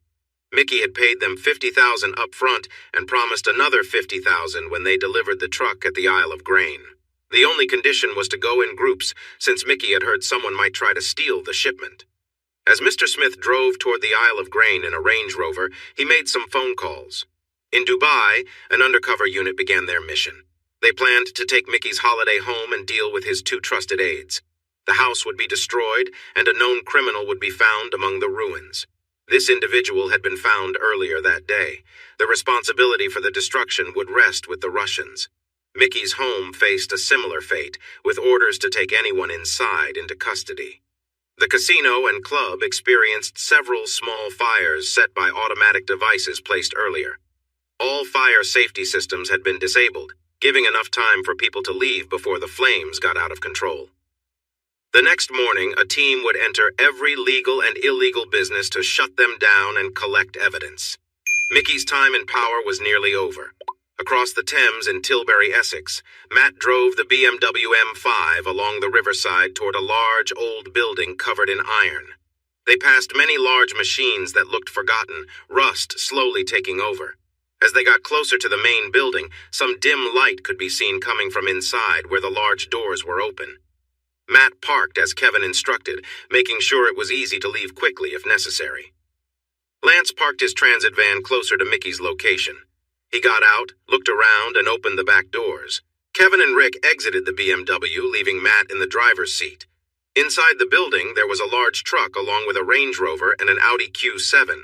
Mickey had paid them $50,000 up front and promised another $50,000 when they delivered the truck at the Isle of Grain. The only condition was to go in groups, since Mickey had heard someone might try to steal the shipment. As Mr. Smith drove toward the Isle of Grain in a Range Rover, he made some phone calls. In Dubai, an undercover unit began their mission. They planned to take Mickey's holiday home and deal with his 2 trusted aides. The house would be destroyed, and a known criminal would be found among the ruins. This individual had been found earlier that day. The responsibility for the destruction would rest with the Russians. Mickey's home faced a similar fate, with orders to take anyone inside into custody. The casino and club experienced several small fires set by automatic devices placed earlier. All fire safety systems had been disabled, giving enough time for people to leave before the flames got out of control. The next morning, a team would enter every legal and illegal business to shut them down and collect evidence. Mickey's time in power was nearly over. Across the Thames in Tilbury, Essex, Matt drove the BMW M5 along the riverside toward a large, old building covered in iron. They passed many large machines that looked forgotten, rust slowly taking over. As they got closer to the main building, some dim light could be seen coming from inside where the large doors were open. Matt parked as Kevin instructed, making sure it was easy to leave quickly if necessary. Lance parked his transit van closer to Mickey's location. He got out, looked around, and opened the back doors. Kevin and Rick exited the BMW, leaving Matt in the driver's seat. Inside the building, there was a large truck along with a Range Rover and an Audi Q7.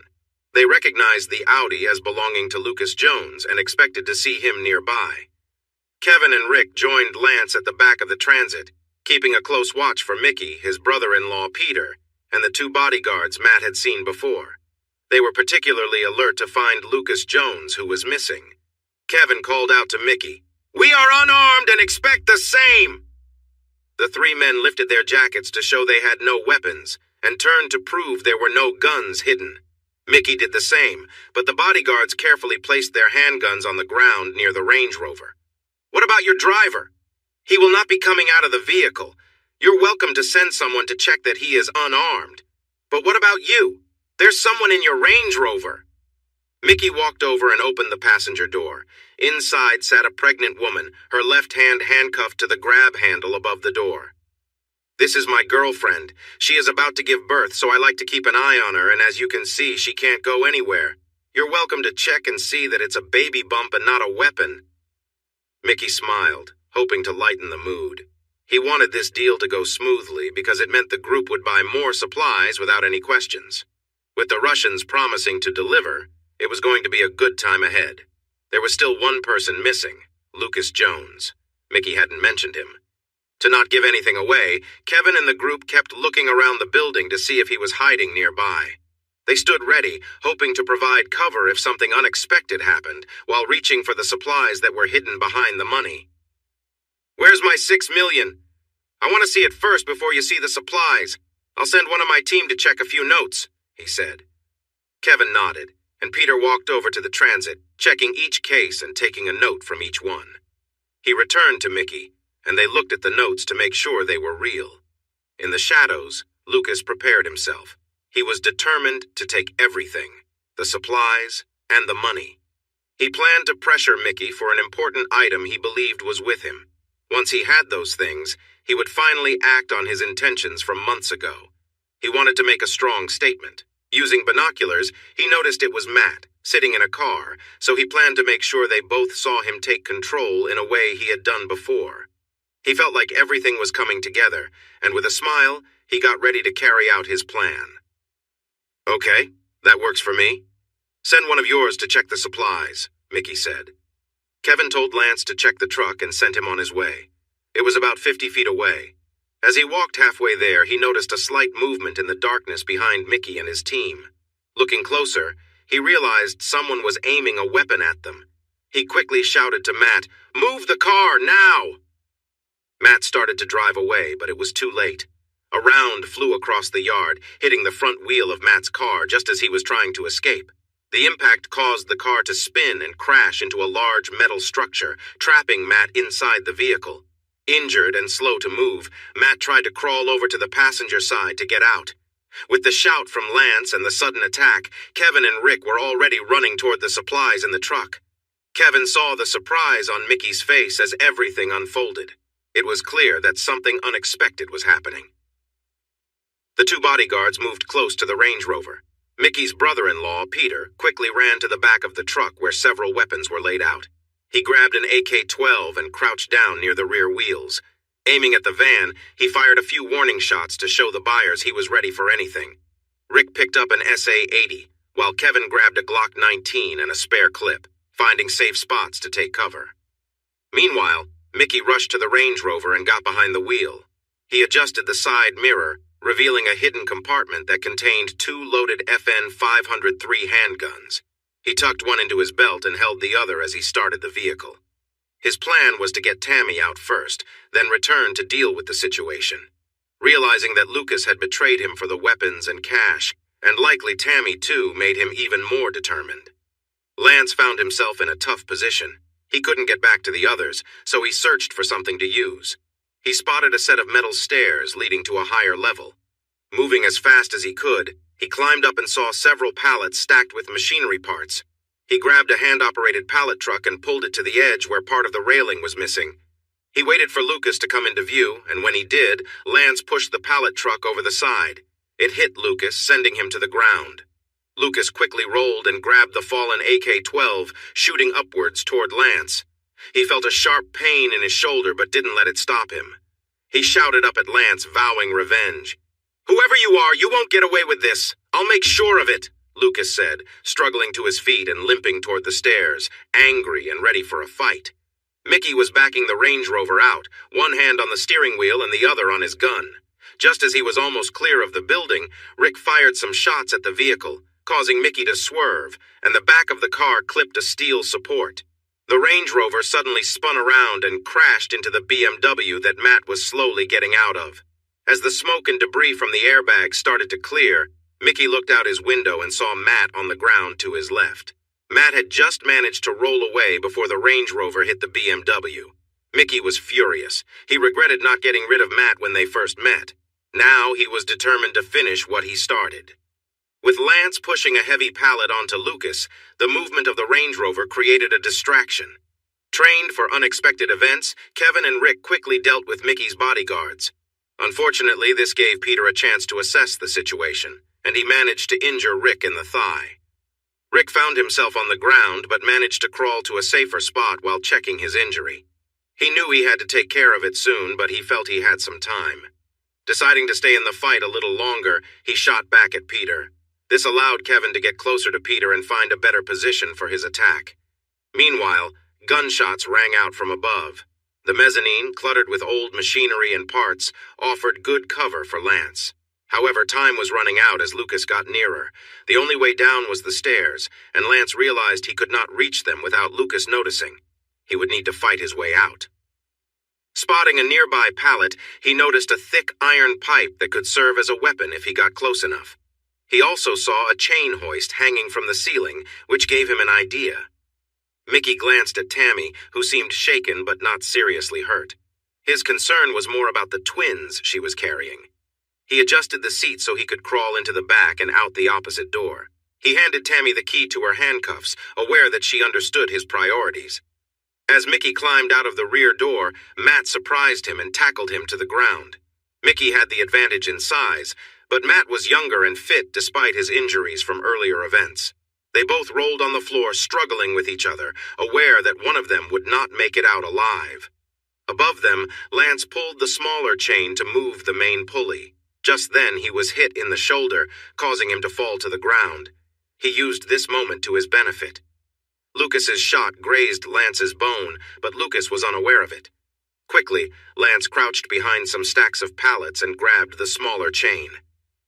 They recognized the Audi as belonging to Lucas Jones and expected to see him nearby. Kevin and Rick joined Lance at the back of the transit, keeping a close watch for Mickey, his brother-in-law Peter, and the two bodyguards Matt had seen before. They were particularly alert to find Lucas Jones, who was missing. Kevin called out to Mickey, "We are unarmed and expect the same!" The three men lifted their jackets to show they had no weapons and turned to prove there were no guns hidden. Mickey did the same, but the bodyguards carefully placed their handguns on the ground near the Range Rover. "What about your driver? He will not be coming out of the vehicle. You're welcome to send someone to check that he is unarmed. But what about you? There's someone in your Range Rover." Mickey walked over and opened the passenger door. Inside sat a pregnant woman, her left hand handcuffed to the grab handle above the door. "This is my girlfriend. She is about to give birth, so I like to keep an eye on her, and as you can see, she can't go anywhere. You're welcome to check and see that it's a baby bump and not a weapon." Mickey smiled, hoping to lighten the mood. He wanted this deal to go smoothly because it meant the group would buy more supplies without any questions. With the Russians promising to deliver, it was going to be a good time ahead. There was still one person missing, Lucas Jones. Mickey hadn't mentioned him. To not give anything away, Kevin and the group kept looking around the building to see if he was hiding nearby. They stood ready, hoping to provide cover if something unexpected happened, while reaching for the supplies that were hidden behind the money. "Where's my $6 million? I want to see it first before you see the supplies. I'll send one of my team to check a few notes," he said. Kevin nodded, and Peter walked over to the transit, checking each case and taking a note from each one. He returned to Mickey, and they looked at the notes to make sure they were real. In the shadows, Lucas prepared himself. He was determined to take everything, the supplies and the money. He planned to pressure Mickey for an important item he believed was with him. Once he had those things, he would finally act on his intentions from months ago. He wanted to make a strong statement. Using binoculars, he noticed it was Matt, sitting in a car, so he planned to make sure they both saw him take control in a way he had done before. He felt like everything was coming together, and with a smile, he got ready to carry out his plan. "Okay, that works for me. Send one of yours to check the supplies," Mickey said. Kevin told Lance to check the truck and sent him on his way. It was about 50 feet away. As he walked halfway there, he noticed a slight movement in the darkness behind Mickey and his team. Looking closer, he realized someone was aiming a weapon at them. He quickly shouted to Matt, "Move the car, now!" Matt started to drive away, but it was too late. A round flew across the yard, hitting the front wheel of Matt's car just as he was trying to escape. The impact caused the car to spin and crash into a large metal structure, trapping Matt inside the vehicle. Injured and slow to move, Matt tried to crawl over to the passenger side to get out. With the shout from Lance and the sudden attack, Kevin and Rick were already running toward the supplies in the truck. Kevin saw the surprise on Mickey's face as everything unfolded. It was clear that something unexpected was happening. The two bodyguards moved close to the Range Rover. Mickey's brother-in-law, Peter, quickly ran to the back of the truck where several weapons were laid out. He grabbed an AK-12 and crouched down near the rear wheels. Aiming at the van, he fired a few warning shots to show the buyers he was ready for anything. Rick picked up an SA-80, while Kevin grabbed a Glock 19 and a spare clip, finding safe spots to take cover. Meanwhile, Mickey rushed to the Range Rover and got behind the wheel. He adjusted the side mirror, revealing a hidden compartment that contained two loaded FN 503 handguns. He tucked one into his belt and held the other as he started the vehicle. His plan was to get Tammy out first, then return to deal with the situation. Realizing that Lucas had betrayed him for the weapons and cash, and likely Tammy too, made him even more determined. Lance found himself in a tough position. He couldn't get back to the others, so he searched for something to use. He spotted a set of metal stairs leading to a higher level. Moving as fast as he could, he climbed up and saw several pallets stacked with machinery parts. He grabbed a hand-operated pallet truck and pulled it to the edge where part of the railing was missing. He waited for Lucas to come into view, and when he did, Lance pushed the pallet truck over the side. It hit Lucas, sending him to the ground. Lucas quickly rolled and grabbed the fallen AK-12, shooting upwards toward Lance. He felt a sharp pain in his shoulder but didn't let it stop him. He shouted up at Lance, vowing revenge. "Whoever you are, you won't get away with this. I'll make sure of it," Lucas said, struggling to his feet and limping toward the stairs, angry and ready for a fight. Mickey was backing the Range Rover out, one hand on the steering wheel and the other on his gun. Just as he was almost clear of the building, Rick fired some shots at the vehicle, causing Mickey to swerve, and the back of the car clipped a steel support. The Range Rover suddenly spun around and crashed into the BMW that Matt was slowly getting out of. As the smoke and debris from the airbag started to clear, Mickey looked out his window and saw Matt on the ground to his left. Matt had just managed to roll away before the Range Rover hit the BMW. Mickey was furious. He regretted not getting rid of Matt when they first met. Now he was determined to finish what he started. With Lance pushing a heavy pallet onto Lucas, the movement of the Range Rover created a distraction. Trained for unexpected events, Kevin and Rick quickly dealt with Mickey's bodyguards. Unfortunately, this gave Peter a chance to assess the situation, and he managed to injure Rick in the thigh. Rick found himself on the ground but managed to crawl to a safer spot while checking his injury. He knew he had to take care of it soon, but he felt he had some time. Deciding to stay in the fight a little longer, he shot back at Peter. This allowed Kevin to get closer to Peter and find a better position for his attack. Meanwhile, gunshots rang out from above. The mezzanine, cluttered with old machinery and parts, offered good cover for Lance. However, time was running out as Lucas got nearer. The only way down was the stairs, and Lance realized he could not reach them without Lucas noticing. He would need to fight his way out. Spotting a nearby pallet, he noticed a thick iron pipe that could serve as a weapon if he got close enough. He also saw a chain hoist hanging from the ceiling, which gave him an idea. Mickey glanced at Tammy, who seemed shaken but not seriously hurt. His concern was more about the twins she was carrying. He adjusted the seat so he could crawl into the back and out the opposite door. He handed Tammy the key to her handcuffs, aware that she understood his priorities. As Mickey climbed out of the rear door, Matt surprised him and tackled him to the ground. Mickey had the advantage in size, but Matt was younger and fit despite his injuries from earlier events. They both rolled on the floor, struggling with each other, aware that one of them would not make it out alive. Above them, Lance pulled the smaller chain to move the main pulley. Just then, he was hit in the shoulder, causing him to fall to the ground. He used this moment to his benefit. Lucas's shot grazed Lance's bone, but Lucas was unaware of it. Quickly, Lance crouched behind some stacks of pallets and grabbed the smaller chain.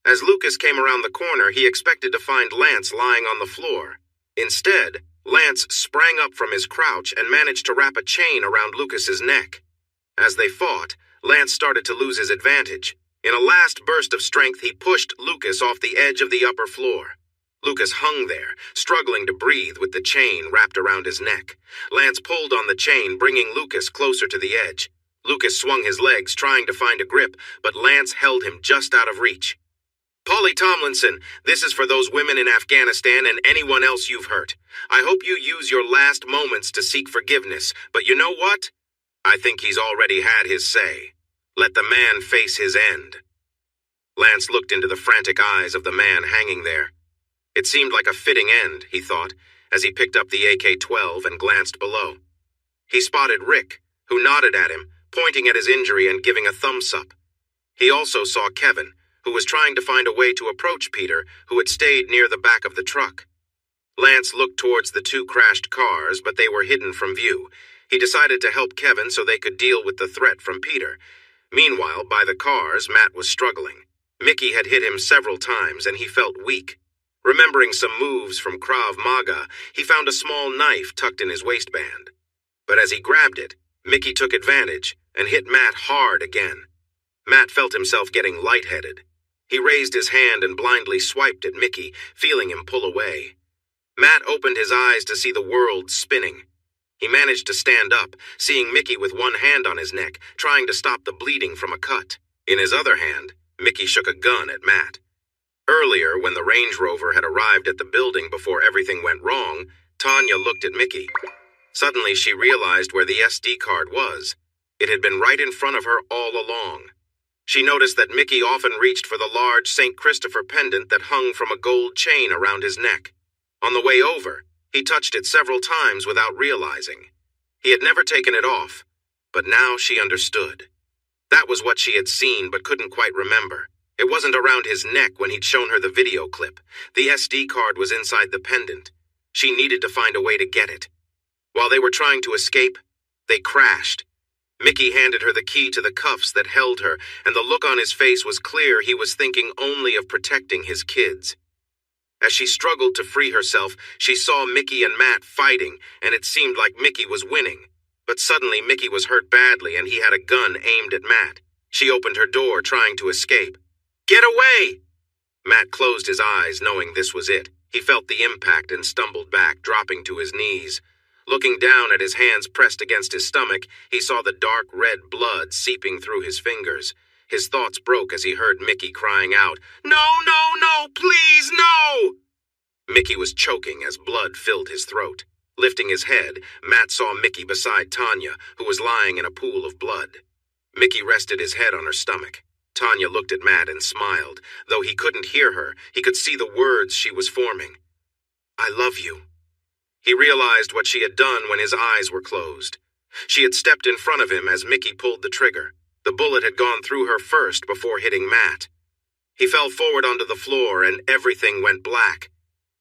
As Lucas came around the corner, he expected to find Lance lying on the floor. Instead, Lance sprang up from his crouch and managed to wrap a chain around Lucas's neck. As they fought, Lance started to lose his advantage. In a last burst of strength, he pushed Lucas off the edge of the upper floor. Lucas hung there, struggling to breathe with the chain wrapped around his neck. Lance pulled on the chain, bringing Lucas closer to the edge. Lucas swung his legs, trying to find a grip, but Lance held him just out of reach. "Polly Tomlinson, this is for those women in Afghanistan and anyone else you've hurt. I hope you use your last moments to seek forgiveness, but you know what? I think he's already had his say. Let the man face his end." Lance looked into the frantic eyes of the man hanging there. It seemed like a fitting end, he thought, as he picked up the AK-12 and glanced below. He spotted Rick, who nodded at him, pointing at his injury and giving a thumbs up. He also saw Kevin, who was trying to find a way to approach Peter, who had stayed near the back of the truck. Lance looked towards the two crashed cars, but they were hidden from view. He decided to help Kevin so they could deal with the threat from Peter. Meanwhile, by the cars, Matt was struggling. Mickey had hit him several times, and he felt weak. Remembering some moves from Krav Maga, he found a small knife tucked in his waistband. But as he grabbed it, Mickey took advantage and hit Matt hard again. Matt felt himself getting lightheaded. He raised his hand and blindly swiped at Mickey, feeling him pull away. Matt opened his eyes to see the world spinning. He managed to stand up, seeing Mickey with one hand on his neck, trying to stop the bleeding from a cut. In his other hand, Mickey shook a gun at Matt. Earlier, when the Range Rover had arrived at the building before everything went wrong, Tanya looked at Mickey. Suddenly, she realized where the SD card was. It had been right in front of her all along. She noticed that Mickey often reached for the large St. Christopher pendant that hung from a gold chain around his neck. On the way over, he touched it several times without realizing. He had never taken it off, but now she understood. That was what she had seen but couldn't quite remember. It wasn't around his neck when he'd shown her the video clip. The SD card was inside the pendant. She needed to find a way to get it. While they were trying to escape, they crashed. Mickey handed her the key to the cuffs that held her, and the look on his face was clear he was thinking only of protecting his kids. As she struggled to free herself, she saw Mickey and Matt fighting, and it seemed like Mickey was winning. But suddenly Mickey was hurt badly, and he had a gun aimed at Matt. She opened her door, trying to escape. "Get away!" Matt closed his eyes, knowing this was it. He felt the impact and stumbled back, dropping to his knees. Looking down at his hands pressed against his stomach, he saw the dark red blood seeping through his fingers. His thoughts broke as he heard Mickey crying out, "No, no, no, please, no!" Mickey was choking as blood filled his throat. Lifting his head, Matt saw Mickey beside Tanya, who was lying in a pool of blood. Mickey rested his head on her stomach. Tanya looked at Matt and smiled. Though he couldn't hear her, he could see the words she was forming. "I love you." He realized what she had done when his eyes were closed. She had stepped in front of him as Mickey pulled the trigger. The bullet had gone through her first before hitting Matt. He fell forward onto the floor and everything went black.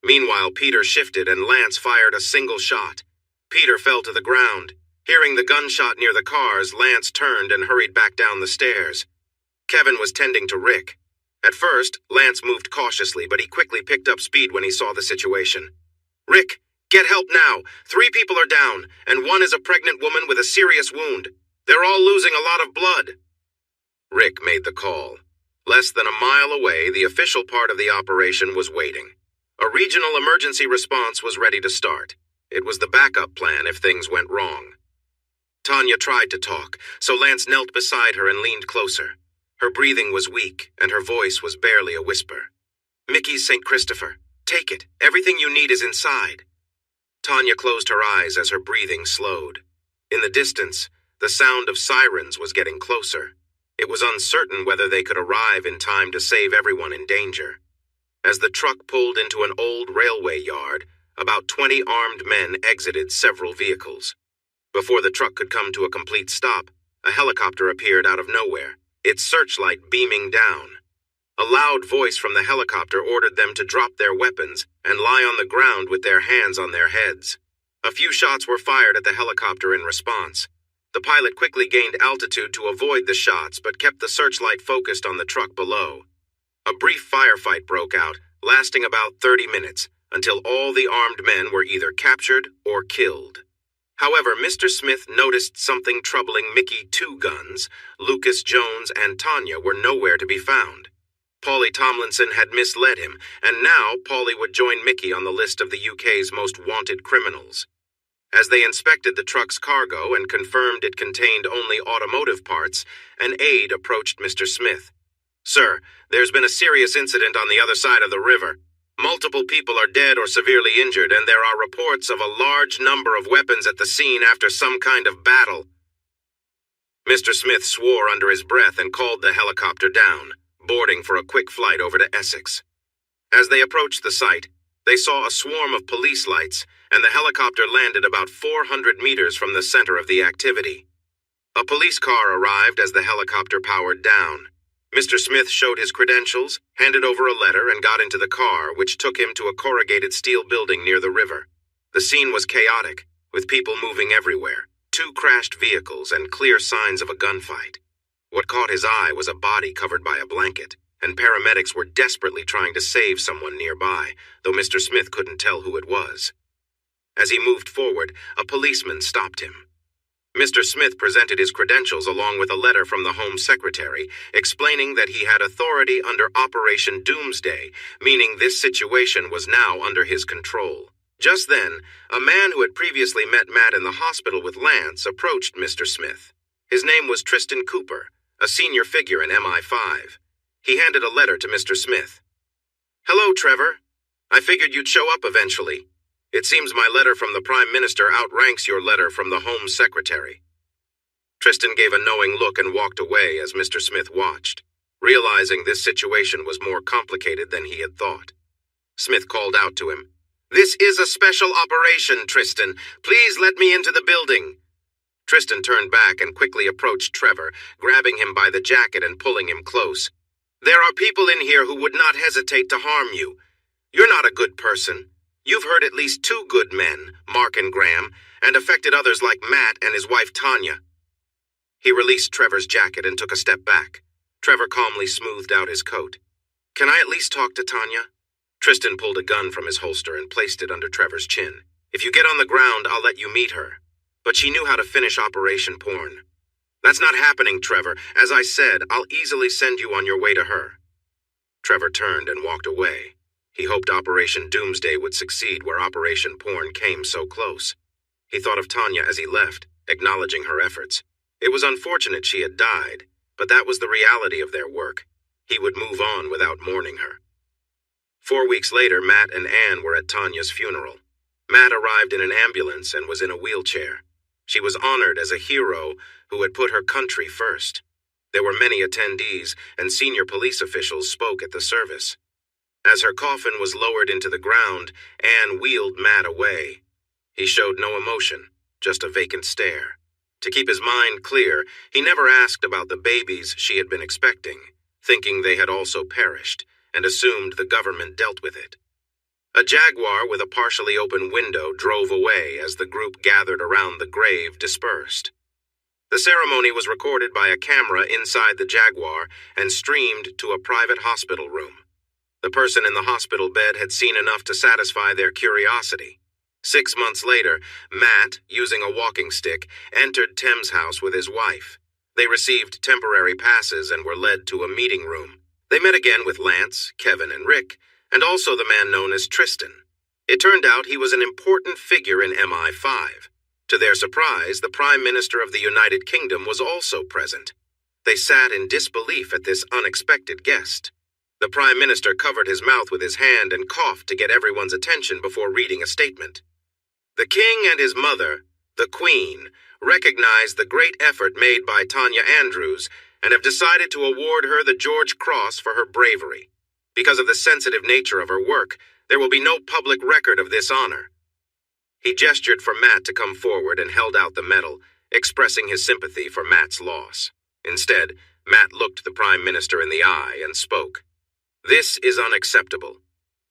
Meanwhile, Peter shifted and Lance fired a single shot. Peter fell to the ground. Hearing the gunshot near the cars, Lance turned and hurried back down the stairs. Kevin was tending to Rick. At first, Lance moved cautiously, but he quickly picked up speed when he saw the situation. "Rick, get help now. 3 people are down, and 1 is a pregnant woman with a serious wound. They're all losing a lot of blood." Rick made the call. Less than a mile away, the official part of the operation was waiting. A regional emergency response was ready to start. It was the backup plan if things went wrong. Tanya tried to talk, so Lance knelt beside her and leaned closer. Her breathing was weak, and her voice was barely a whisper. "Mickey's St. Christopher. Take it. Everything you need is inside." Tanya closed her eyes as her breathing slowed. In the distance, the sound of sirens was getting closer. It was uncertain whether they could arrive in time to save everyone in danger. As the truck pulled into an old railway yard, about 20 armed men exited several vehicles. Before the truck could come to a complete stop, a helicopter appeared out of nowhere, its searchlight beaming down. A loud voice from the helicopter ordered them to drop their weapons and lie on the ground with their hands on their heads. A few shots were fired at the helicopter in response. The pilot quickly gained altitude to avoid the shots but kept the searchlight focused on the truck below. A brief firefight broke out, lasting about 30 minutes, until all the armed men were either captured or killed. However, Mr. Smith noticed something troubling Mickey Two Guns. Lucas Jones and Tanya were nowhere to be found. Paulie Tomlinson had misled him, and now Paulie would join Mickey on the list of the UK's most wanted criminals. As they inspected the truck's cargo and confirmed it contained only automotive parts, an aide approached Mr. Smith. "Sir, there's been a serious incident on the other side of the river. Multiple people are dead or severely injured, and there are reports of a large number of weapons at the scene after some kind of battle." Mr. Smith swore under his breath and called the helicopter down, boarding for a quick flight over to Essex. As they approached the site, they saw a swarm of police lights, and the helicopter landed about 400 meters from the center of the activity. A police car arrived as the helicopter powered down. Mr. Smith showed his credentials, handed over a letter, and got into the car, which took him to a corrugated steel building near the river. The scene was chaotic, with people moving everywhere, 2 crashed vehicles, and clear signs of a gunfight. What caught his eye was a body covered by a blanket, and paramedics were desperately trying to save someone nearby, though Mr. Smith couldn't tell who it was. As he moved forward, a policeman stopped him. Mr. Smith presented his credentials along with a letter from the Home Secretary, explaining that he had authority under Operation Doomsday, meaning this situation was now under his control. Just then, a man who had previously met Matt in the hospital with Lance approached Mr. Smith. His name was Tristan Cooper, a senior figure in MI5. He handed a letter to Mr. Smith. "Hello, Trevor. I figured you'd show up eventually. It seems my letter from the Prime Minister outranks your letter from the Home Secretary." Tristan gave a knowing look and walked away as Mr. Smith watched, realizing this situation was more complicated than he had thought. Smith called out to him, "This is a special operation, Tristan. Please let me into the building." Tristan turned back and quickly approached Trevor, grabbing him by the jacket and pulling him close. "There are people in here who would not hesitate to harm you. You're not a good person. You've hurt at least two good men, Mark and Graham, and affected others like Matt and his wife Tanya." He released Trevor's jacket and took a step back. Trevor calmly smoothed out his coat. "Can I at least talk to Tanya?" Tristan pulled a gun from his holster and placed it under Trevor's chin. "If you get on the ground, I'll let you meet her. But she knew how to finish Operation Porn." "That's not happening, Trevor. As I said, I'll easily send you on your way to her." Trevor turned and walked away. He hoped Operation Doomsday would succeed where Operation Porn came so close. He thought of Tanya as he left, acknowledging her efforts. It was unfortunate she had died, but that was the reality of their work. He would move on without mourning her. 4 weeks later, Matt and Anne were at Tanya's funeral. Matt arrived in an ambulance and was in a wheelchair. She was honored as a hero who had put her country first. There were many attendees, and senior police officials spoke at the service. As her coffin was lowered into the ground, Anne wheeled Matt away. He showed no emotion, just a vacant stare. To keep his mind clear, he never asked about the babies she had been expecting, thinking they had also perished, and assumed the government dealt with it. A Jaguar with a partially open window drove away as the group gathered around the grave dispersed. The ceremony was recorded by a camera inside the Jaguar and streamed to a private hospital room. The person in the hospital bed had seen enough to satisfy their curiosity. 6 months later, Matt, using a walking stick, entered Tim's house with his wife. They received temporary passes and were led to a meeting room. They met again with Lance, Kevin, and Rick, and also the man known as Tristan. It turned out he was an important figure in MI5. To their surprise, the Prime Minister of the United Kingdom was also present. They sat in disbelief at this unexpected guest. The Prime Minister covered his mouth with his hand and coughed to get everyone's attention before reading a statement. "The King and his mother, the Queen, recognize the great effort made by Tanya Andrews and have decided to award her the George Cross for her bravery. Because of the sensitive nature of her work, there will be no public record of this honor." He gestured for Matt to come forward and held out the medal, expressing his sympathy for Matt's loss. Instead, Matt looked the Prime Minister in the eye and spoke. "This is unacceptable.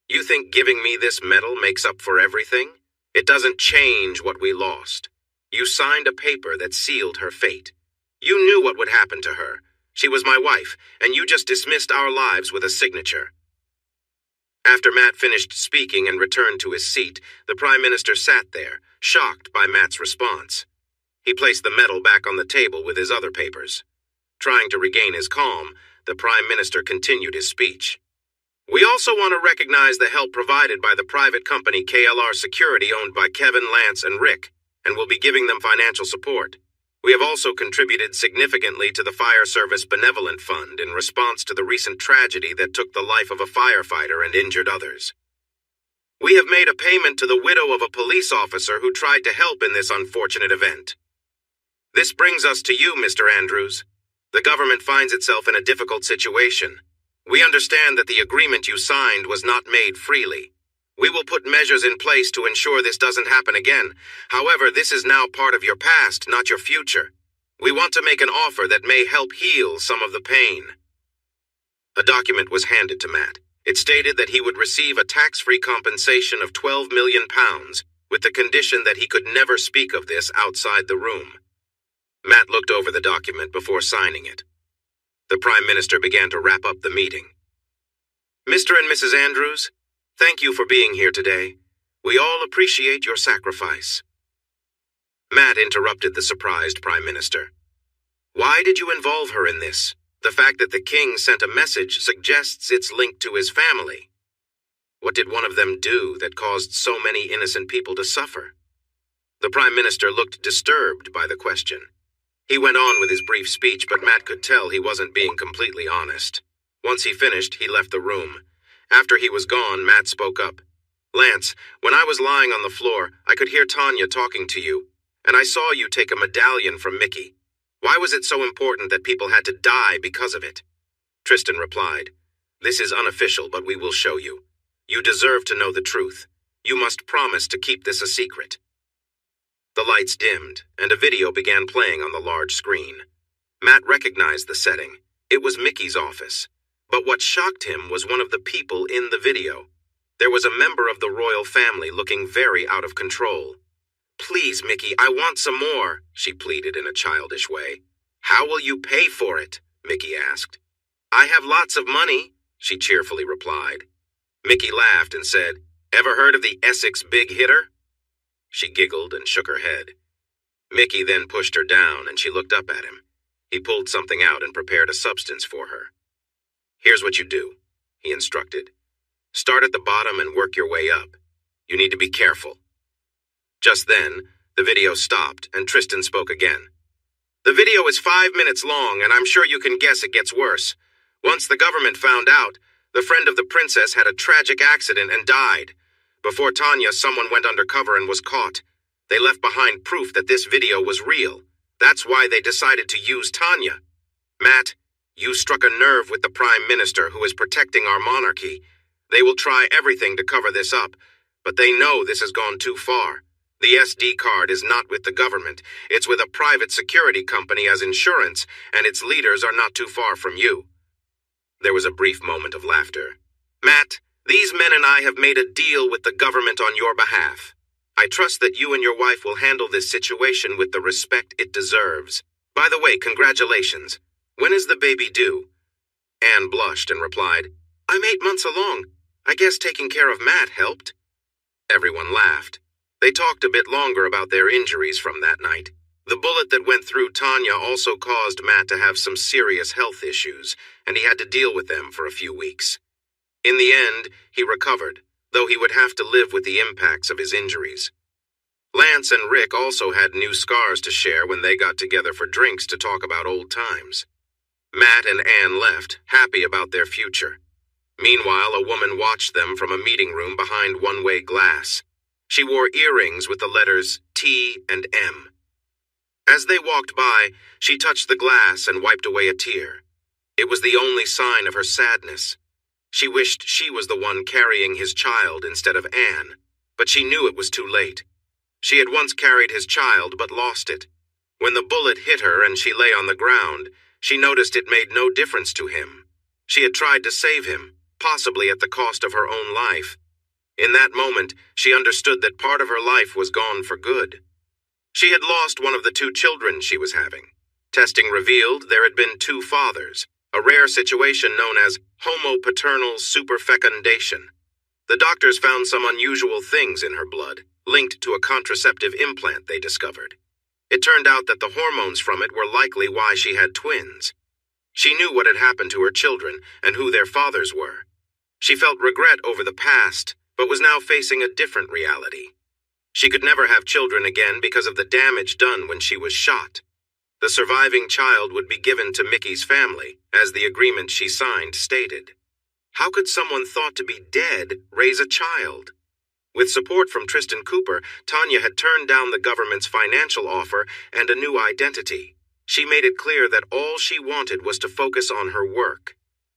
You think giving me this medal makes up for everything? It doesn't change what we lost. You signed a paper that sealed her fate. You knew what would happen to her. She was my wife, and you just dismissed our lives with a signature." After Matt finished speaking and returned to his seat, the Prime Minister sat there, shocked by Matt's response. He placed the medal back on the table with his other papers. Trying to regain his calm, the Prime Minister continued his speech. "We also want to recognize the help provided by the private company KLR Security owned by Kevin, Lance, and Rick, and will be giving them financial support. We have also contributed significantly to the Fire Service Benevolent Fund in response to the recent tragedy that took the life of a firefighter and injured others. We have made a payment to the widow of a police officer who tried to help in this unfortunate event. This brings us to you, Mr. Andrews. The government finds itself in a difficult situation. We understand that the agreement you signed was not made freely. We will put measures in place to ensure this doesn't happen again. However, this is now part of your past, not your future. We want to make an offer that may help heal some of the pain." A document was handed to Matt. It stated that he would receive a tax-free compensation of £12 million, with the condition that he could never speak of this outside the room. Matt looked over the document before signing it. The Prime Minister began to wrap up the meeting. "Mr. and Mrs. Andrews, thank you for being here today. We all appreciate your sacrifice." Matt interrupted the surprised Prime Minister. "Why did you involve her in this? The fact that the King sent a message suggests it's linked to his family." What did one of them do that caused so many innocent people to suffer? The Prime Minister looked disturbed by the question. He went on with his brief speech, but Matt could tell he wasn't being completely honest. Once he finished, he left the room. After he was gone, Matt spoke up. Lance, when I was lying on the floor, I could hear Tanya talking to you, and I saw you take a medallion from Mickey. Why was it so important that people had to die because of it? Tristan replied, This is unofficial, but we will show you. You deserve to know the truth. You must promise to keep this a secret. The lights dimmed, and a video began playing on the large screen. Matt recognized the setting. It was Mickey's office. But what shocked him was one of the people in the video. There was a member of the royal family looking very out of control. Please, Mickey, I want some more, she pleaded in a childish way. How will you pay for it? Mickey asked. I have lots of money, she cheerfully replied. Mickey laughed and said, Ever heard of the Essex Big Hitter? She giggled and shook her head. Mickey then pushed her down and she looked up at him. He pulled something out and prepared a substance for her. Here's what you do, he instructed. Start at the bottom and work your way up. You need to be careful. Just then, the video stopped and Tristan spoke again. The video is 5 minutes long and I'm sure you can guess it gets worse. Once the government found out, the friend of the princess had a tragic accident and died. Before Tanya, someone went undercover and was caught. They left behind proof that this video was real. That's why they decided to use Tanya. Matt, you struck a nerve with the Prime Minister who is protecting our monarchy. They will try everything to cover this up, but they know this has gone too far. The SD card is not with the government. It's with a private security company as insurance, and its leaders are not too far from you. There was a brief moment of laughter. Matt, these men and I have made a deal with the government on your behalf. I trust that you and your wife will handle this situation with the respect it deserves. By the way, congratulations. When is the baby due? Anne blushed and replied, I'm 8 months along. I guess taking care of Matt helped. Everyone laughed. They talked a bit longer about their injuries from that night. The bullet that went through Tanya also caused Matt to have some serious health issues, and he had to deal with them for a few weeks. In the end, he recovered, though he would have to live with the impacts of his injuries. Lance and Rick also had new scars to share when they got together for drinks to talk about old times. Matt and Anne left, happy about their future. Meanwhile, a woman watched them from a meeting room behind one-way glass. She wore earrings with the letters T and M. As they walked by, she touched the glass and wiped away a tear. It was the only sign of her sadness. She wished she was the one carrying his child instead of Anne, but she knew it was too late. She had once carried his child but lost it. When the bullet hit her and she lay on the ground, she noticed it made no difference to him. She had tried to save him, possibly at the cost of her own life. In that moment, she understood that part of her life was gone for good. She had lost one of the 2 children she was having. Testing revealed there had been 2 fathers, a rare situation known as homopaternal superfecundation. The doctors found some unusual things in her blood, linked to a contraceptive implant they discovered. It turned out that the hormones from it were likely why she had twins. She knew what had happened to her children and who their fathers were. She felt regret over the past, but was now facing a different reality. She could never have children again because of the damage done when she was shot. The surviving child would be given to Mickey's family, as the agreement she signed stated. How could someone thought to be dead raise a child? With support from Tristan Cooper, Tanya had turned down the government's financial offer and a new identity. She made it clear that all she wanted was to focus on her work.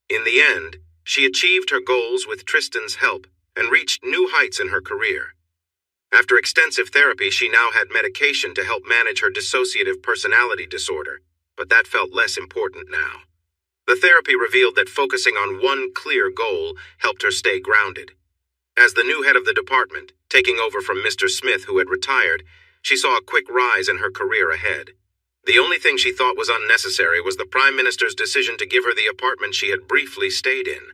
In the end, she achieved her goals with Tristan's help and reached new heights in her career. After extensive therapy, she now had medication to help manage her dissociative personality disorder, but that felt less important now. The therapy revealed that focusing on one clear goal helped her stay grounded. As the new head of the department, taking over from Mr. Smith, who had retired, she saw a quick rise in her career ahead. The only thing she thought was unnecessary was the Prime Minister's decision to give her the apartment she had briefly stayed in.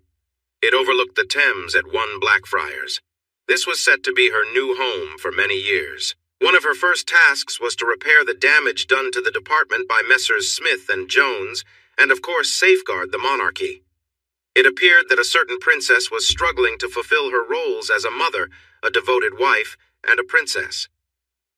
It overlooked the Thames at 1 Blackfriars. This was set to be her new home for many years. One of her first tasks was to repair the damage done to the department by Messrs. Smith and Jones, and of course safeguard the monarchy. It appeared that a certain princess was struggling to fulfill her roles as a mother, a devoted wife, and a princess.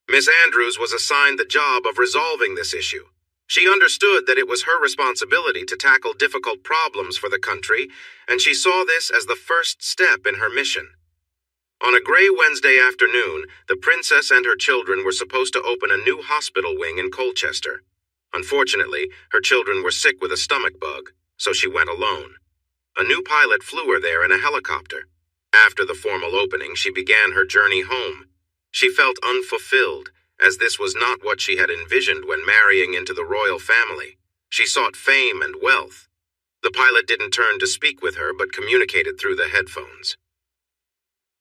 Miss Andrews was assigned the job of resolving this issue. She understood that it was her responsibility to tackle difficult problems for the country, and she saw this as the first step in her mission. On a gray Wednesday afternoon, the princess and her children were supposed to open a new hospital wing in Colchester. Unfortunately, her children were sick with a stomach bug, so she went alone. A new pilot flew her there in a helicopter. After the formal opening, she began her journey home. She felt unfulfilled, as this was not what she had envisioned when marrying into the royal family. She sought fame and wealth. The pilot didn't turn to speak with her, but communicated through the headphones.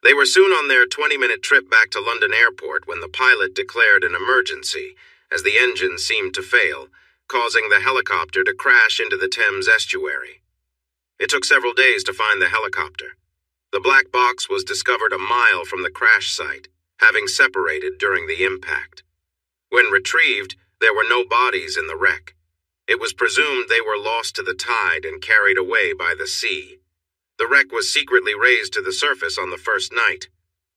They were soon on their 20-minute trip back to London Airport when the pilot declared an emergency, as the engine seemed to fail, causing the helicopter to crash into the Thames estuary. It took several days to find the helicopter. The black box was discovered a mile from the crash site, having separated during the impact. When retrieved, there were no bodies in the wreck. It was presumed they were lost to the tide and carried away by the sea. The wreck was secretly raised to the surface on the first night.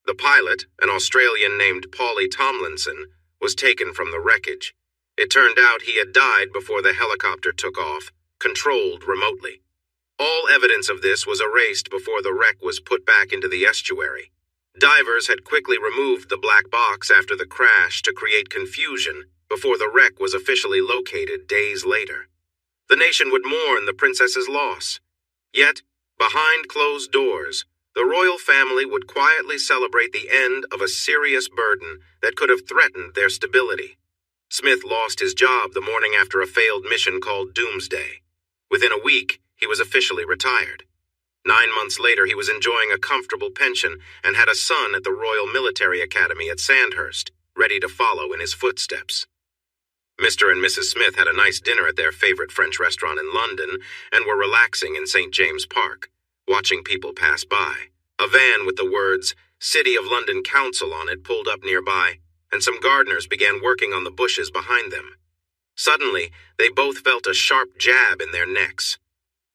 The pilot, an Australian named Paulie Tomlinson, was taken from the wreckage. It turned out he had died before the helicopter took off, controlled remotely. All evidence of this was erased before the wreck was put back into the estuary. Divers had quickly removed the black box after the crash to create confusion before the wreck was officially located days later. The nation would mourn the princess's loss. Yet, behind closed doors, the royal family would quietly celebrate the end of a serious burden that could have threatened their stability. Smith lost his job the morning after a failed mission called Doomsday. Within a week, he was officially retired. 9 months later, he was enjoying a comfortable pension and had a son at the Royal Military Academy at Sandhurst, ready to follow in his footsteps. Mr. and Mrs. Smith had a nice dinner at their favorite French restaurant in London and were relaxing in St. James Park, watching people pass by. A van with the words, City of London Council on it pulled up nearby, and some gardeners began working on the bushes behind them. Suddenly, they both felt a sharp jab in their necks.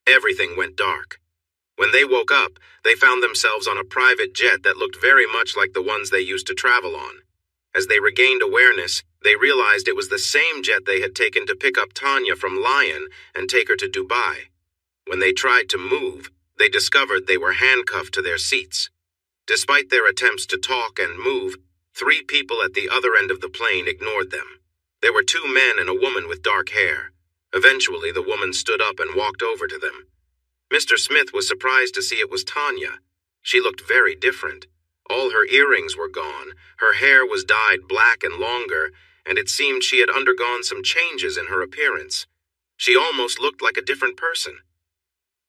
Everything went dark. When they woke up, they found themselves on a private jet that looked very much like the ones they used to travel on. As they regained awareness, they realized it was the same jet they had taken to pick up Tanya from Lyon and take her to Dubai. When they tried to move, they discovered they were handcuffed to their seats. Despite their attempts to talk and move, 3 people at the other end of the plane ignored them. There were 2 men and a woman with dark hair. Eventually, the woman stood up and walked over to them. Mr. Smith was surprised to see it was Tanya. She looked very different. All her earrings were gone, her hair was dyed black and longer, and it seemed she had undergone some changes in her appearance. She almost looked like a different person.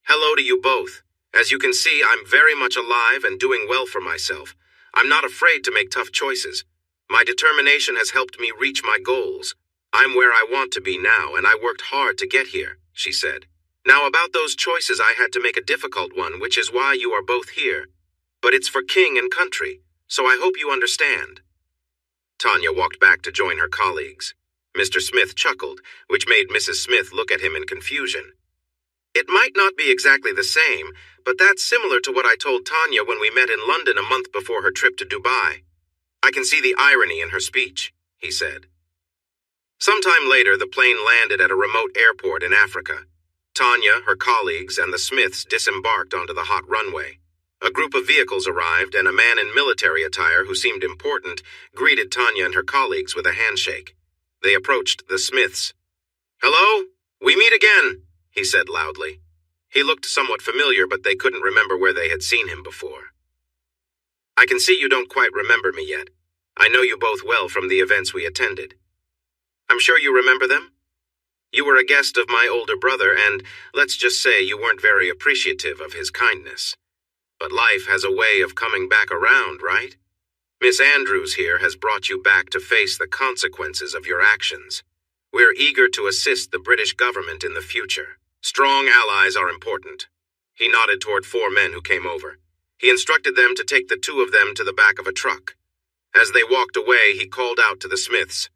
Hello to you both. As you can see, I'm very much alive and doing well for myself. I'm not afraid to make tough choices. My determination has helped me reach my goals. I'm where I want to be now, and I worked hard to get here, she said. Now about those choices, I had to make a difficult one, which is why you are both here. But it's for king and country, so I hope you understand. Tanya walked back to join her colleagues. Mr. Smith chuckled, which made Mrs. Smith look at him in confusion. It might not be exactly the same, but that's similar to what I told Tanya when we met in London a month before her trip to Dubai. I can see the irony in her speech, he said. Sometime later, the plane landed at a remote airport in Africa. Tanya, her colleagues, and the Smiths disembarked onto the hot runway. A group of vehicles arrived, and a man in military attire who seemed important greeted Tanya and her colleagues with a handshake. They approached the Smiths. "Hello? We meet again," he said loudly. He looked somewhat familiar, but they couldn't remember where they had seen him before. "I can see you don't quite remember me yet. I know you both well from the events we attended. I'm sure you remember them? You were a guest of my older brother, and let's just say you weren't very appreciative of his kindness. But life has a way of coming back around, right? Miss Andrews here has brought you back to face the consequences of your actions. We're eager to assist the British government in the future. Strong allies are important." He nodded toward 4 men who came over. He instructed them to take the 2 of them to the back of a truck. As they walked away, he called out to the Smiths.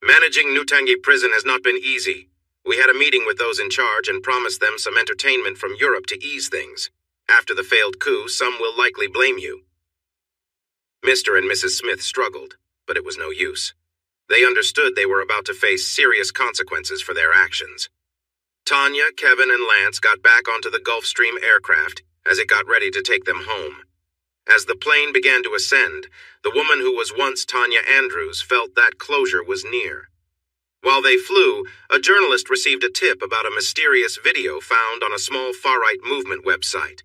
"Managing Nutangi prison has not been easy. We had a meeting with those in charge and promised them some entertainment from Europe to ease things. After the failed coup, some will likely blame you." Mr. and Mrs. Smith struggled, but it was no use. They understood they were about to face serious consequences for their actions. Tanya, Kevin, and Lance got back onto the Gulfstream aircraft as it got ready to take them home. As the plane began to ascend, the woman who was once Tanya Andrews felt that closure was near. While they flew, a journalist received a tip about a mysterious video found on a small far-right movement website.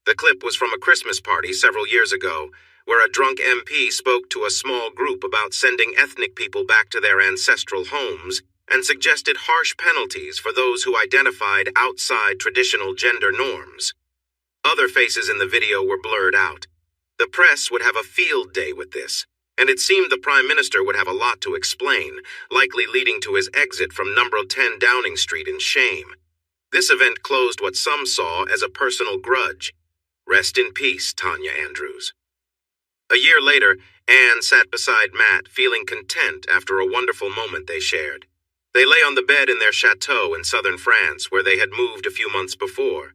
The clip was from a Christmas party several years ago, where a drunk MP spoke to a small group about sending ethnic people back to their ancestral homes and suggested harsh penalties for those who identified outside traditional gender norms. Other faces in the video were blurred out. The press would have a field day with this, and it seemed the Prime Minister would have a lot to explain, likely leading to his exit from number 10 Downing Street in shame. This event closed what some saw as a personal grudge. Rest in peace, Tanya Andrews. A year later, Anne sat beside Matt, feeling content after a wonderful moment they shared. They lay on the bed in their chateau in southern France, where they had moved a few months before.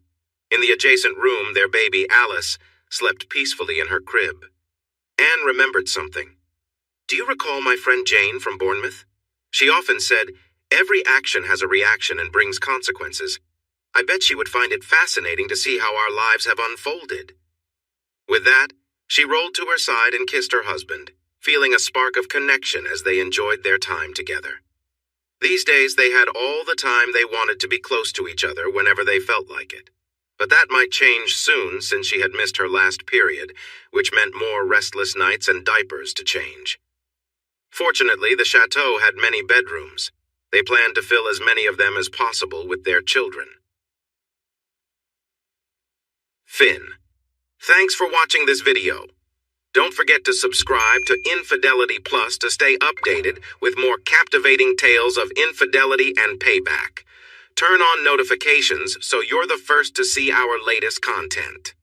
In the adjacent room, their baby, Alice, slept peacefully in her crib. Anne remembered something. "Do you recall my friend Jane from Bournemouth? She often said, 'Every action has a reaction and brings consequences.' I bet she would find it fascinating to see how our lives have unfolded." With that, she rolled to her side and kissed her husband, feeling a spark of connection as they enjoyed their time together. These days, they had all the time they wanted to be close to each other whenever they felt like it. But that might change soon since she had missed her last period, which meant more restless nights and diapers to change. Fortunately, the chateau had many bedrooms. They planned to fill as many of them as possible with their children. Finn. Thanks for watching this video. Don't forget to subscribe to Infidelity Plus to stay updated with more captivating tales of infidelity and payback. Turn on notifications so you're the first to see our latest content.